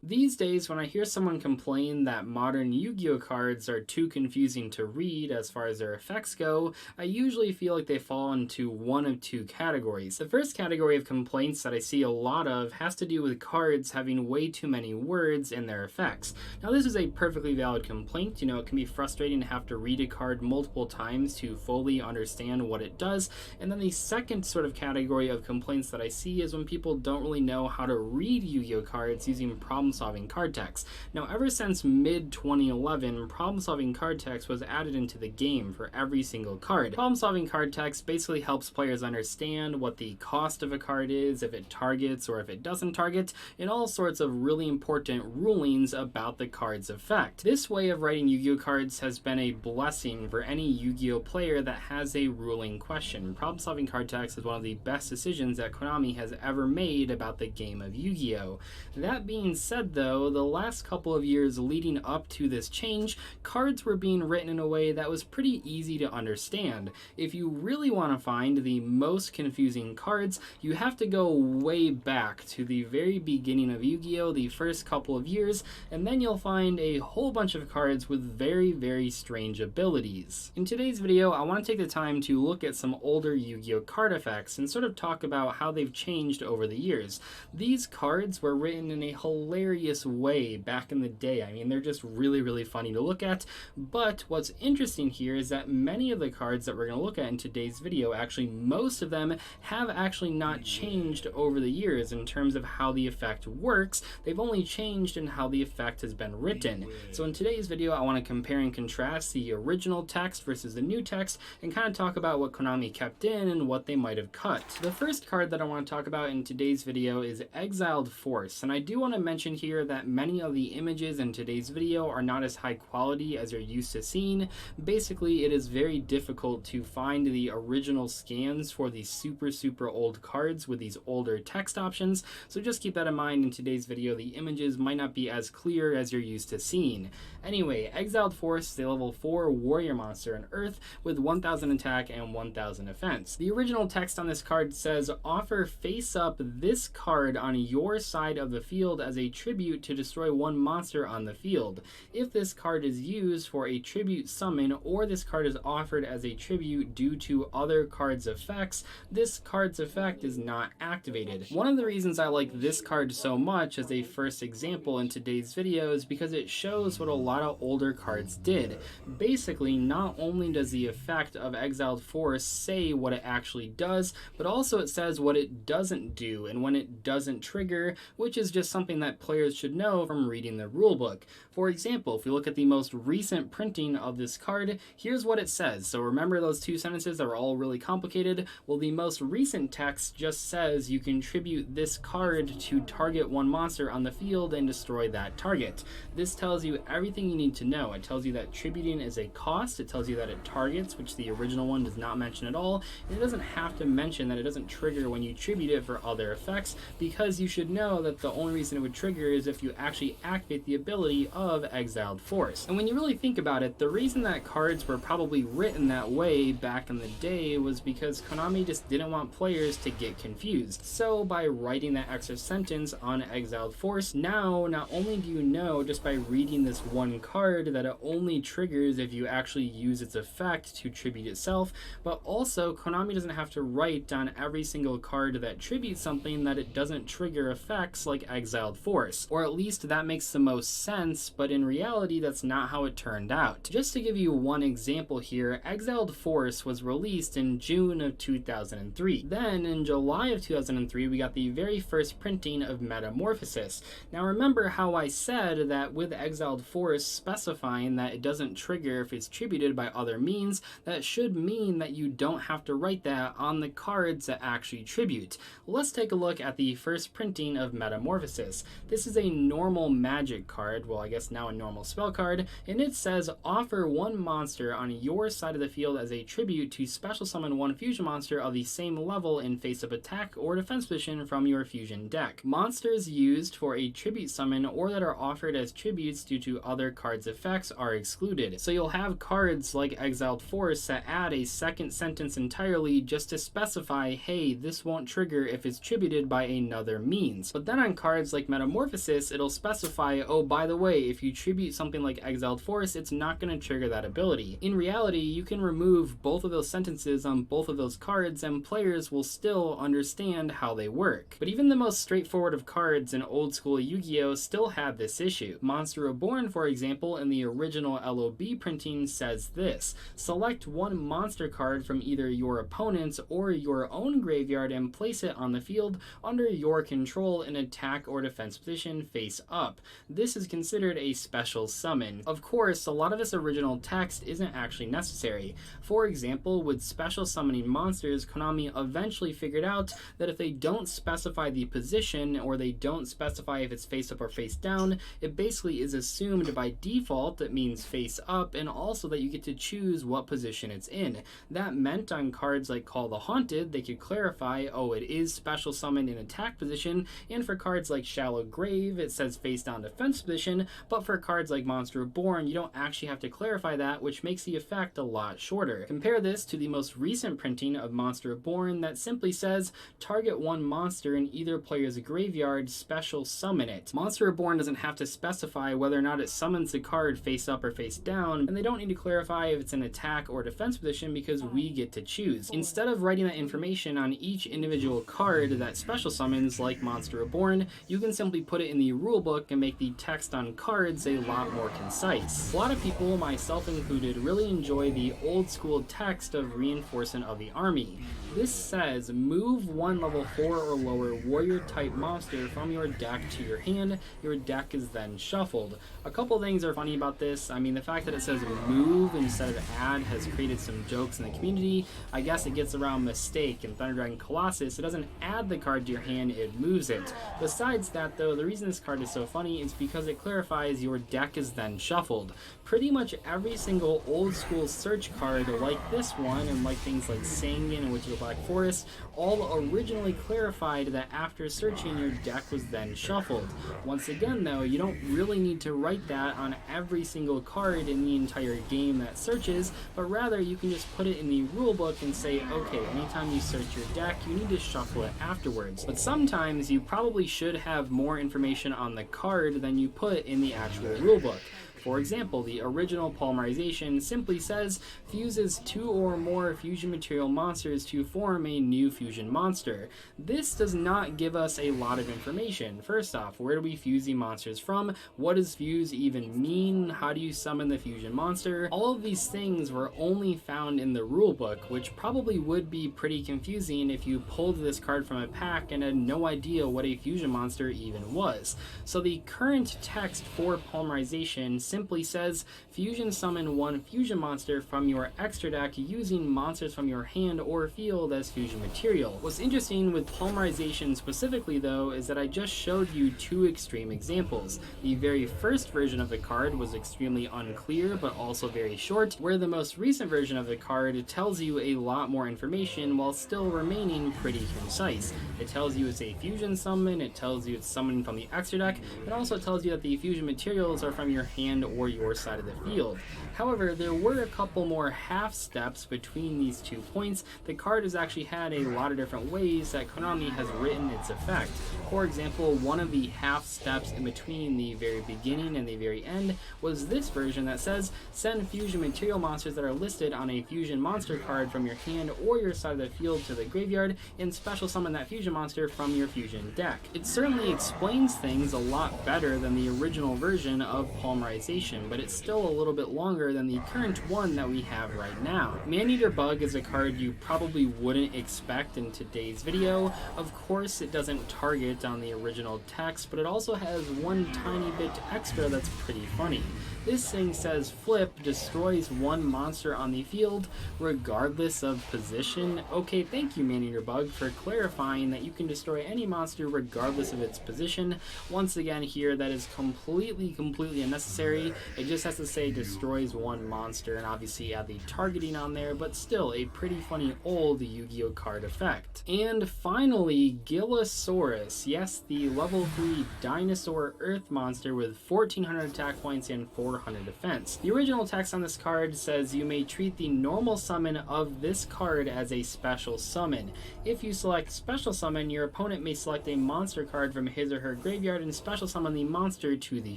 These days, when I hear someone complain that modern Yu-Gi-Oh cards are too confusing to read as far as their effects go, I usually feel like they fall into one of two categories. The first category of complaints that I see a lot of has to do with cards having way too many words in their effects. Now, this is a perfectly valid complaint. You know, it can be frustrating to have to read a card multiple times to fully understand what it does. And then the second sort of category of complaints that I see is when people don't really know how to read Yu-Gi-Oh cards using problem-solving card text. Now, ever since mid-2011, problem-solving card text was added into the game for every single card. Problem-solving card text basically helps players understand what the cost of a card is, if it targets or if it doesn't target, and all sorts of really important rulings about the card's effect. This way of writing Yu-Gi-Oh cards has been a blessing for any Yu-Gi-Oh player that has a ruling question. Problem-solving card text is one of the best decisions that Konami has ever made about the game of Yu-Gi-Oh! That being said, though, the last couple of years leading up to this change, cards were being written in a way that was pretty easy to understand. If you really want to find the most confusing cards, you have to go way back to the very beginning of Yu-Gi-Oh! The first couple of years, and then you'll find a whole bunch of cards with very, very strange abilities. In today's video, I want to take the time to look at some older Yu-Gi-Oh! Card effects and sort of talk about how they've changed over the years. These cards were written in a hilarious way back in the day. I mean, they're just really, really funny to look at, but what's interesting here is that many of the cards that we're going to look at in today's video, actually most of them have actually not changed over the years in terms of how the effect works. They've only changed in how the effect has been written. So in today's video, I want to compare and contrast the original text versus the new text and kind of talk about what Konami kept in and what they might have cut. The first card that I want to talk about in today's video is Exiled Force, and I do want to mention here that many of the images in today's video are not as high quality as you're used to seeing. Basically, it is very difficult to find the original scans for these super old cards with these older text options, so just keep that in mind. In today's video, the images might not be as clear as you're used to seeing. Anyway, Exiled Force is a level 4 warrior monster on Earth with 1000 attack and 1000 defense. The original text on this card says, offer face up this card on your side of the field as a tribute to destroy one monster on the field. If this card is used for a tribute summon, or this card is offered as a tribute due to other card's effects, this card's effect is not activated. One of the reasons I like this card so much as a first example in today's video is because it shows what a lot of older cards did. Basically, not only does the effect of Exiled Force say what it actually does, but also it says what it doesn't do and when it doesn't trigger, which is just something that players should know from reading the rulebook. For example, if we look at the most recent printing of this card, here's what it says. So remember those two sentences that were all really complicated? Well, the most recent text just says you contribute this card to target one monster on the field and destroy that target. This tells you everything you need to know. It tells you that tributing is a cost, it tells you that it targets, which the original one does not mention at all, and it doesn't have to mention that it doesn't trigger when you tribute it for other effects, because you should know that the only reason it would trigger is if you actually activate the ability of Exiled Force. And when you really think about it, the reason that cards were probably written that way back in the day was because Konami just didn't want players to get confused. So by writing that extra sentence on Exiled Force, now not only do you know just by reading this one card that it only triggers if you actually use its effect to tribute itself, but also Konami doesn't have to write on every single card that tributes something that it doesn't trigger effects like Exiled Force. Or at least that makes the most sense, but in reality that's not how it turned out. Just to give you one example here, Exiled Force was released in June of 2003. Then in July of 2003 we got the very first printing of Metamorphosis. Now remember how I said that with Exiled Force specifying that it doesn't trigger if it's tributed by other means, that should mean that you don't have to write that on the cards that actually tribute. Let's take a look at the first printing of Metamorphosis. This is a normal magic card, well I guess now a normal spell card, and it says offer one monster on your side of the field as a tribute to special summon one fusion monster of the same level in face-up attack or defense position from your fusion deck. Monsters used for a tribute summon or that are offered as tributes due to other cards' effects are excluded. So you'll have cards like Exiled Force that add a second sentence entirely just to specify, hey, this won't trigger if it's tributed by another means. But then on cards like Metamorphosis, it'll specify, oh, by the way, if you tribute something like Exiled Force, it's not going to trigger that ability. In reality, you can remove both of those sentences on both of those cards and players will still understand how they work. But even the most straightforward of cards in old school Yu-Gi-Oh! Still had this issue. Monster Reborn, for example, in the original LOB printing says this: select one monster card from either your opponent's or your own graveyard and place it on the field under your control in attack or defense position face up. This is considered a special summon. Of course, a lot of this original text isn't actually necessary. For example, with special summoning monsters, Konami eventually figured out that if they don't specify the position or they don't specify if it's face up or face down, it basically is assumed by default that means face up, and also that you get to choose what position it's in. That meant on cards like Call the Haunted, they could clarify, oh, it is special summoned in attack position, and for cards like Shallow Grave, it says face down defense position, but for cards like Monster Reborn, you don't actually have to clarify that, which makes the effect a lot shorter. Compare this to the most recent printing of Monster Reborn that simply says, target one monster in either player's graveyard, special summon it. Monster Reborn doesn't have to specify whether or not it summons the card face up or face down, and they don't need to clarify if it's an attack or defense position because we get to choose. Instead of writing that information on each individual card that special summons like Monster Reborn, you can simply put it in the rulebook and make the text on cards a lot more concise. A lot of people, myself included, really enjoy the old school text of Reinforcement of the Army. This says, move one level 4 or lower warrior type monster from your deck to your hand. Your deck is then shuffled. A couple things are funny about this. I mean, the fact that it says move instead of add has created some jokes in the community. I guess it gets around mistake. In Thunder Dragon Colossus, it doesn't add the card to your hand, it moves it. Besides that though, the reason this card is so funny is because it clarifies your deck is then shuffled. Pretty much every single old school search card like this one, and like things like Sangan and Witch of the Black Forest, all originally clarified that after searching your deck was then shuffled. Once again though, you don't really need to write that on every single card in the entire game that searches, but rather you can just put it in the rulebook and say, okay, anytime you search your deck, you need to shuffle it afterwards. But sometimes you probably should have more information on the card than you put in the actual rulebook. For example, the original polymerization simply says fuses 2 or more fusion material monsters to form a new fusion monster. This does not give us a lot of information. First off, where do we fuse the monsters from? What does fuse even mean? How do you summon the fusion monster? All of these things were only found in the rulebook, which probably would be pretty confusing if you pulled this card from a pack and had no idea what a fusion monster even was. So the current text for polymerization simply says fusion summon one fusion monster from your extra deck using monsters from your hand or field as fusion material. What's interesting with polymerization specifically though is that I just showed you two extreme examples. The very first version of the card was extremely unclear but also very short, where the most recent version of the card tells you a lot more information while still remaining pretty concise. It tells you it's a fusion summon, it tells you it's summoned from the extra deck, it also tells you that the fusion materials are from your hand or your side of the field. However, there were a couple more half steps between these 2 points. The card has actually had a lot of different ways that Konami has written its effect. For example, one of the half steps in between the very beginning and the very end was this version that says send fusion material monsters that are listed on a fusion monster card from your hand or your side of the field to the graveyard and special summon that fusion monster from your fusion deck. It certainly explains things a lot better than the original version of polymerization, but it's still a little bit longer than the current one that we have right now. Maneater Bug is a card you probably wouldn't expect in today's video. Of course, it doesn't target on the original text, but it also has one tiny bit extra that's pretty funny. This thing says flip destroys one monster on the field regardless of position. Okay, thank you Maneater Bug for clarifying that you can destroy any monster regardless of its position. Once again here, that is completely unnecessary. It just has to say destroys one monster and obviously add the targeting on there, but still a pretty funny old Yu-Gi-Oh card effect. And finally, Gillosaurus. Yes, the level 3 dinosaur earth monster with 1400 attack points and 400 defense. The original text on this card says you may treat the normal summon of this card as a special summon. If you select special summon, your opponent may select a monster card from his or her graveyard and special summon the monster to the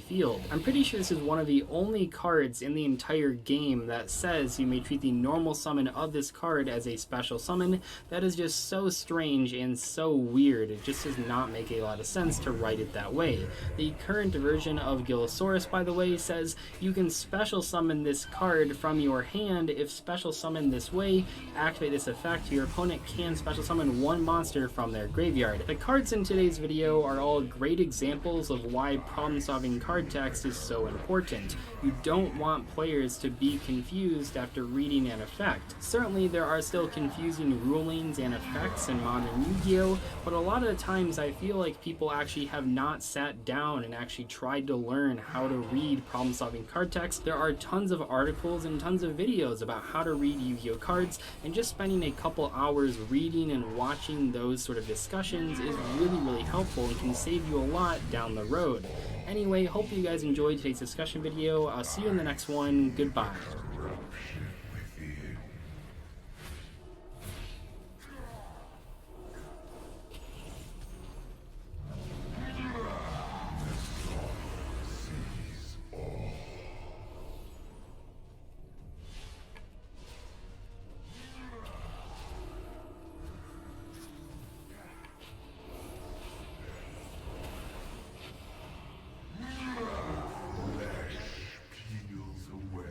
field. I'm pretty sure this is one of the only cards in the entire game that says you may treat the normal summon of this card as a special summon. That is just so strange and so weird. It just does not make a lot of sense to write it that way. The current version of Gillosaurus, by the way, says you can special summon this card from your hand. If special summoned this way, activate this effect, your opponent can special summon one monster from their graveyard. The cards in today's video are all great examples of why problem-solving card text is so important. You don't want players to be confused after reading an effect. Certainly there are still confusing rulings and effects in modern Yu-Gi-Oh, but a lot of the times I feel like people actually have not sat down and actually tried to learn how to read problem-solving card text. There are tons of articles and tons of videos about how to read Yu-Gi-Oh cards, and just spending a couple hours reading and watching those sort of discussions is really helpful and can save you a lot down the road. Anyway, hope you guys enjoyed today's discussion video. I'll see you in the next one. Goodbye. Peels away.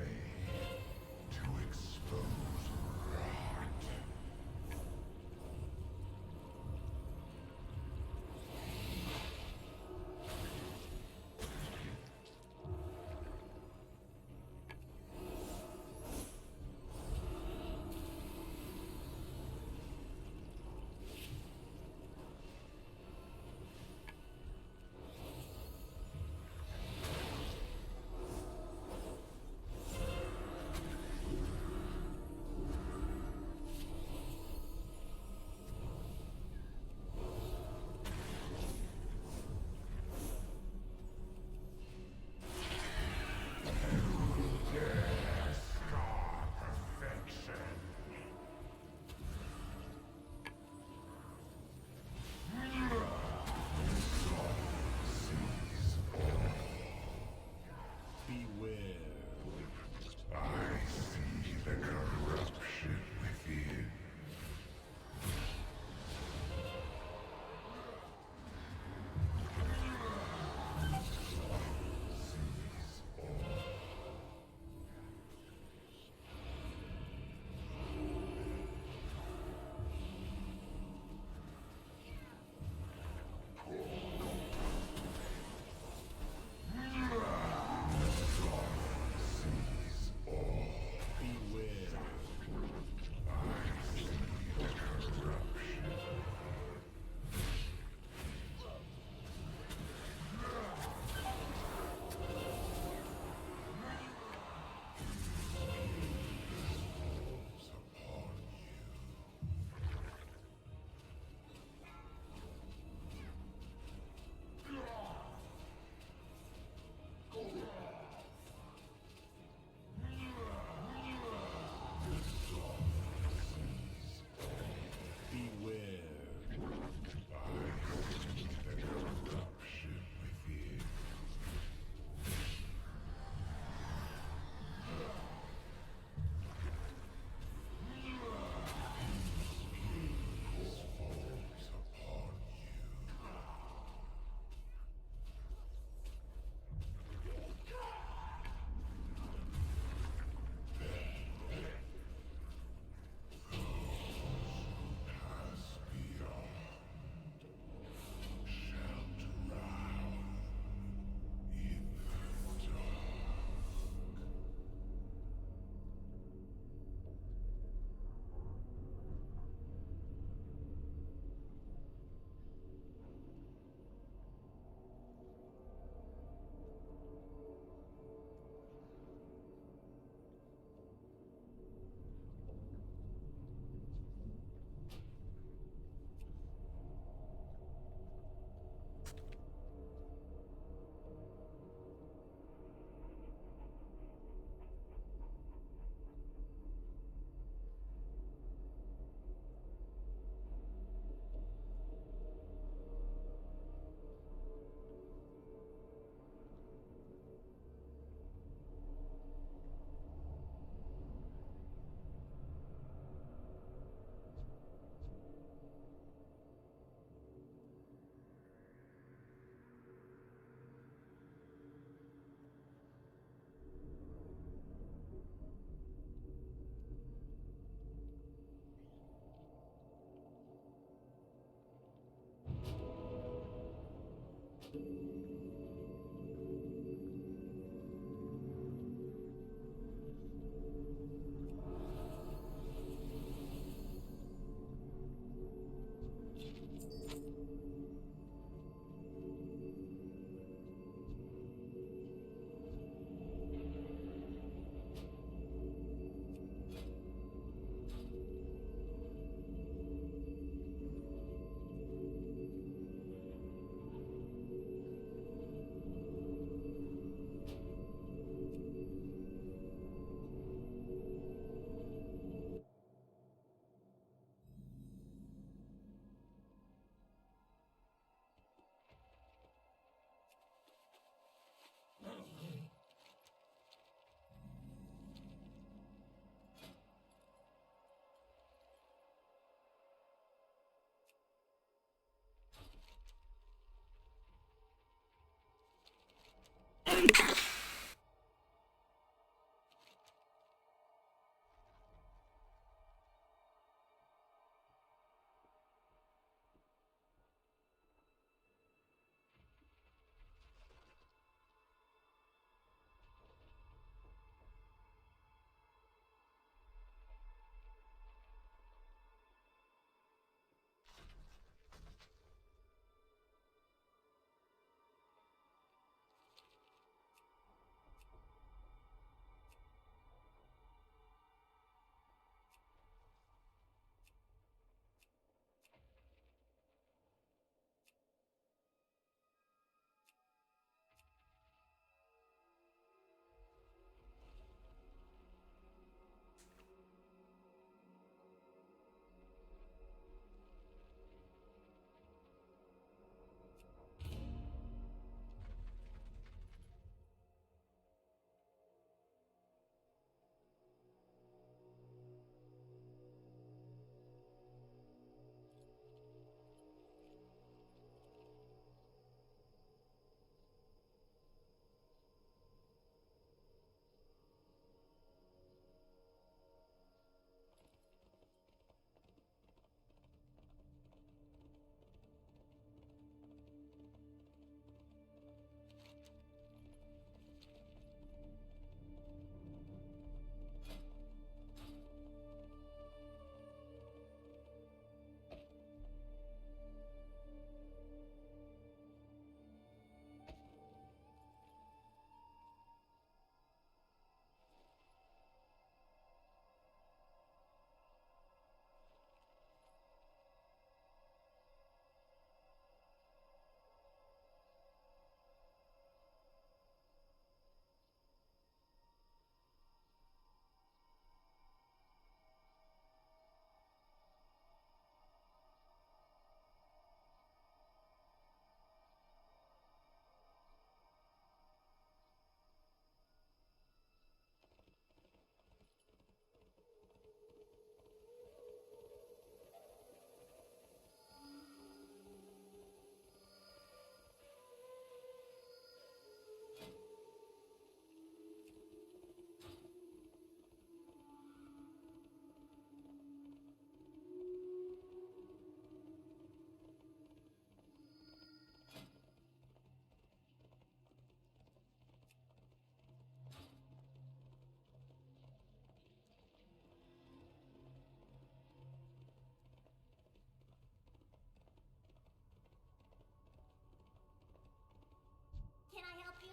Can I help you?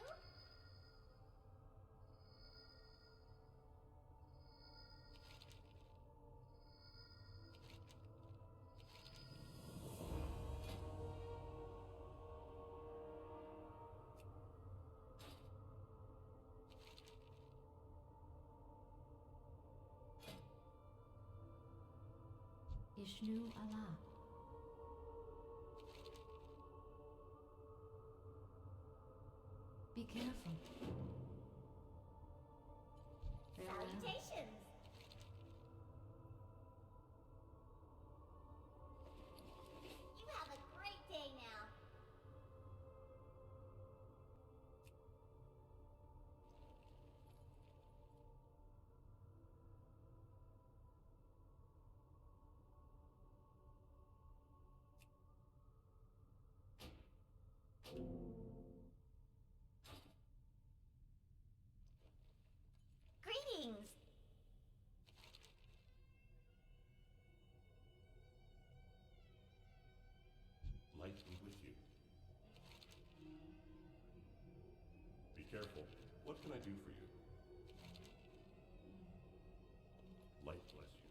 Ishnu Allah. Be careful. Salutations. You have a great day now. careful. What can I do for you? Light bless you.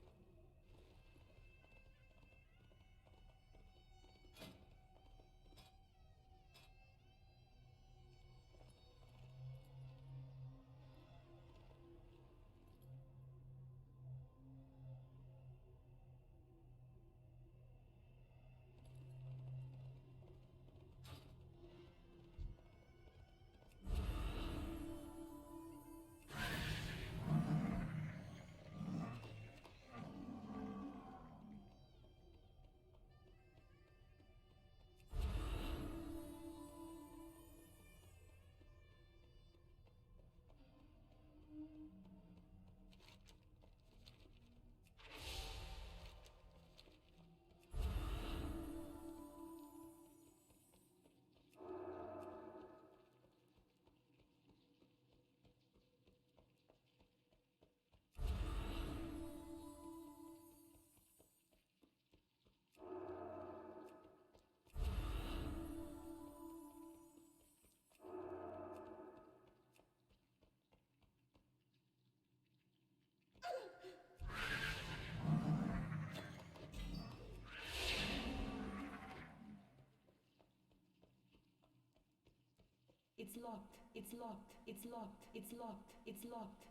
It's locked. It's locked. It's locked. It's locked. It's locked.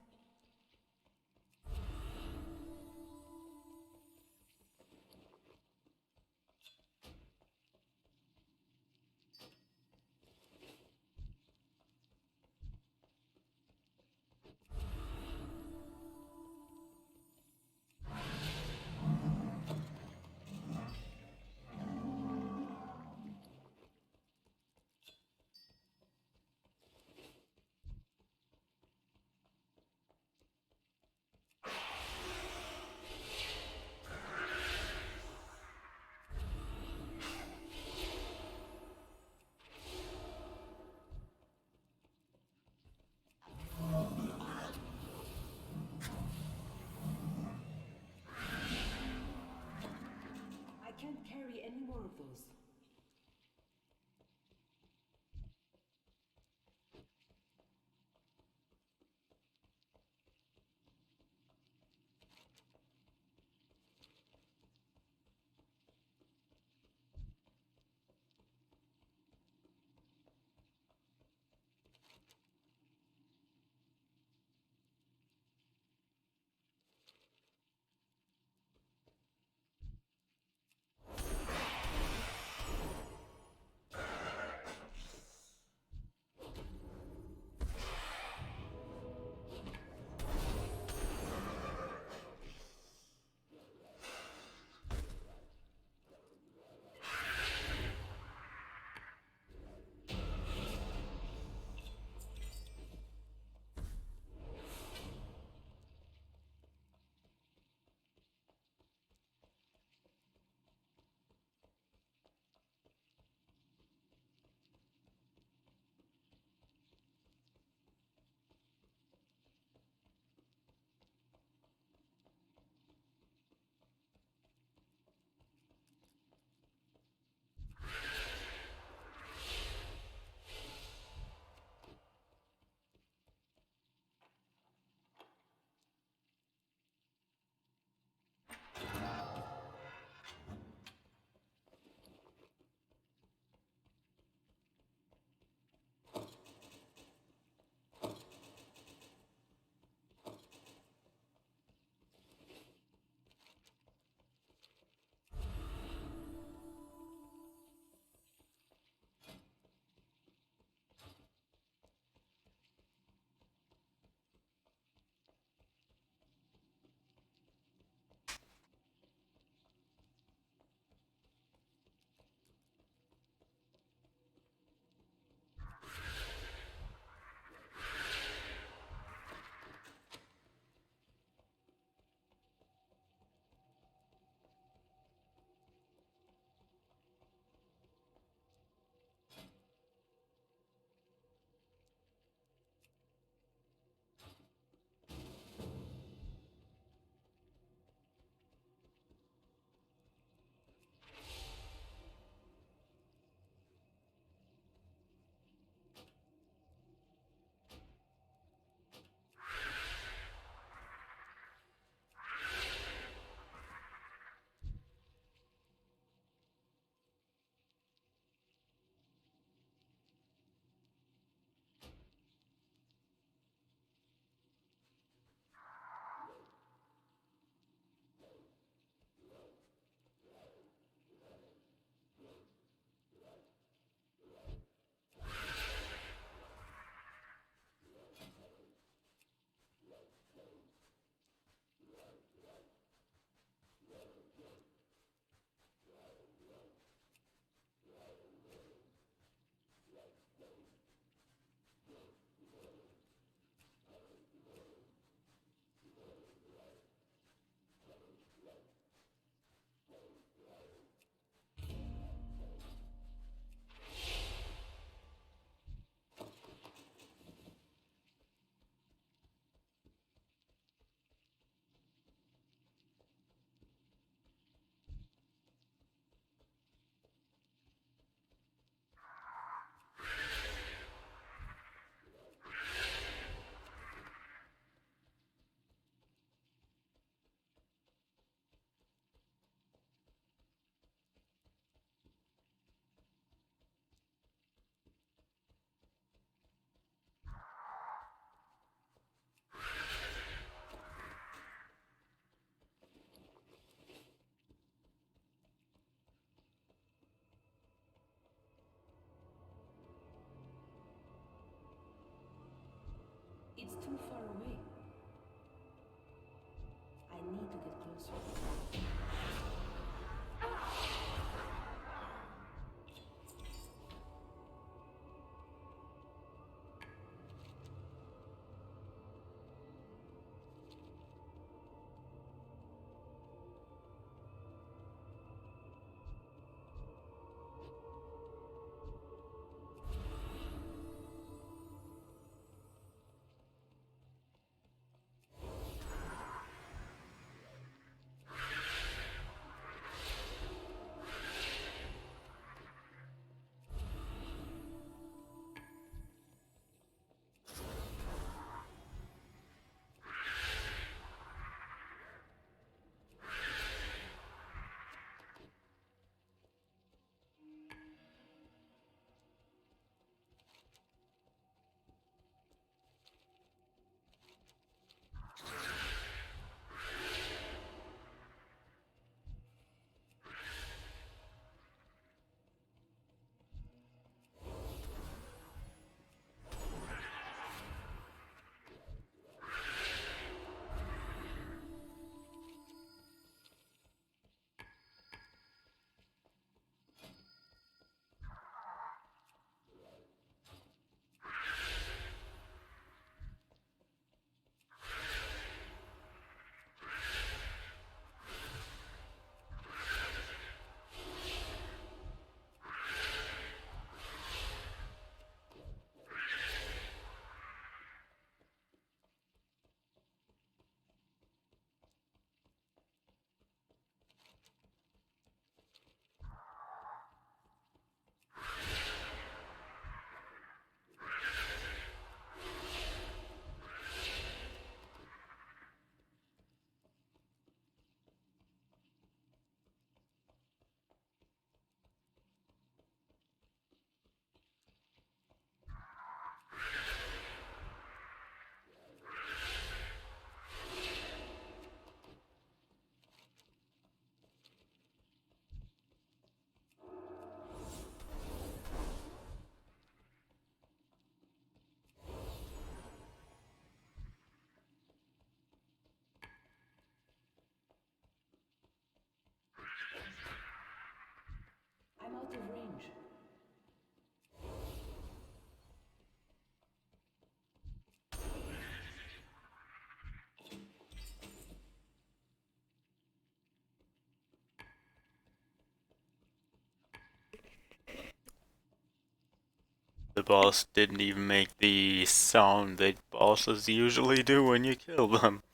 The boss didn't even make the sound that bosses usually do when you kill them.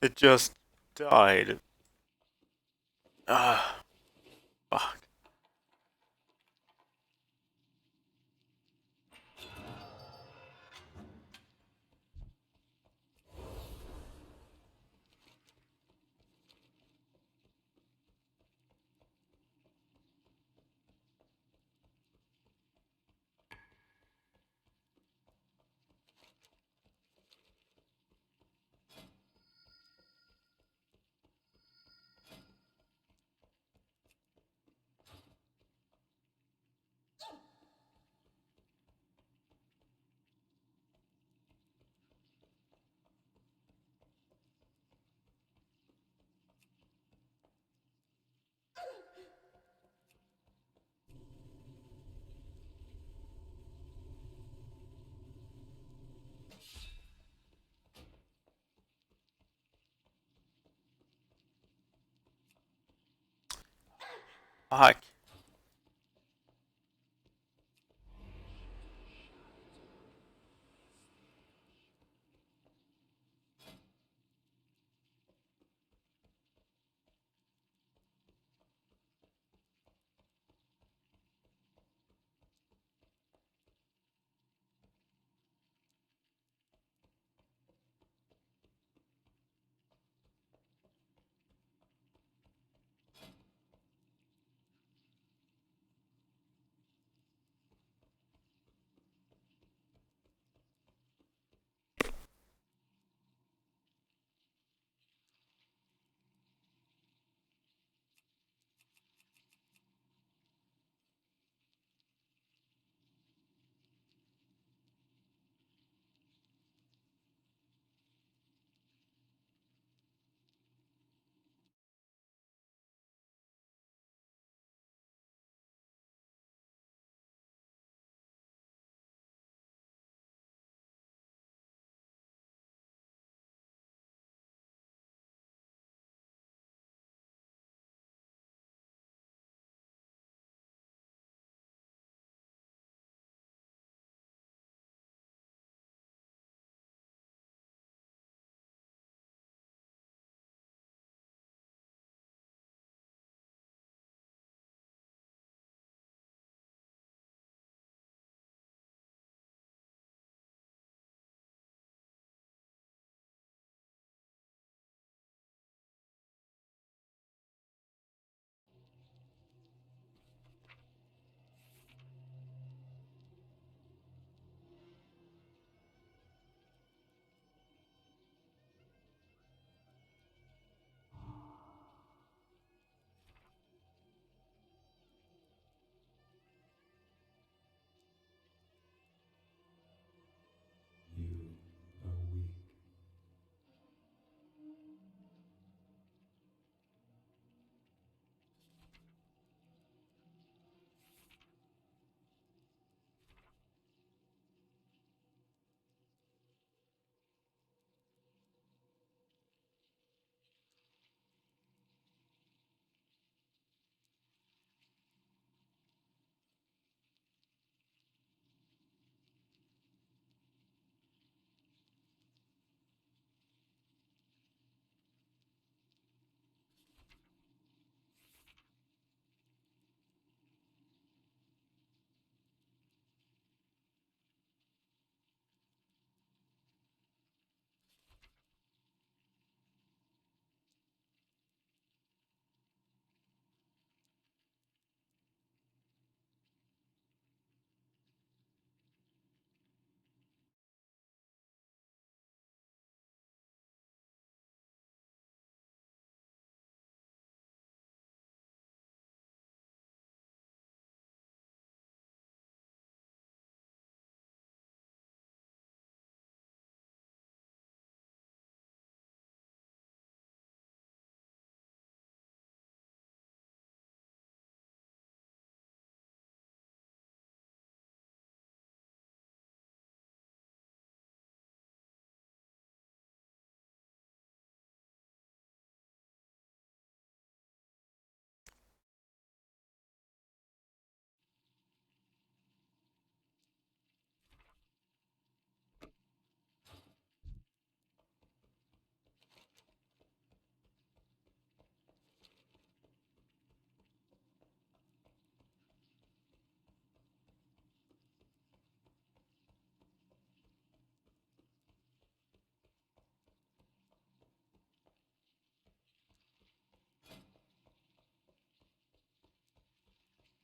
It just died. Ah, fuck. Fuck.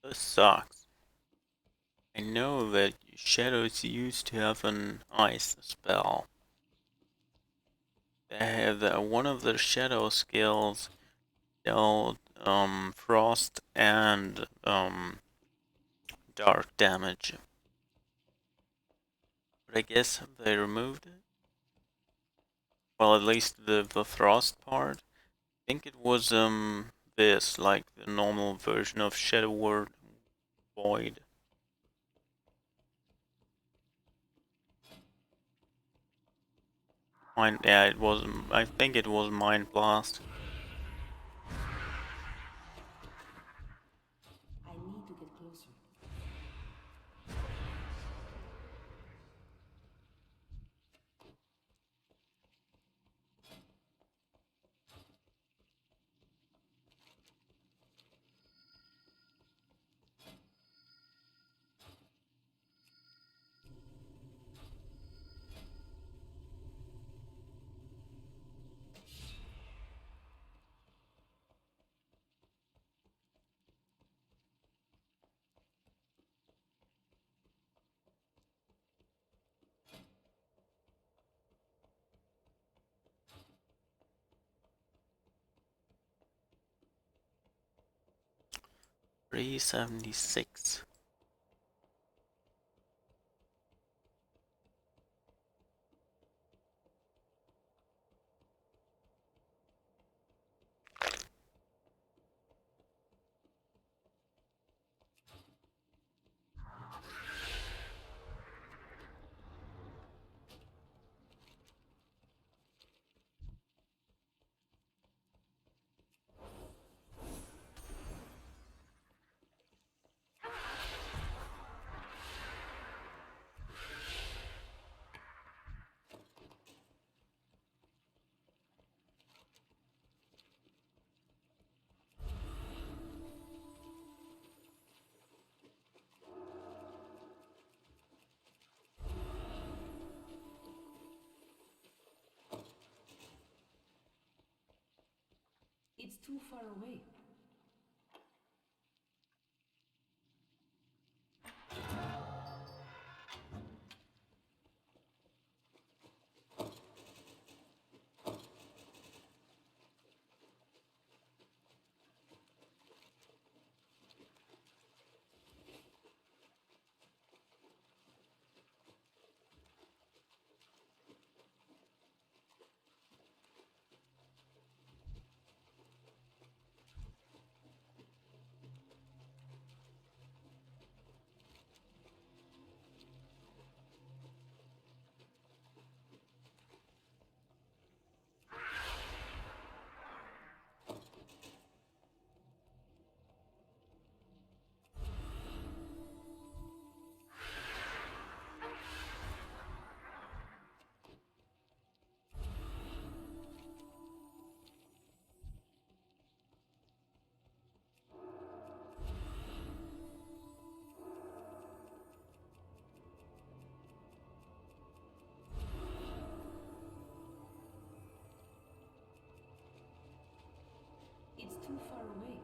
This sucks. I know that Shadows used to have an ice spell. They have one of the Shadow skills dealt frost and dark damage. But I guess they removed it. Well, at least the frost part. I think it was this, like the normal version of Shadow Word Void. Yeah, it was. I think it was Mind Blast. I need to get closer. $376. It's too far away. It's too far away.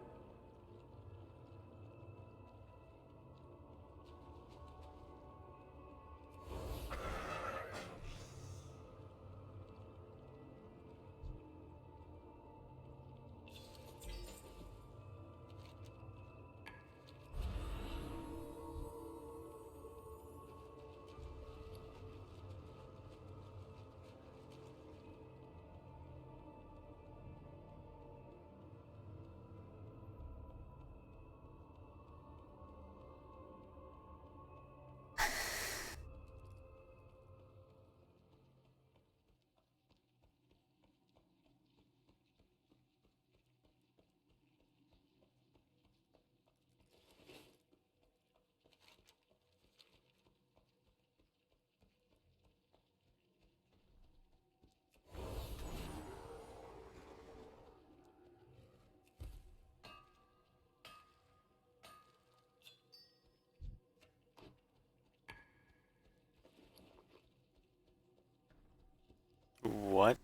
What?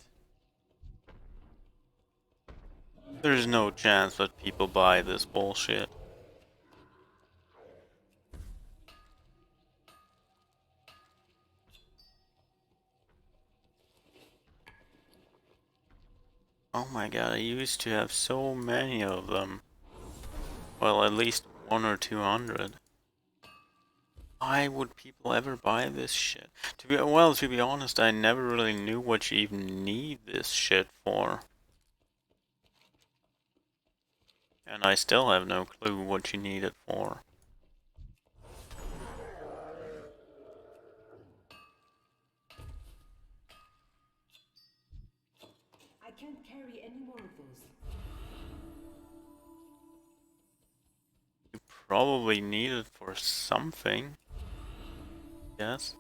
There's no chance that people buy this bullshit. Oh my god, I used to have so many of them. Well, at least 100 or 200. Why would people ever buy this shit? To be honest, I never really knew what you even need this shit for. And I still have no clue what you need it for. I can't carry any more of those. You probably need it for something. Yes.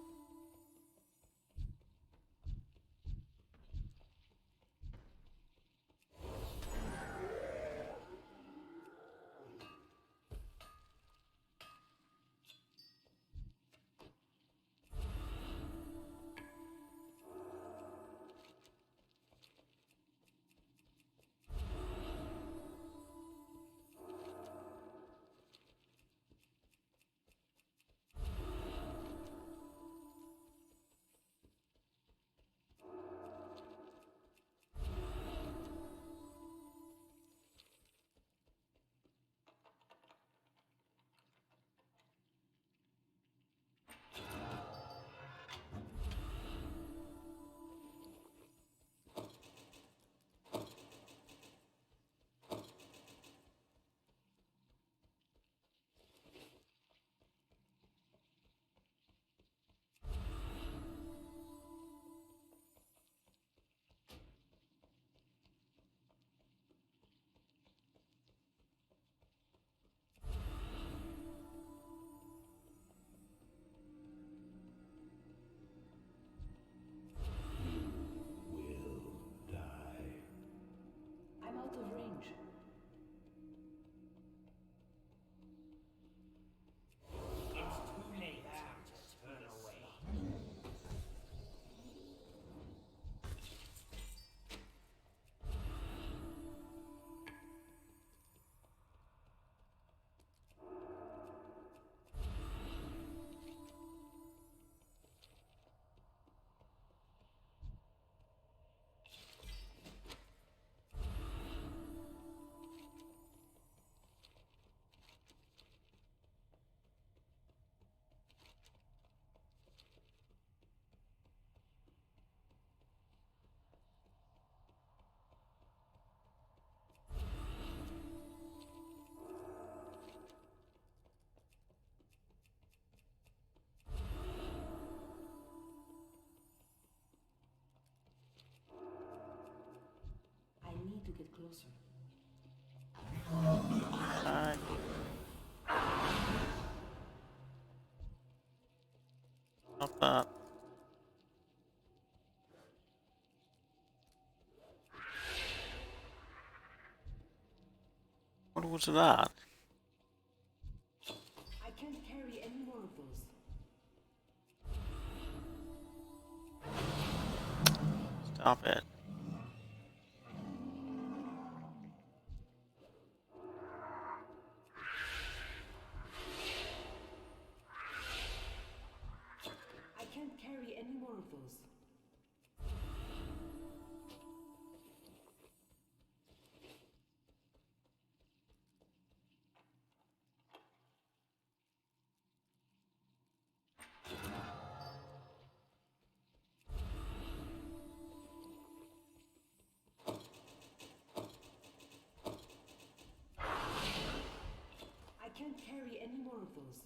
I'm out of range. It's too late to turn away. I need to get closer. Stop that. What was that? I can't carry any more of those. Stop it. I can't carry any more of those. I can't carry any more of those.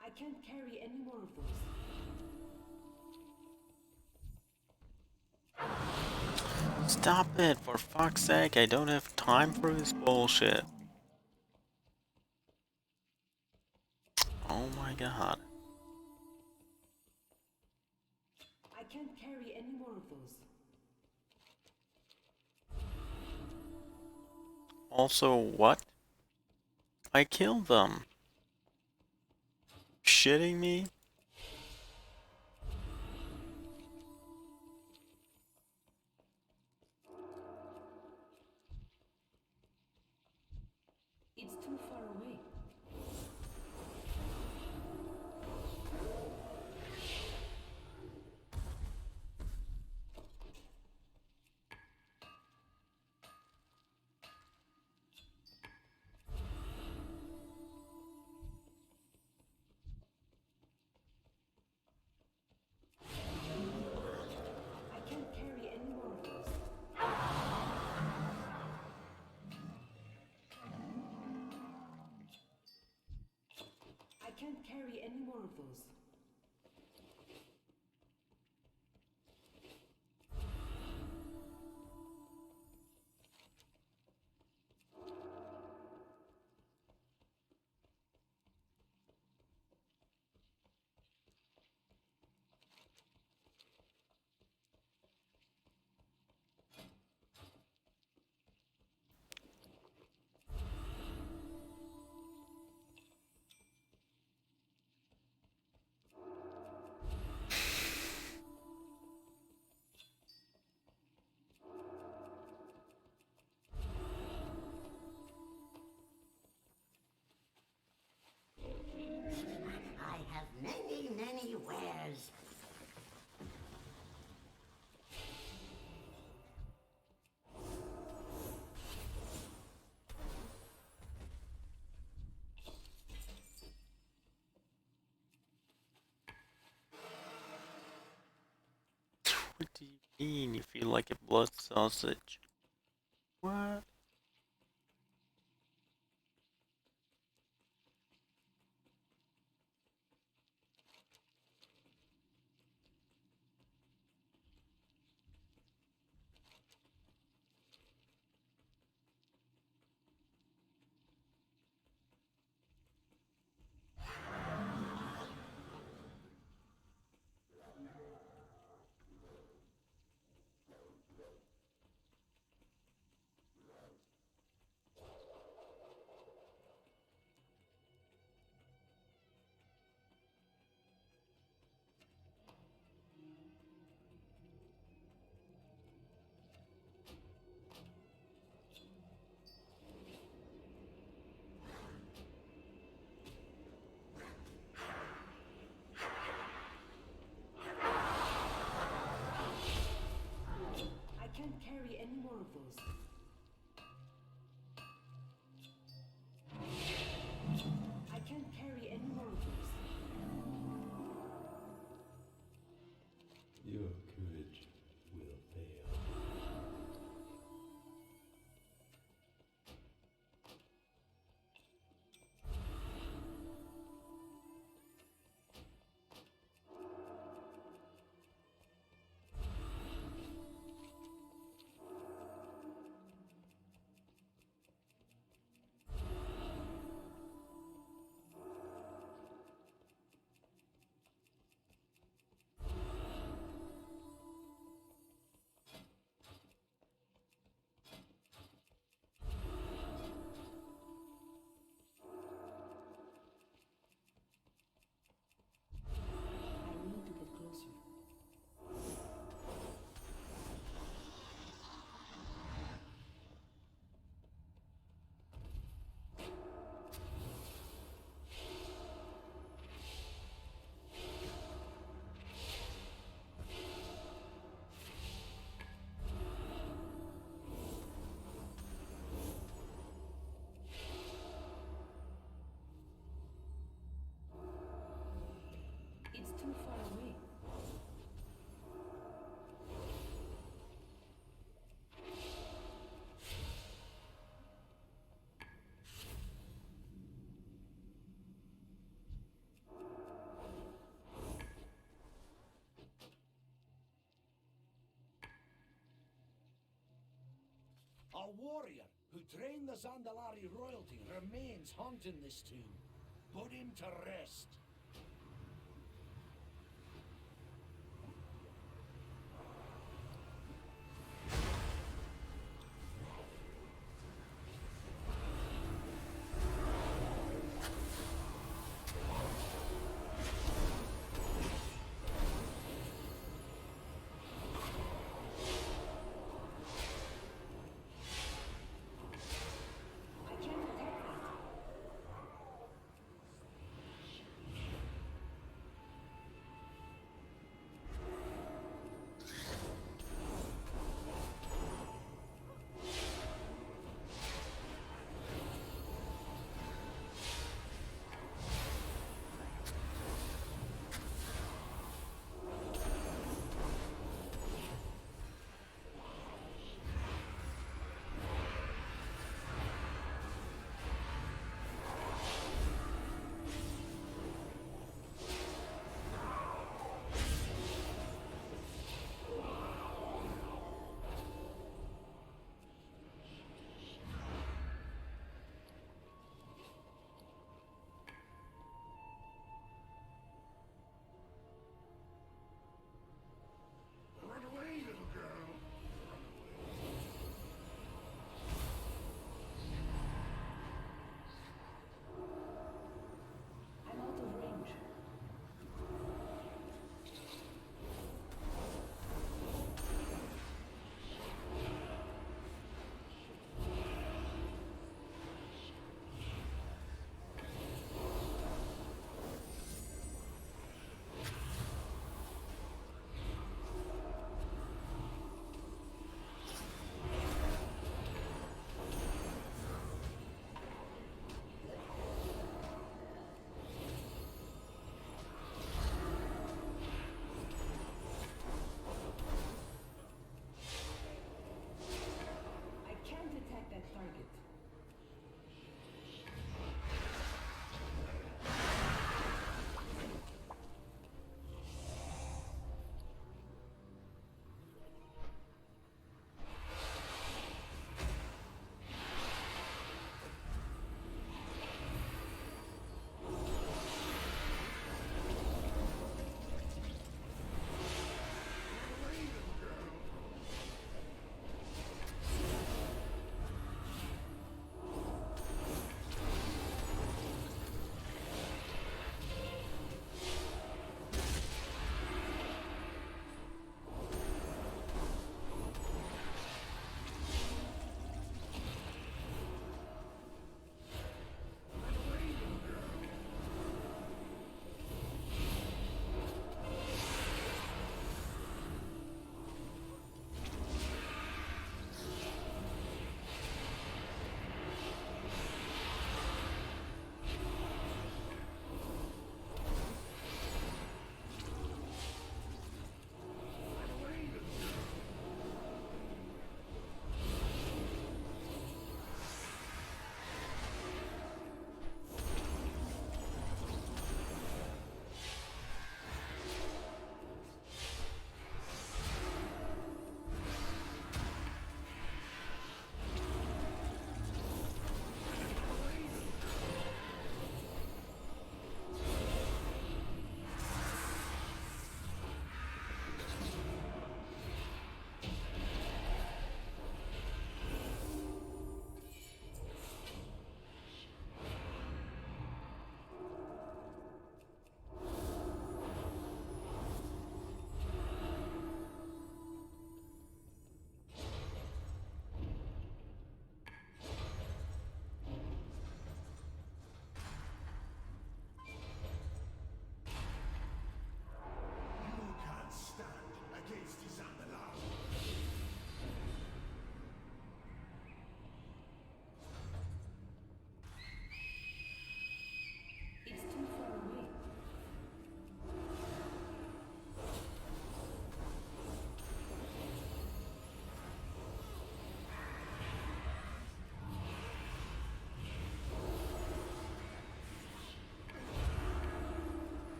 I can't carry any more of those. Stop it, for fuck's sake, I don't have time for this bullshit. Oh my god. I can't carry any more of those. Also, what? I killed them. Shitting me? It's too far away. can't carry any more of those. I have many, many wares. What do you mean you feel like a blood sausage? What? I can't carry any more of those. I can't carry any more of those. Your courage will fail. I need to get closer. It's too far away. A warrior who trained the Zandalari royalty remains haunting this tomb. Put him to rest. I can't attack that.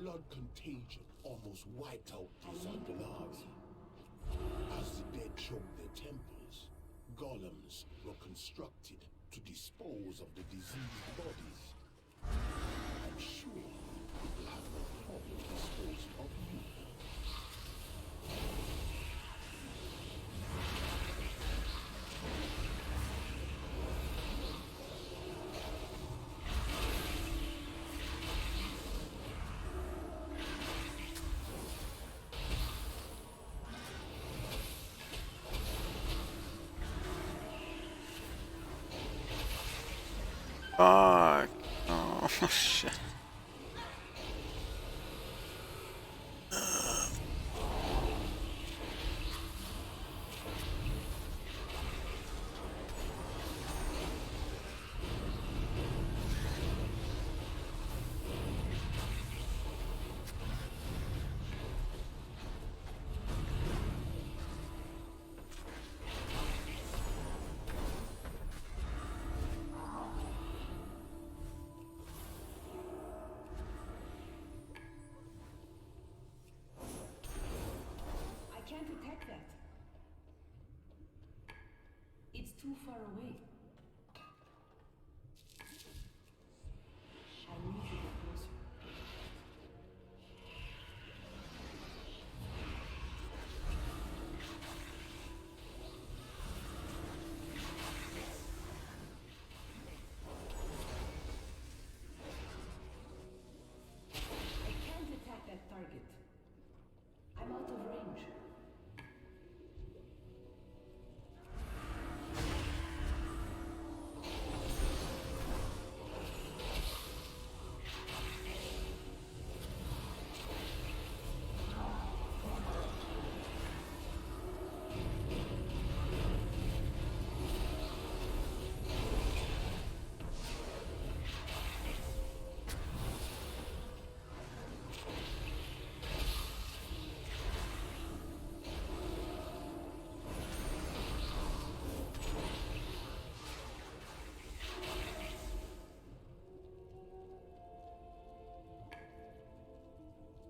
blood contagion almost wiped out the Zandalari. As the dead choked their tempers, golems were constructed to dispose of the diseased bodies. I'm sure we'll have no problem disposing of you. Fuck. Oh, shit. I can't detect that. It's too far away. I need to get closer. I can't attack that target. I'm out of range.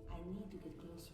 I need to get closer.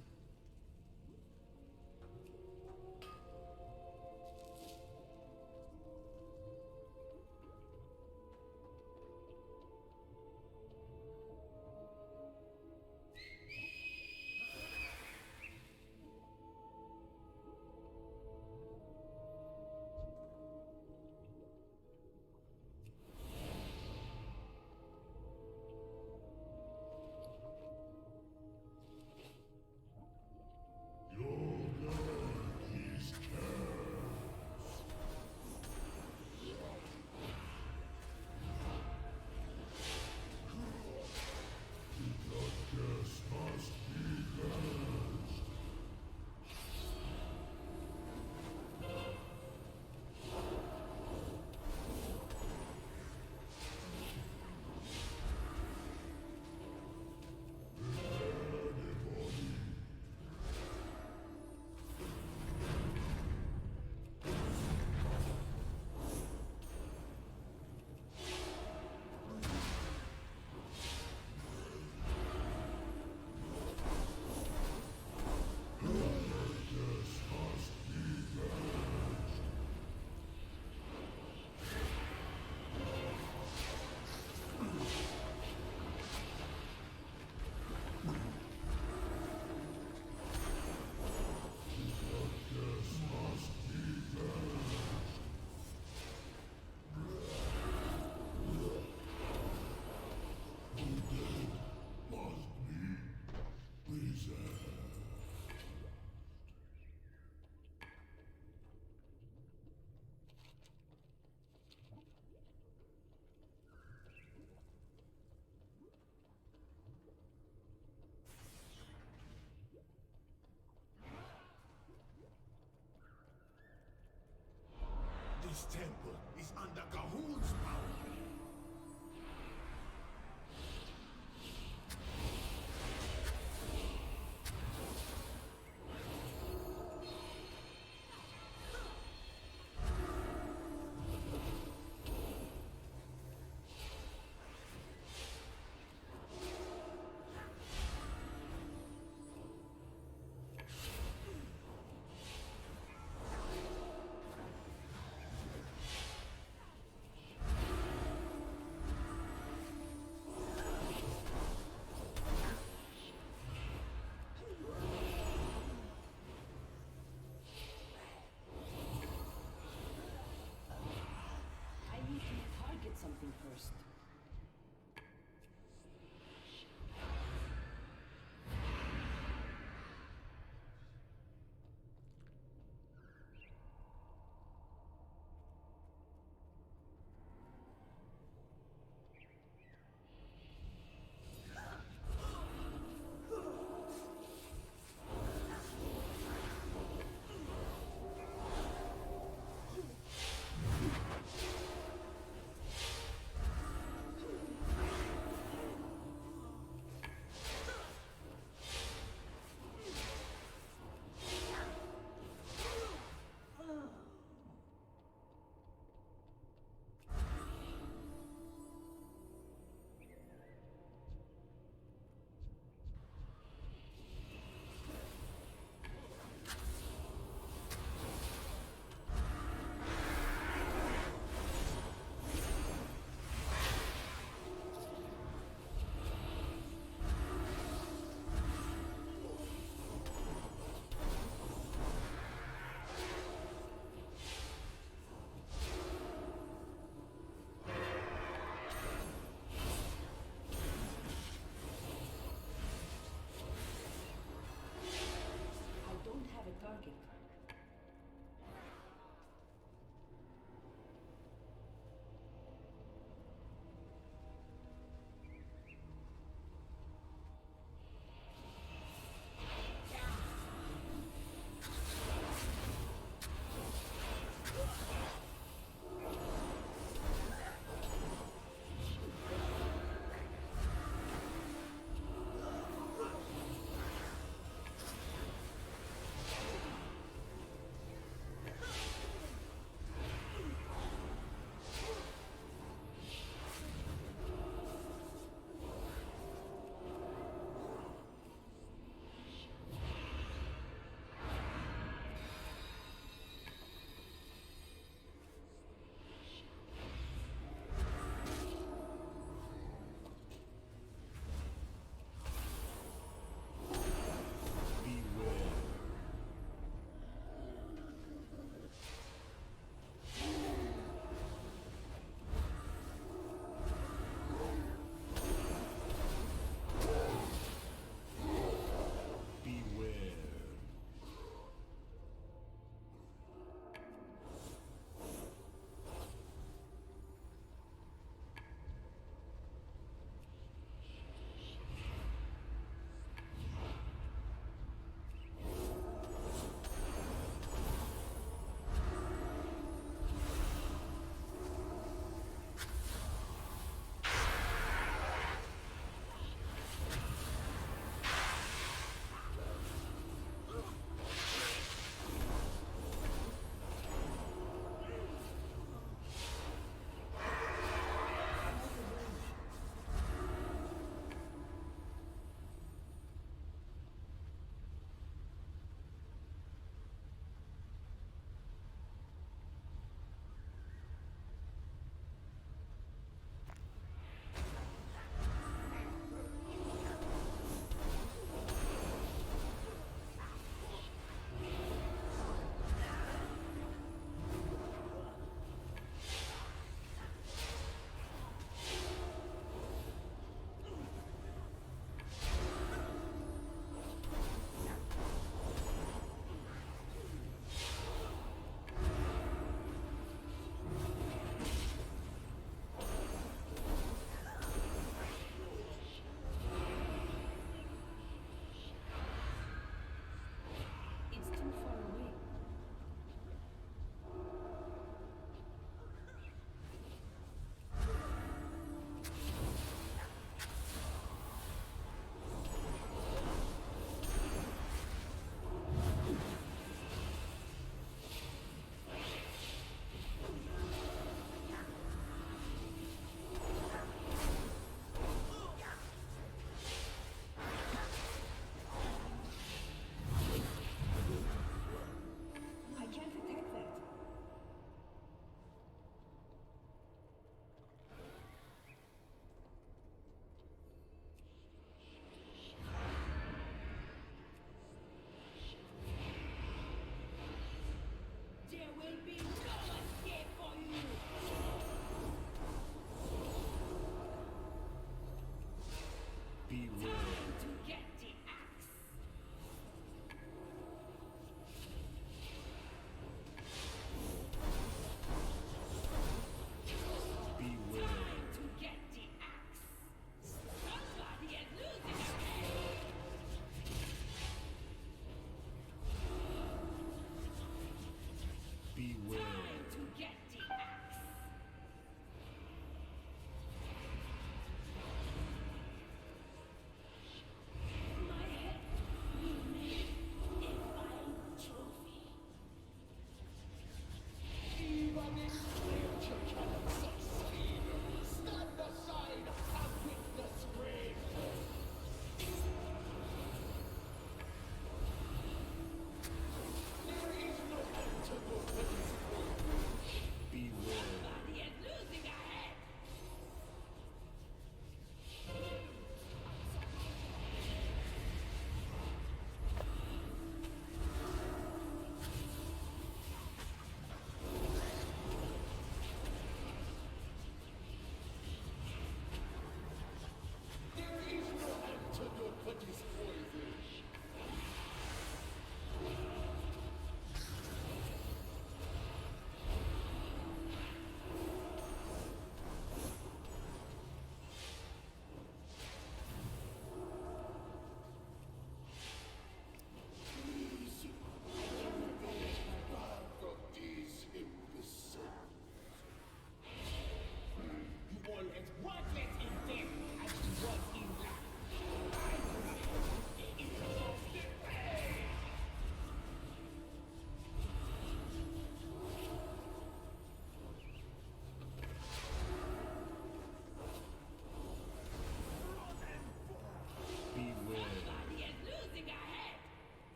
This temple is under Gahul's power. target.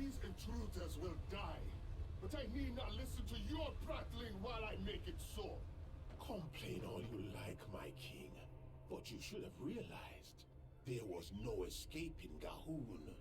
These intruders will die, but I need not listen to your prattling while I make it so. Complain all you like, my king, but you should have realized there was no escaping Gahoon.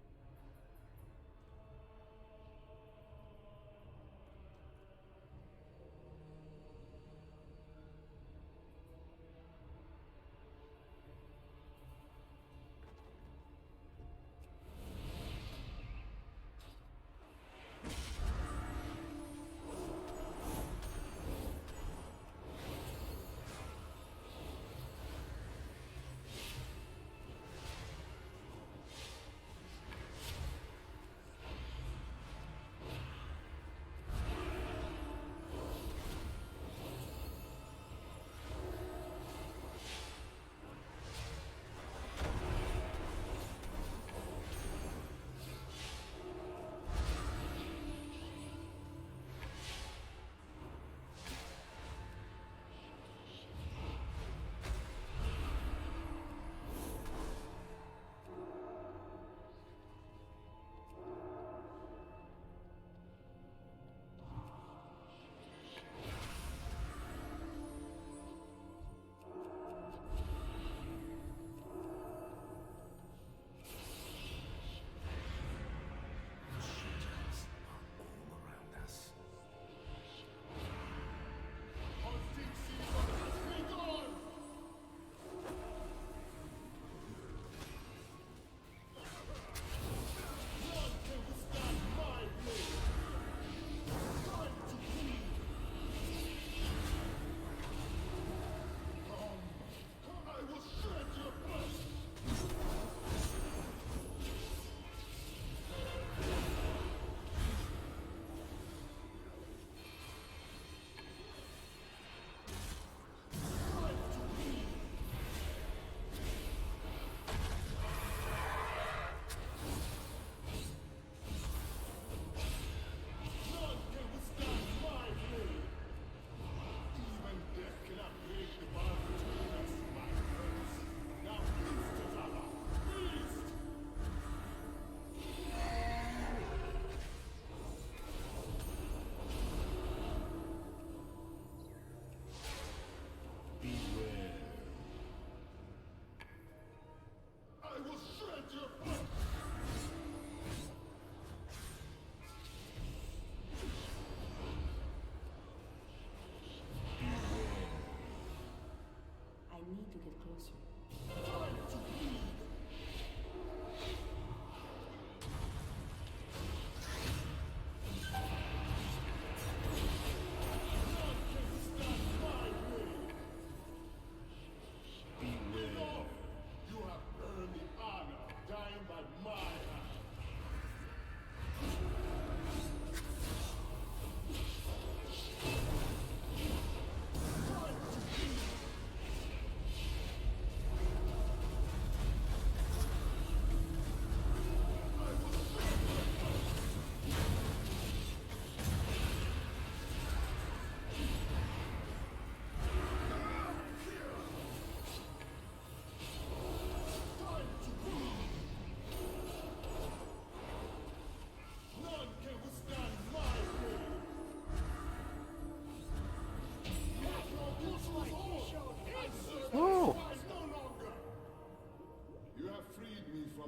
need to get closer.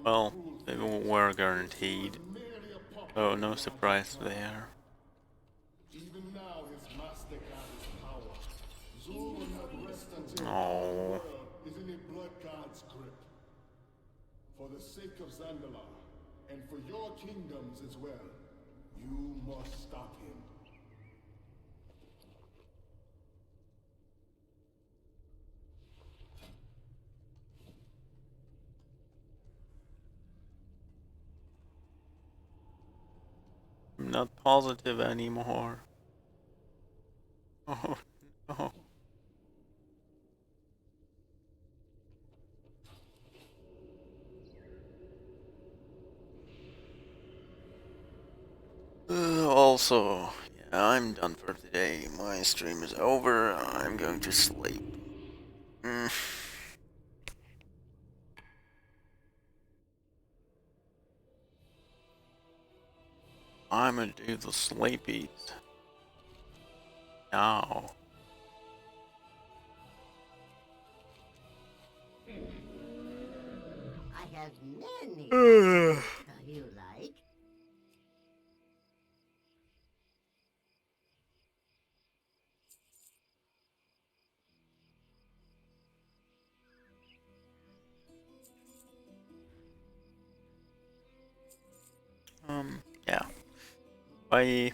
Well, they were guaranteed. Oh, no surprise there. Even now, his master god is power. Zul will not rest until the Oh. world is in a blood god's grip. For the sake of Zandalar, and for your kingdoms as well, you must stop him. I'm not positive anymore. Oh no. Also, yeah, I'm done for today. My stream is over. I'm going to sleep. I'ma do the sleepies. Now. I have many. You like? Yeah. Bye.